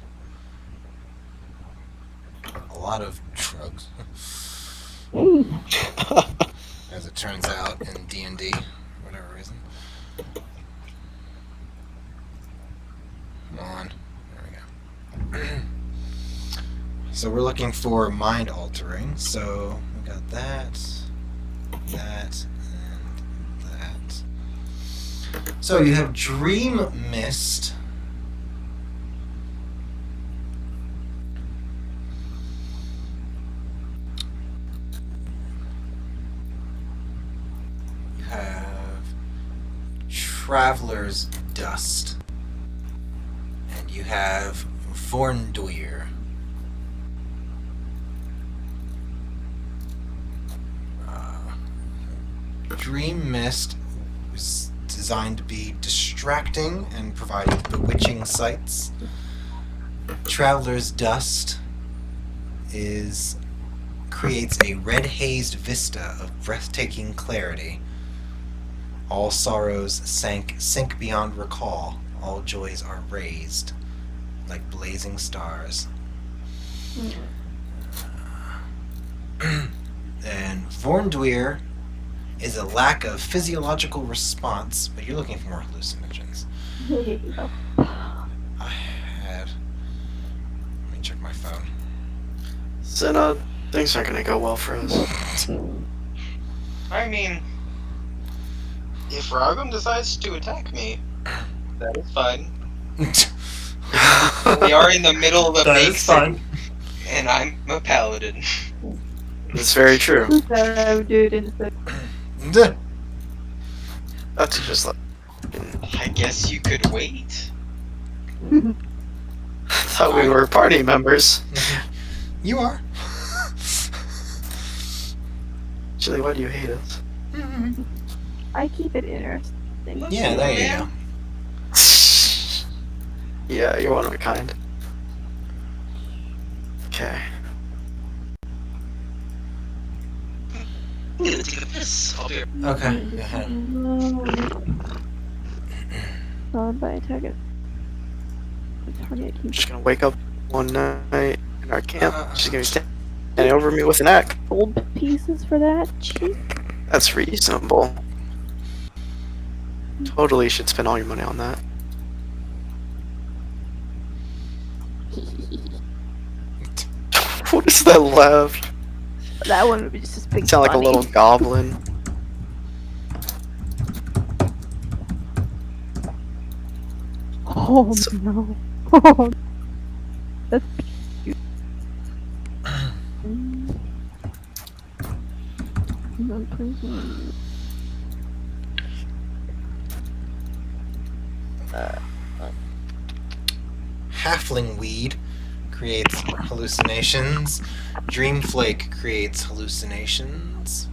a lot of drugs, as it turns out in D&D, for whatever reason. Come on, there we go. So we're looking for mind altering. So we got that, and that. So you have Dream Mist. You have Traveler's Dust. And you have Vornduir. Dream Mist was designed to be distracting and provide bewitching sights. Traveler's Dust creates a red-hazed vista of breathtaking clarity. All sorrows sink beyond recall. All joys are raised like blazing stars. And Vornduir is a lack of physiological response, but you're looking for more hallucinogens. I had. Let me check my phone. Senna, things aren't gonna go well for us. I mean, if Ragum decides to attack me, that is fine. We are in the middle of a big city, and I'm a paladin. It's very true. That's just like. I guess you could wait. I thought we were party members. You are. Chili, why do you hate us? I keep it interesting. Yeah, there you go. Yeah, you're one of a kind. Okay. Okay, go ahead. Followed by attack it. I'm just gonna wake up one night in our camp. She's gonna be standing over me with an axe. Gold pieces for that? Cheap. That's reasonable. Totally should spend all your money on that. What is that laugh? That one would be just big. Sound like a little goblin. Oh no. Oh, that's cute. Halfling weed creates hallucinations. Dreamflake creates hallucinations.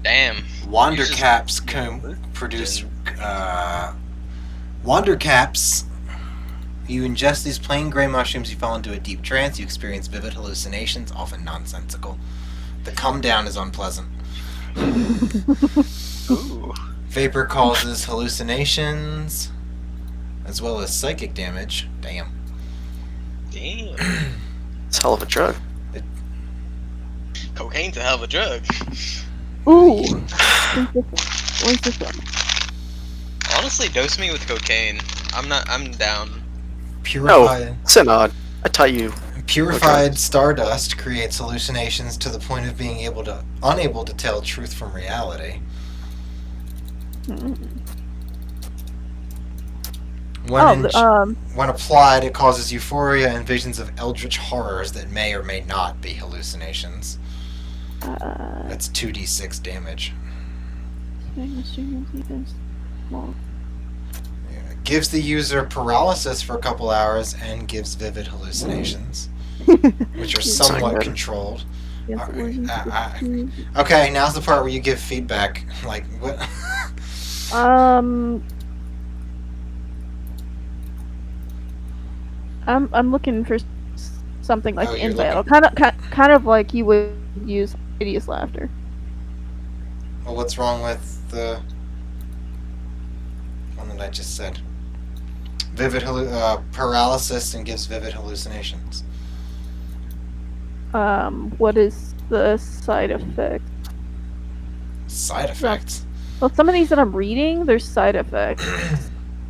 Damn. Wandercaps produce. Wandercaps. You ingest these plain gray mushrooms, you fall into a deep trance, you experience vivid hallucinations, often nonsensical. The come down is unpleasant. Ooh. Vapor causes hallucinations, as well as psychic damage. Damn. Damn. It's a hell of a drug. Cocaine's a hell of a drug. Ooh. Where's this one? Honestly, dose me with cocaine. I'm down. Purified. No, Synod. I tell you. Purified stardust creates hallucinations to the point of being unable to tell truth from reality. When applied, it causes euphoria and visions of eldritch horrors that may or may not be hallucinations. That's 2d6 damage. Gives the user paralysis for a couple hours and gives vivid hallucinations, which are somewhat controlled. Okay, now's the part where you give feedback. Like what? I'm looking for something like in battle, kind of like you would use hideous laughter. Well, what's wrong with the one that I just said? Vivid paralysis and gives vivid hallucinations. What is the side effect? Side effects? Well, some of these that I'm reading, there's side effects.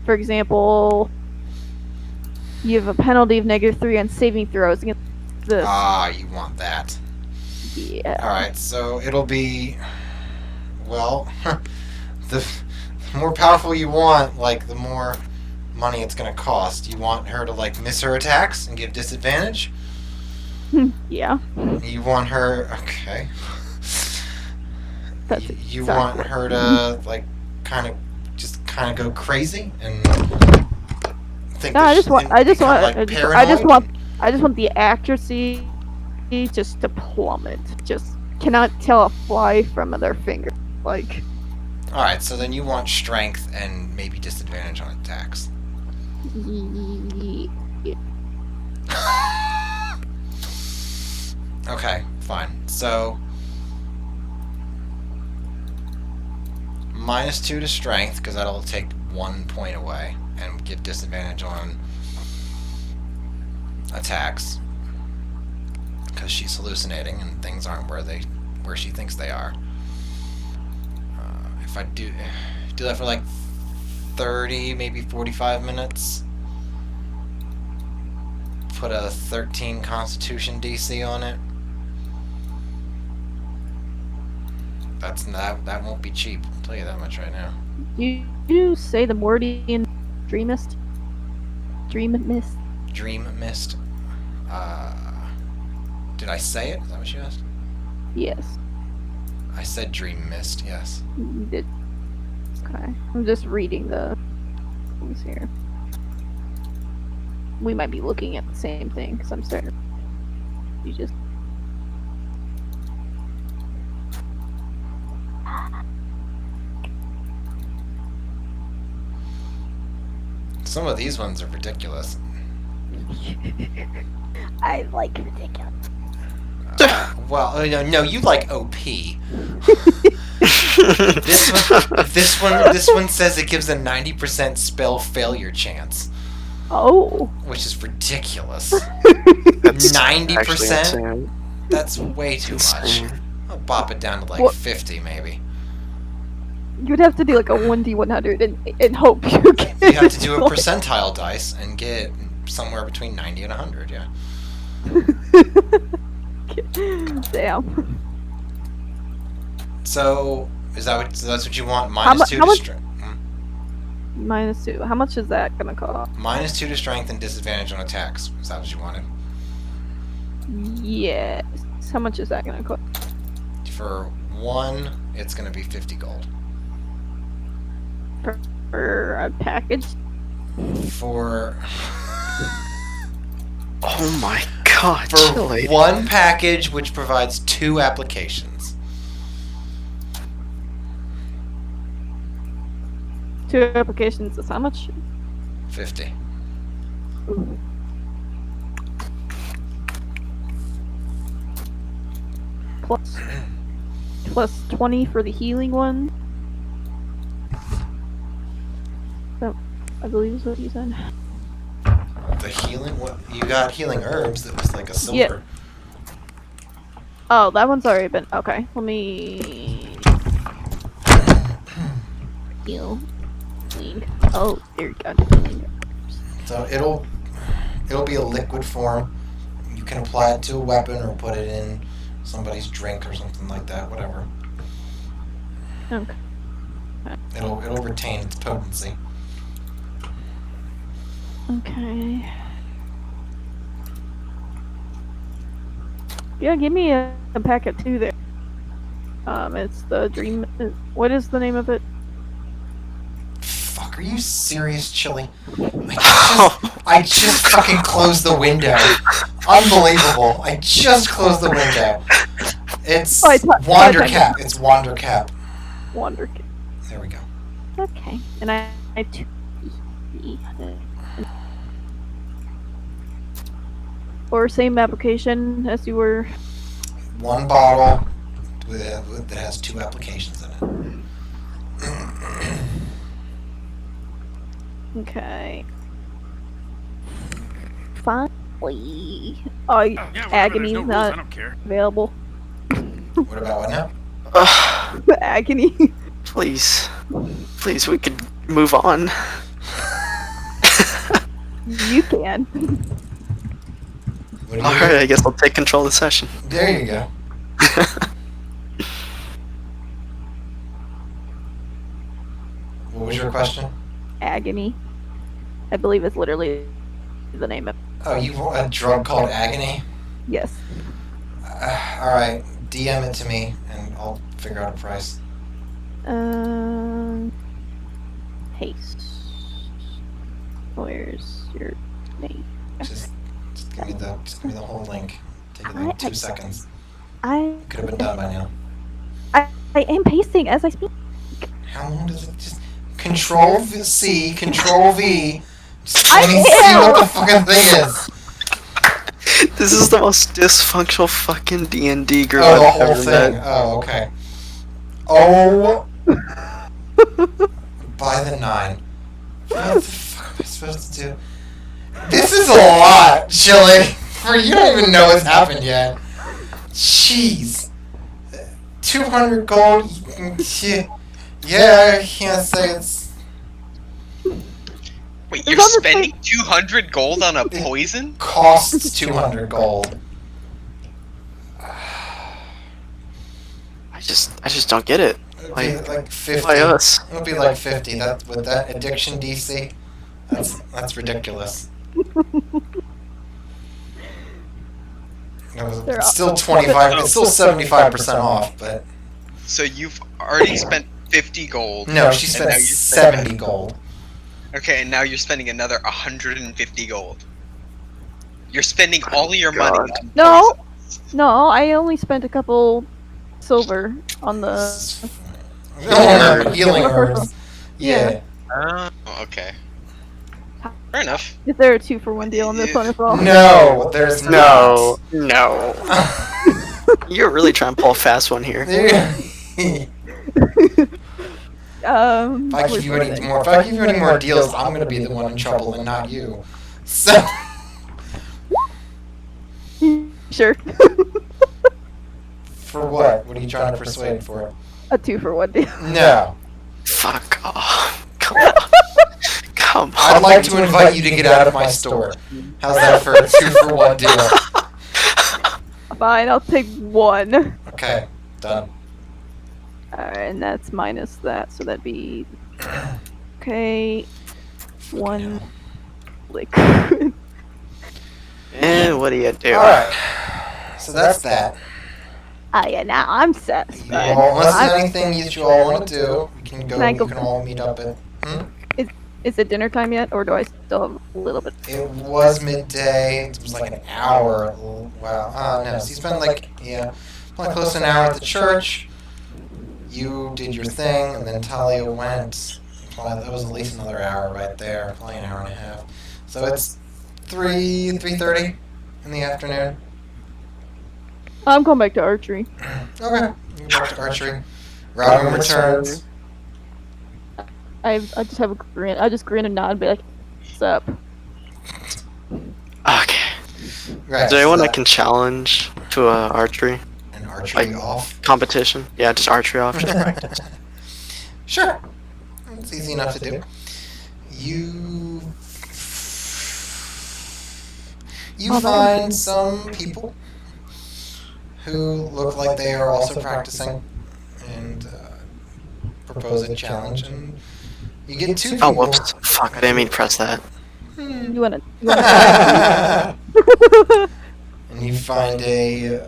For example, you have a penalty of -3 on saving throws against this. Ah, you want that. Yeah. Alright, so it'll be... Well, the more powerful you want, like, the more money it's gonna cost. You want her to, like, miss her attacks and give disadvantage? Yeah. You want her... Okay. That's you want her to, like, kind of go crazy and think no, that I just want the accuracy just to plummet. Just cannot tell a fly from their finger. Like. Alright, so then you want strength and maybe disadvantage on attacks. Yeah. Okay, fine. So -2 to strength, because that'll take 1 point away and give disadvantage on attacks. Because she's hallucinating and things aren't where she thinks they are. If I do that for like 30, maybe 45 minutes, put a 13 Constitution DC on it. That won't be cheap. I'll tell you that much right now. You say the Mordian Dream Mist? Dream Mist? Dream Mist. Did I say it? Is that what you asked? Yes. I said Dream Mist, yes. You did. Okay. I'm just reading the things here. We might be looking at the same thing, because I'm starting to... You just... Some of these ones are ridiculous. I like ridiculous. Well, no, you like OP. This one says it gives a 90% spell failure chance. Oh. Which is ridiculous. That's 90%? That's way too much. I'll bop it down to like 50 maybe. You'd have to do like a 1d100 and hope you get You have to do a percentile dice and get somewhere between 90 and 100. Yeah. Damn. So that's what you want? How Minus 2 to much- strength. Minus 2. How much is that gonna cost? Minus 2 to strength and disadvantage on attacks. Is that what you wanted? Yes. How much is that gonna cost? For 1, it's gonna be 50 gold. For a package? For Oh my god, for Chili. 1 package, which provides 2 applications. 2 applications is how much? 50. Plus 20 for the healing one. That, I believe is what you said. The healing? What? You got healing herbs that was like a silver. Yeah. Oh, that one's already been. Okay, let me. Heal. Oh, there you go. So it'll be a liquid form. You can apply it to a weapon or put it in somebody's drink or something like that. Whatever. Okay. It'll retain its potency. Okay. Yeah, give me a packet too there. It's the dream. What is the name of it? Fuck, are you serious, Chili? I just fucking closed the window. Unbelievable. I just closed the window. It's Wandercap. It's Wandercap. Wandercap. There we go. Okay. And I two. Or same application as you were. 1 bottle that has 2 applications in it. Okay. Finally. Oh, Agony's not available. What about what now? Agony. Please. Please, we could move on. You can. Alright, I guess I'll take control of the session. There you go. What was your question? Agony. I believe it's literally the name of it. Oh, you want a drug called Agony? Yes. Alright, DM it to me and I'll figure out a price. Haste. Where's your name? Just give me the whole link. Take it like 2 seconds. I Could have been done by now. I am pasting as I speak. How long does it just Control C, Control V? Just let me see what the fucking thing is. This is the most dysfunctional fucking D&D group Oh, the I've whole ever thing. met. Oh, okay. Oh. By the 9. What the fuck am I supposed to do? This is a lot, Chili. For you don't even know what's happened yet. Jeez. 200 gold. Yeah, I can't say it's. Wait, you're spending 200 gold on a poison? Costs 200 gold. I just don't get it. It'll be like 50. Why us? It'll be like 50. That with that addiction DC. That's ridiculous. It's still 25. It's still 75% off, but. So you've already spent 50 gold. No, she spent 70 gold. Okay, and now you're spending another 150 gold. You're spending all of your money. No, I only spent a couple silver on the healing herbs. Yeah. Oh, okay. Fair enough. Is there a 2-for-1 deal on this one as well? No, there's no. You're really trying to pull a fast one here. If I give you any more deals, I'm gonna be the one in trouble and not you. So. Sure. For what? What are you trying to persuade for? A 2-for-1 deal. No. Fuck off. Come on. I'd like to invite you to get out of my store. How's that for a 2-for-1 deal? Fine, I'll take 1. Okay, done. Alright, and that's minus that, so that'd be... Okay... 1... liquid. And what do you do? Alright. So that's that. Yeah, now I'm satisfied. Unless there's anything that you all want to do, we can go. Can I You go- can all meet up at. Is it dinner time yet, or do I still have a little bit? It was midday. It was like an hour. Wow. No. So you spent like probably close to an hour at the church. You did your thing, and then Talia went. Probably that was at least another hour right there. Probably an hour and a half. So it's 3:30 in the afternoon. I'm going back to archery. Okay. You go back to archery. Robin returns. I just have a grin. I just grin and nod and be like, "What's up?" Okay. Right. Is there anyone I can challenge to archery? An archery off? Competition? Yeah, just archery off. Just practice. Sure. It's easy enough to do. You find some people who look like they are also practicing and propose a challenge, and you get 2 people. Oh, whoops. Fuck, I didn't mean to press that. You wanna And you find a...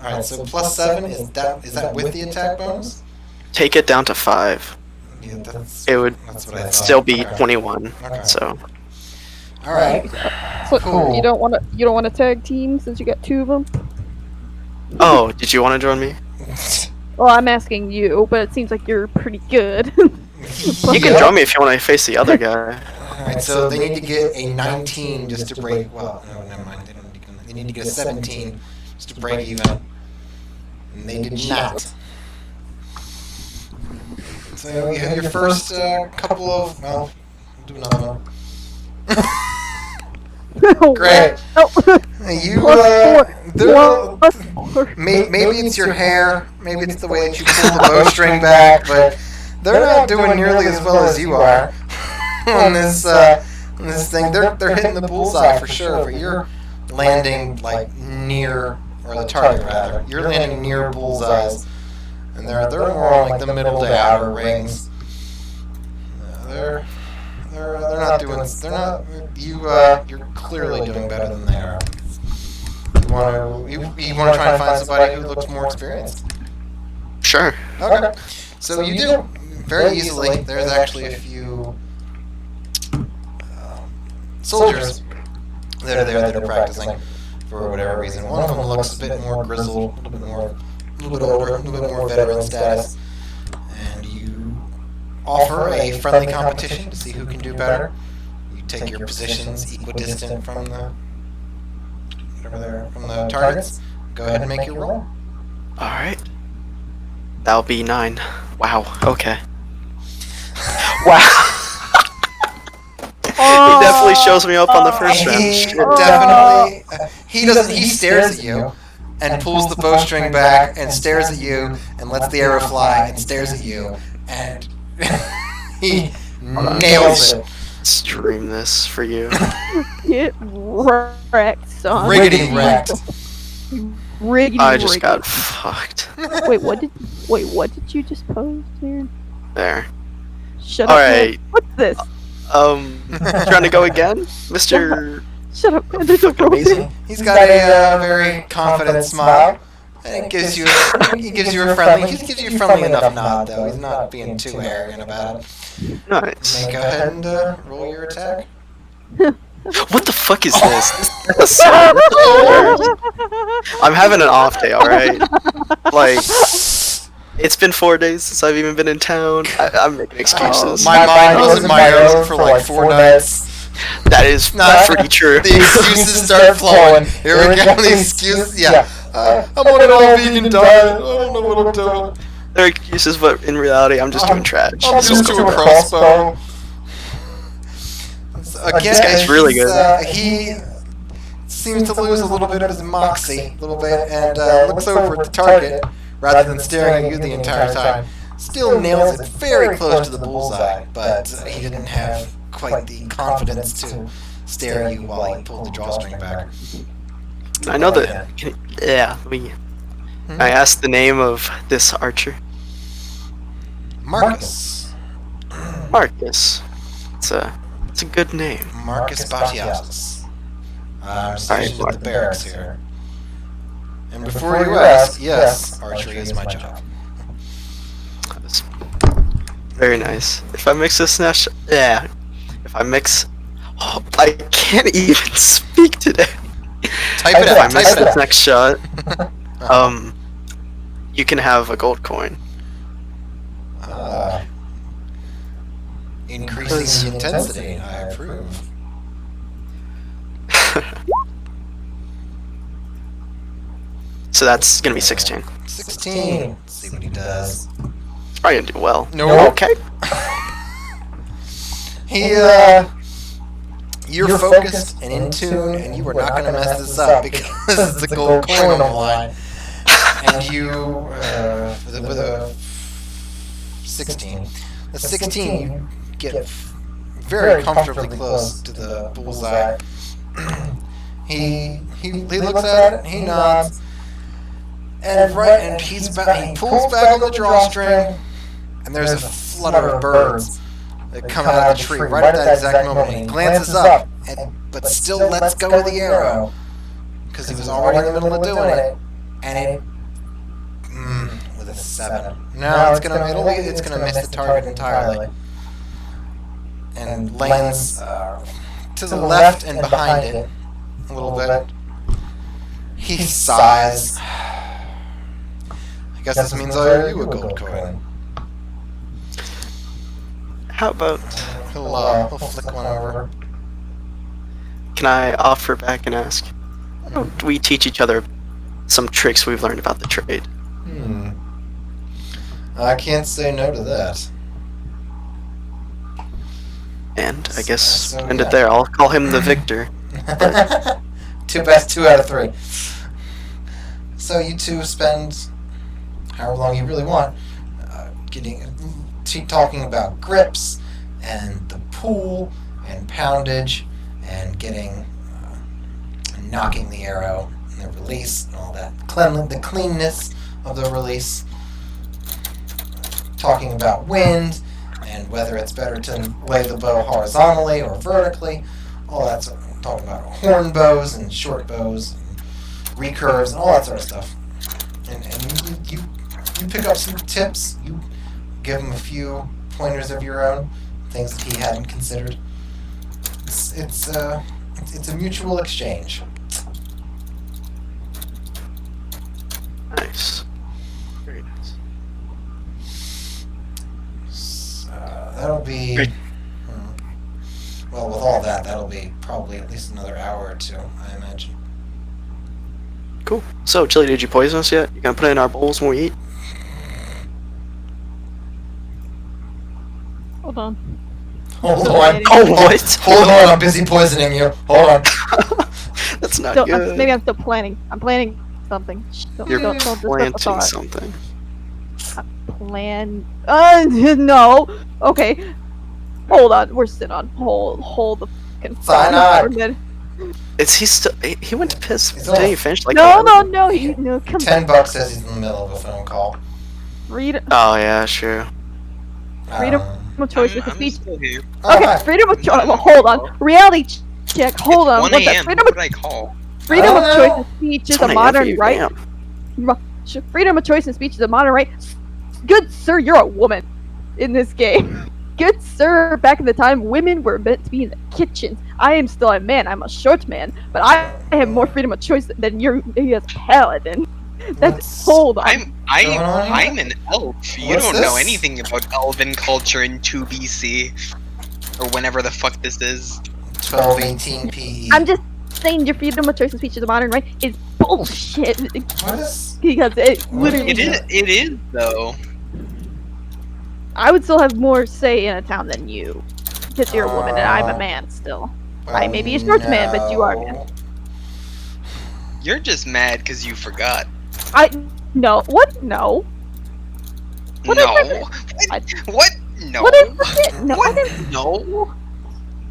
Alright, so +7, is that with the attack bonus? Take it down to 5. Yeah, It would that's what I thought. still be Okay. 21. Okay. So Alright. So Cool. you don't want to tag team since you got 2 of them? Oh, did you want to join me? Well, I'm asking you, but it seems like you're pretty good. You can join me if you want to face the other guy. Alright, so they need to get a 19 just to break... Well, no, never mind. They need to get a 17 just to break even. And they did not. So you have your first couple of... Well, we'll do another one. Great. You, maybe it's your hair, maybe it's the way that you pull the bowstring back, but they're not doing nearly as well as you are on this thing. They're hitting the bullseye for sure, but you're landing like near, or the target rather. You're landing near bullseyes, and they're more on like the middle to outer rings. They're not doing. They're not. You're clearly doing better than they are. You want to try and find somebody who looks more experienced. Sure. Okay. So you do very easily. There's actually a few soldiers that are there that are practicing for whatever reason. One of them looks a bit more grizzled, a little bit older, a little bit more veteran status, and you offer a friendly competition to see who can do better. You take your positions equidistant from the targets. Go ahead and make your roll. All right. That'll be 9. Wow. Okay. Wow. He definitely shows me up on the first round. He definitely. He doesn't. He stares at you, and pulls the bowstring back, and stares at you, and lets the arrow fly, and stares at you, and he nails it. Stream this for you. Get wrecked, son. Riggedy wrecked. Riggedy I just riggedy. got fucked. Wait, what did you just post here? There. Shut up. All man. right. What's this? Trying to go again, Mr. Shut up, man. There's a Fucking amazing. He's got a very confident smile, and he gives you a friendly enough nod, though. He's not being too arrogant about it. Nice. Go ahead and roll your attack. What the fuck is this? I'm having an off day, alright? Like, it's been 4 days since I've even been in town. I'm making excuses. My mind was in my own for like 4 nights. That is pretty true. The excuses start flowing. Here we go. The excuses. Yeah. I'm on an all-vegan diet. I don't know what I'm doing. They're excuses, but in reality, I'm just doing trash. I'm just doing a crossbow. Again, This guy's really good. He seems to lose a little bit of his moxie, a little bit, and looks over at the target rather than staring at you the entire time. Still nails it very close to the bullseye, but he didn't have quite the confidence to stare at you while he pulled the drawstring back. I know that. Yeah, I asked the name of this archer. Marcus. Marcus. It's a good name. Marcus Batiatus. I'm stationed at the barracks here. And before you ask, yes, archery is my job. That's very nice. If I mix this next, yeah. If I mix, I can't even speak today. Type it out. If I mix this next shot, you can have a gold coin. Increasing the intensity, I approve. So that's gonna be 16. 16. Let's see what he does. He's probably gonna do well. No. Okay. You're focused and in tune, and you are not going to mess this up because it's a gold coin on the line. And you, with a 16. The 16, you get very comfortably close to the bullseye. He looks at it, he nods, and he pulls back on the drawstring, and there's a flutter of birds that come out of the tree right at that exact moment. And he glances up, but still lets go of the arrow because he was already in the middle of doing it, and it with a 7. No, it's gonna miss the target entirely, and lands to the left and behind it a little bit. He sighs. I guess this means I owe you a gold coin. How about He'll flick one over. can I offer back and ask? Do we teach each other some tricks we've learned about the trade? I can't say no to that. And I guess end it there. I'll call him the victor. Best 2 out of 3. So you two spend however long you really want talking about grips and the pool and poundage and knocking the arrow and the release and all that. The cleanness of the release. Talking about wind and whether it's better to lay the bow horizontally or vertically. All that sort of talking about horn bows and short bows and recurves and all that sort of stuff. And you pick up some tips. You give him a few pointers of your own, things that he hadn't considered. It's a mutual exchange. Nice. Very nice. That'll be... Well, with all that, that'll be probably at least another hour or 2, I imagine. Cool. So, Chili, did you poison us yet? You gonna put it in our bowls when we eat? Hold on. Hold on. Oh, what? Hold on, I'm busy poisoning you. Hold on. That's not Still, good. maybe I'm still planning. I'm planning something. You're don't disrupt the planting thought. something. Plan. No. Okay. Hold on. We're sitting on. Hold the fucking Cyanide. Is he still? He went to piss. Didn't he finish like? No. an hour? No. Come $10 says he's in the middle of a phone call. Read. Oh yeah, sure. Freedom of choice with the speech. Here. Okay, freedom of choice. Well, hold on. Reality check. Hold on. 1 What's that? a.m. Freedom What of would I call? freedom of choice of speech is a 1 a.m. modern for you, right. Freedom of choice of speech is a modern right. Good sir, you're a woman in this game. Good sir, back in the time, women were meant to be in the kitchen. I am still a man. I'm a short man, but I have more freedom of choice than you as a paladin. That's hold on. I'm an elf. You What's don't know this? anything about elven culture in 2 BC or whenever the fuck this is. 1218 PE. I'm just saying your freedom of choice of speech is a modern right is bullshit. What is? Because it literally. It is though. I would still have more say in a town than you. Because you're a woman and I'm a man still. I may be a short man, but you are a man. You're just mad because you forgot. No. What? No. What no. I What? No. What I forget? No, I didn't. No.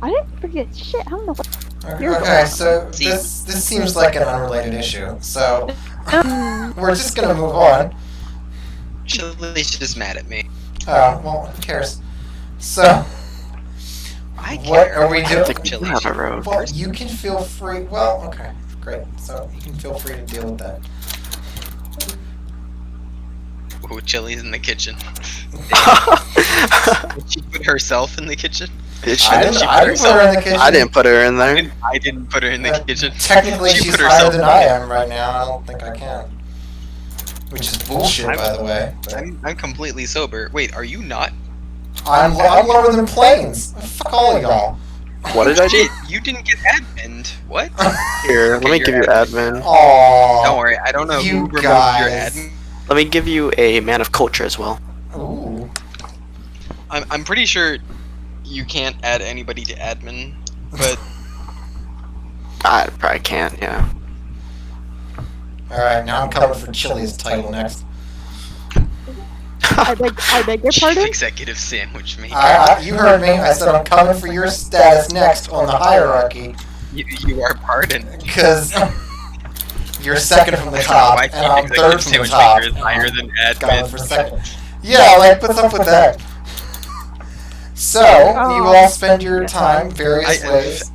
I didn't forget shit. I don't know what. Okay, so this seems like an unrelated issue. So we're just gonna move on. Chili's just mad at me. Oh well, who cares? So what are we doing? Well, you can feel free. Well, okay, great. So you can feel free to deal with that. Ooh, Chili's in the kitchen. Did she put herself in the kitchen? I didn't put her in the kitchen. I didn't put her in there. I didn't put her in the kitchen. Technically, She she's put higher herself than in I the am right now. I don't think I can. Which is bullshit, by the way. But I'm completely sober. Wait, are you not? I'm lower than planes. Fuck all of y'all. What did I do? You didn't get admin. What? Here, let me give you admin. Aww. Don't worry, I don't know who removed your guys. admin. Let me give you a man of culture as well. Ooh. I'm pretty sure you can't add anybody to admin, but I probably can't, yeah. Alright, now I'm coming for Chili's title next. I beg your pardon? executive sandwich me. You heard me. I said I'm coming for your status next on the hierarchy. You are pardoned. Because you're second from the top, and I'm third from the top. Higher than Coming admin. for second. Yeah, like, what's up with that? So, you all spend your time various ways.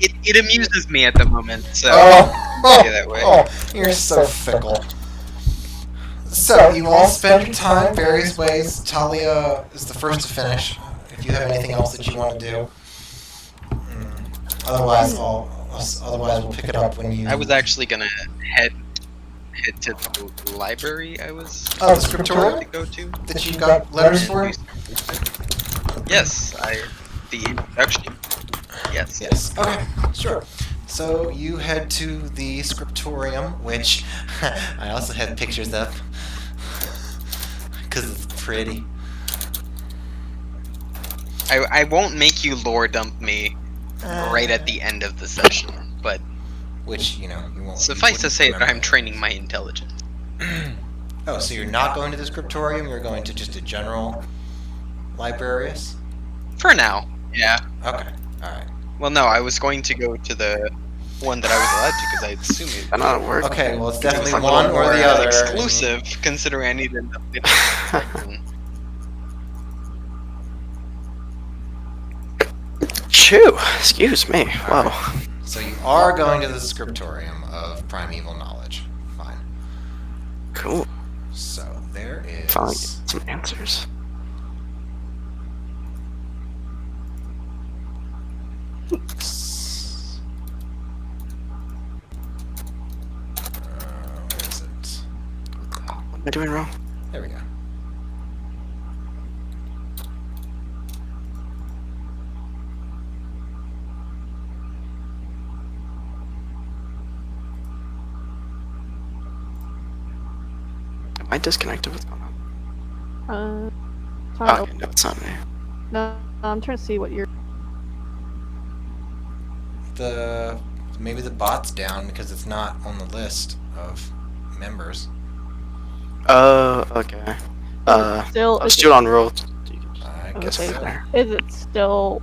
It amuses me at the moment, so Oh, say that way. You're so fickle. So, you all spend your time various ways. Talia is the first to finish. If you have anything else that you want to do. Otherwise, we'll pick it up when you... I was actually gonna head to the library. Oh, the scriptorium? to go to. That you got letters for? Yes, the introduction. Yes. Yes. Okay, sure. So you head to the scriptorium, which I also had pictures of, because it's pretty. I won't make you lore dump me right at the end of the session, but which you won't. Suffice to say that I'm training my intelligence. Oh, so you're not going to the scriptorium? You're going to just a general librarius? For now, yeah. Okay. All right. Well, no, I was going to go to the one that I was allowed to because I assumed it. Not work. Okay, well, it's definitely one or the other. Exclusive, considering I needed. Chew. Excuse me. Wow. So you are going to the scriptorium of primeval knowledge. Fine. Cool. So there is. Finally get some answers. Where is it? What am I doing wrong? There we go. Am I disconnected? What's going on? Sorry. Okay, no, it's not me. No, I'm trying to see what you're. Maybe the bot's down because it's not on the list of members. Okay. Still, let's do it on roll. I guess okay. so. Is it still?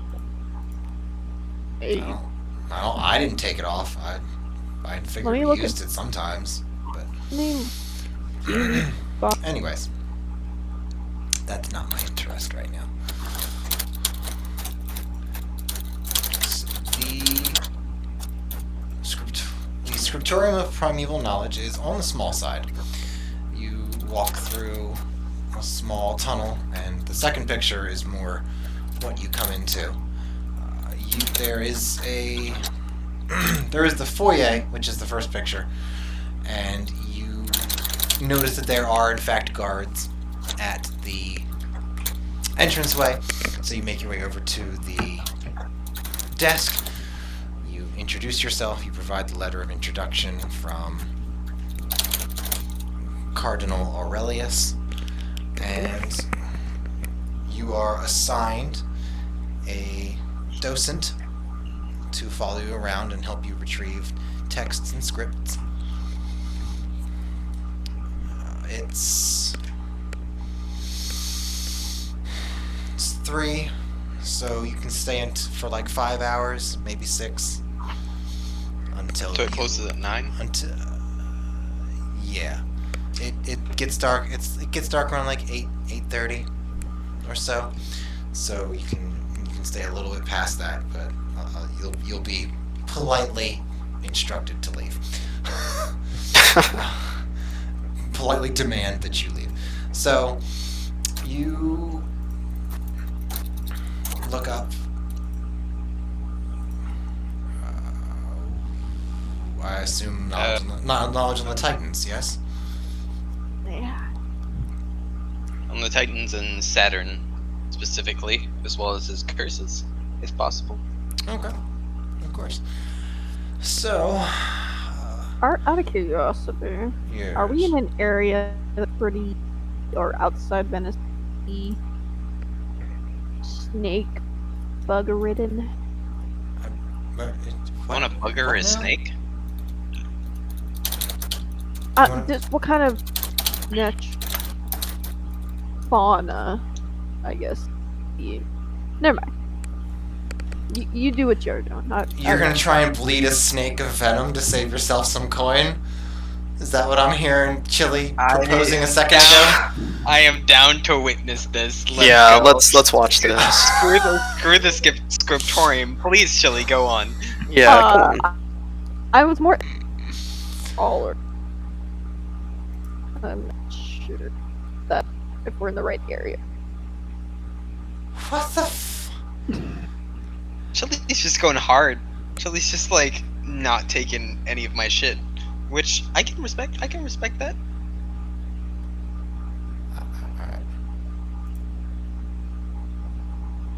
I didn't take it off. I figured we used it sometimes, but. Anyways, that's not my interest right now. The Scriptorium of Primeval Knowledge is on the small side. You walk through a small tunnel, and the second picture is more what you come into. There is the foyer, which is the first picture, and you notice that there are in fact guards at the entranceway. So you make your way over to the desk. You introduce yourself. You provide the letter of introduction from Cardinal Aurelius, and you are assigned a docent to follow you around and help you retrieve texts and scripts. It's 3 so you can stay in for like 5 hours, maybe 6, until So it closes at 9? Until yeah, it gets dark. It gets dark around like 8:30 or so. So you can stay a little bit past that, but you'll be politely instructed to leave. Politely demand that you leave. So you look up. I assume knowledge on the Titans, yes? Yeah. On the Titans and Saturn specifically, as well as his curses, if possible. Okay. Of course. So... Out of curiosity, yes. Are we in an area that's pretty, or outside Venice, snake bug-ridden? Want a bugger a snake? Just what kind of niche fauna, I guess. Never mind. You do what you're doing. You're gonna try and bleed a snake of venom to save yourself some coin? Is that what I'm hearing Chili proposing a second ago? I am down to witness this. Let's watch this. Screw the scriptorium. Please, Chili, go on. Yeah, go on. I was more... I'm not sure that if we're in the right area. What the Chili's just going hard. Chili's just like not taking any of my shit, which I can respect. I can respect that.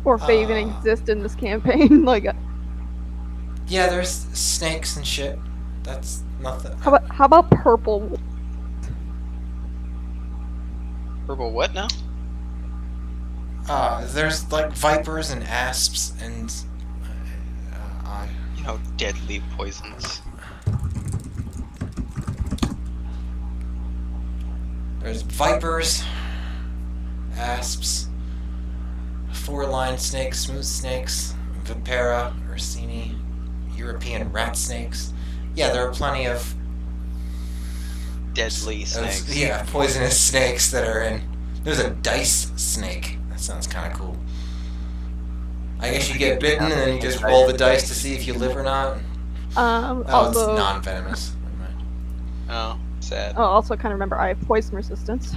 Or if they even exist in this campaign, like. Yeah, there's snakes and shit. That's nothing. How about purple? Purple what now? There's like vipers and asps and you know, deadly poisons. There's vipers, asps, four-lined snakes, smooth snakes, vipera, ursini, European rat snakes. Yeah, there are plenty of deadly snakes. Poisonous snakes that are in. There's a dice snake. That sounds kind of cool. I guess you get bitten and then you just roll the dice to see if you live or not. Also, it's non-venomous. Oh, sad. Oh, also kind of remember I have poison resistance.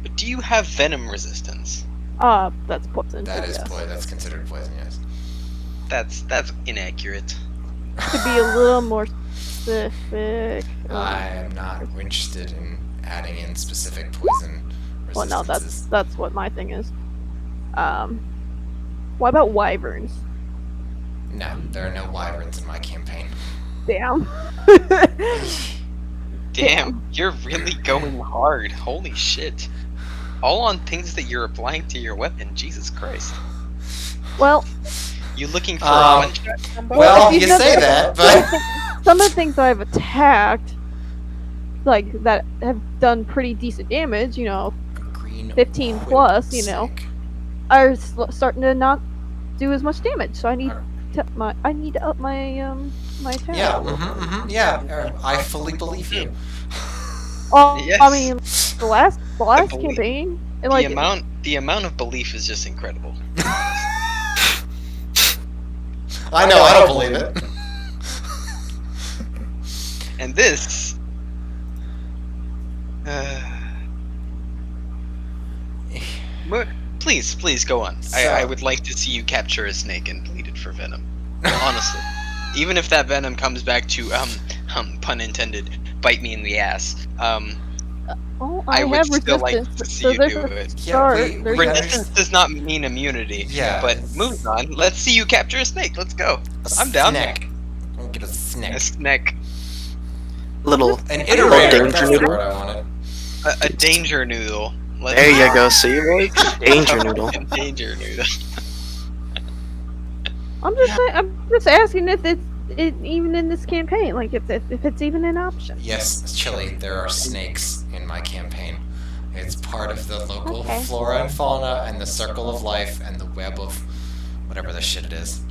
But do you have venom resistance? That's poison. That is yes. poison. That's considered poison, yes. That's inaccurate. To be a little more specific. I am not interested in adding in specific poison resistances. Well, no, that's what my thing is. What about wyverns? No, there are no wyverns in my campaign. Damn. Damn, you're really going hard. Holy shit. All on things that you're applying to your weapon. Jesus Christ. Well, you looking for a one-shot combo? Well, you say that, but some of the things I've attacked, like that have done pretty decent damage, you know, 15 plus, you know, are starting to not do as much damage. So I need to up my my attack. Yeah, yeah. I fully believe you. Yes. I mean, the last campaign, and like the amount of belief is just incredible. I know, I don't believe it. And this... Please go on. So, I would like to see you capture a snake and bleed it for venom. Honestly. Even if that venom comes back to, pun intended, bite me in the ass. I would have still resistance, like to see so you there's do a it. start. Resistance does not mean immunity. Yeah. But moving on, let's see you capture a snake. Let's go. I'm down. Snake. I'll get a snake. A snake. An iterator. That's the word I wanted. A danger noodle. There you go. See, right? Danger noodle. Danger noodle. I'm just asking if it's even in this campaign, like if it's even an option. Yes, Chili, there are snakes in my campaign. It's part of the local Okay. flora and fauna and the circle of life and the web of whatever the shit it is.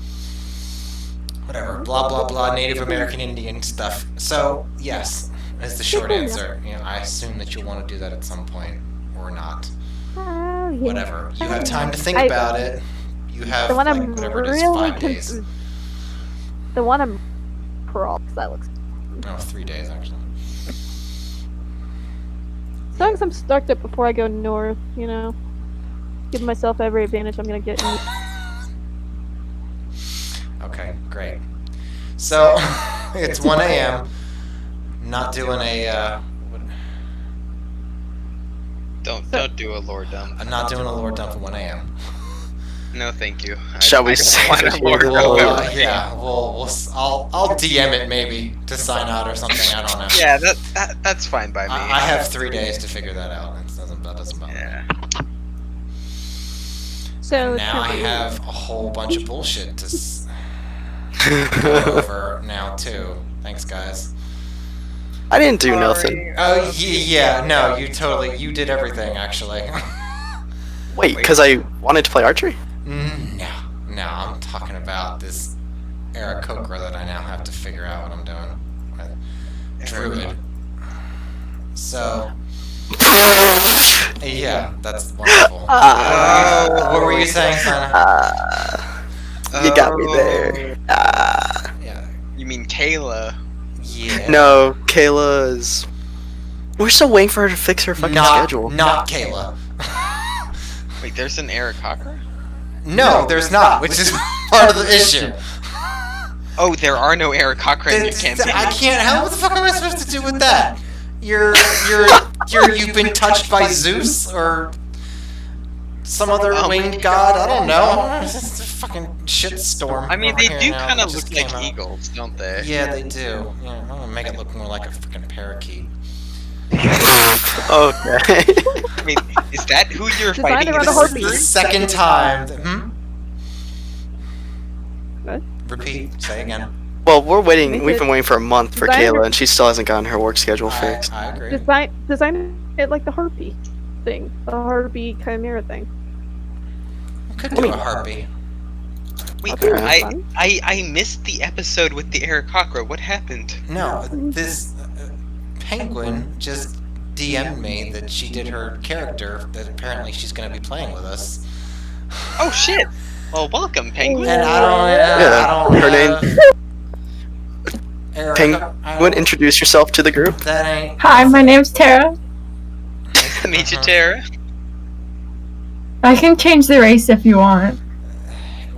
Whatever, blah blah blah, Native American Indian stuff. So yes, is the short answer. You know, I assume that you'll want to do that at some point, or not. Yeah. Whatever. You have time to think I- about it. You have The one like I'm whatever it is, really 5 days. confused. The one I'm that looks. No, 3 days actually. As long as I'm stoked up before I go north, you know, give myself every advantage I'm gonna get. Okay, great. So it's 1 a.m. Not doing a. Don't do a lore dump. I'm not doing a lore dump at 1 a.m. No, thank you. Shall we I don't say want that a lore here? dump. Yeah, I'll DM it maybe to sign out or something. I don't know. Yeah, that's fine by me. I have 3 days to figure that out. That doesn't bother me. Yeah. So Now I have a whole bunch of bullshit to go over now too. Thanks, guys. I didn't do nothing. Oh yeah, no, you did everything actually. Wait, because I wanted to play archery? No, I'm talking about this Aarakocra that I now have to figure out what I'm doing with Druid. So, yeah, that's wonderful. What were you saying, Sana? You got me there. Yeah. You mean Kayla? Yeah. No, Kayla is... We're still waiting for her to fix her fucking schedule. Not Kayla. Wait, there's an Aarakocra? No, there's not, which is part of the issue. Oh, there are no Aarakocra in your campaign. I can't. How the fuck am I supposed to do with that? You've been touched by Zeus or some other winged god. I don't know. It's a fucking shitstorm. I mean, over they here do now. kind It of just look like came out. eagles, don't they? Yeah, they do. Yeah, I'm gonna make it look more like a freaking parakeet. Okay. I mean, is that who you're Designed fighting? around in a this harpy. The group? second time. What? Repeat. Say again. Well, we've been waiting for a month for Designer- Kayla, and she still hasn't gotten her work schedule fixed. I agree. Design it like the harpy thing, the harpy chimera thing. Could do a harpy. Wait, Okay. I missed the episode with the Aarakocra. What happened? No, this penguin just DM'd me that she did her character that apparently she's going to be playing with us. Oh shit! Well, welcome, Penguin. And I don't. Her name. Erica, Penguin, introduce yourself to the group. That ain't. Hi, my name's Tara. Meet you, Tara. I can change the race if you want.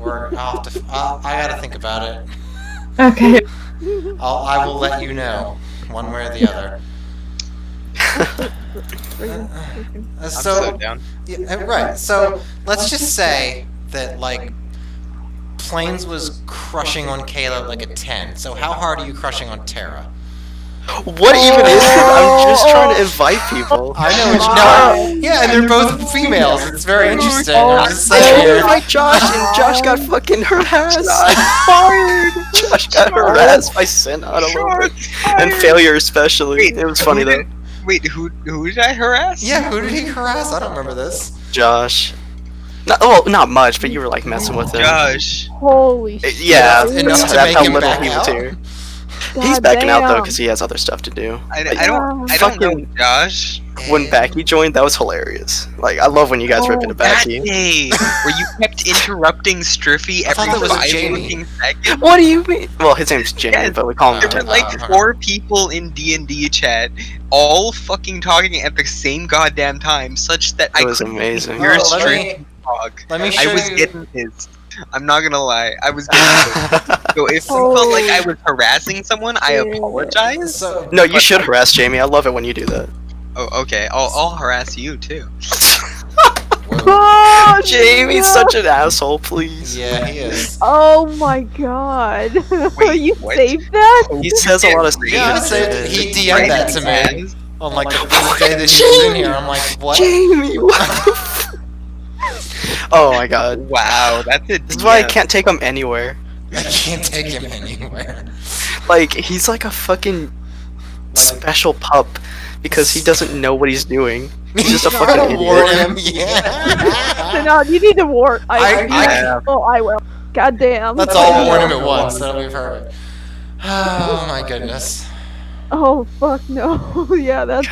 I'll have to. I gotta think about it. Okay. I will let you know, one way or the other. I'm so down. Yeah, right. So let's just say that like Plains was crushing on Kayla like a 10. So how hard are you crushing on Tara? What even is it? I'm just trying to invite people. I know it's no. Yeah, and they're both females. It's very interesting. I'm just I saying. tried to invite Josh, and Josh got fucking harassed. Josh got harassed by Senna a little bit. And Failure especially. Wait, It was funny though. Wait, who did I harass? Yeah, who did he harass? I don't remember this. Josh. Not much, but you were like messing with him. Josh. Holy shit. Yeah, Enough to that's make how him little back he was out? here. He's God backing out though damn. because he has other stuff to do. I Like, don't know, fucking- Josh. When Backy joined, that was hilarious. Like, I love when you guys rip into That Backy. day where you kept interrupting Striffy every thought that was 5 Jamie. fucking seconds. What do you mean? Well, his name's Jamie, Yes, but we call him There were Lieutenant. like 4 people in D&D chat, all fucking talking at the same goddamn time, such that I was couldn't amazing. hear Oh, let Striffy talk. Let me I show was you. getting pissed. I'm not gonna lie, I was getting pissed. So if it felt like I was harassing someone, I apologize. So No, you should harass Jamie. I love it when you do that. Oh, okay. I'll harass you too. Oh, Jamie's such an asshole, please. yeah, he is. Oh my god. Wait, you what? saved that? He says a lot of Yeah, I stupid said shit. he DM'd that to me on like the first day that he was in here. I'm like, what? Jamie, what the f- Oh my god. Wow, that's it. This is why I can't take him anywhere. I can't take him anywhere. Like, he's like a fucking special pup because he doesn't know what he's doing. He's just a No, fucking don't idiot. Warn him. Yeah. So no, you need to warn. I- Oh, I will. God damn. Let's all warn him at once. That'll be perfect. Oh my goodness. Oh fuck no. Yeah, that's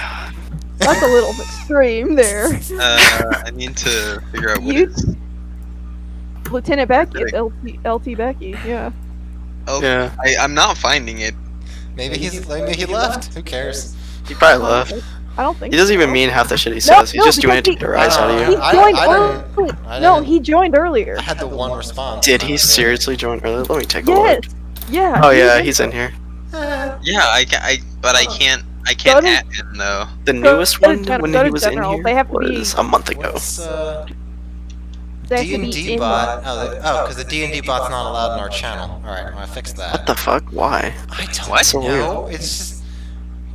a little extreme there. I need to figure out what You- it's. Lieutenant Becky, LT Becky. Yeah. Oh, Yeah. I'm not finding it. Maybe he left. Who cares? He probably left. I don't think. He doesn't so. even mean half the shit he says. He's just doing it to get a rise out of He you. joined I early. I No, didn't- he joined earlier. I had the one response. Did he seriously join earlier? Let me take a Yes. look. Yeah. Oh yeah, he's in here. Yeah, but I can't Go to- add him though. The Go newest to one gen- when go he to was general. in here They have to be- was a month ago. What's They have to be D&D in bot? one. Because the D&D bot's not allowed in our channel. All right, I fixed that. What the fuck? Why? I don't What? So know. It's just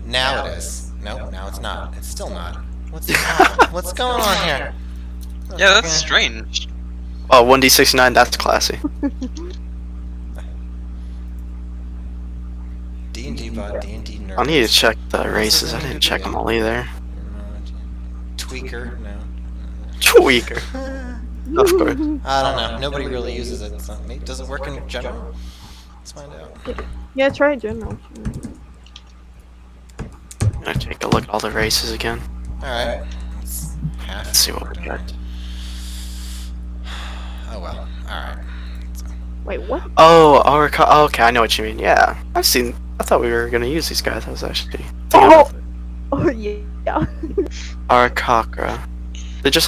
now it is. No, now it's not. It's still not. What's going on here? Yeah, that's strange. Oh, 1d69. That's classy. D&D bot, D&D nerd. I need to check the races. I didn't check them all either. Tweaker, no. Tweaker. Of course. I don't know. Nobody really uses it. It's not me. Does it work in general? Let's find out. Yeah, try general. I'm gonna take a look at all the races again. Alright. Let's see what we got. Oh well. Alright. Wait, what? Oh, okay, I know what you mean. Yeah, I've seen. I thought we were gonna use these guys. I was actually. Oh, yeah. Arakakra. They just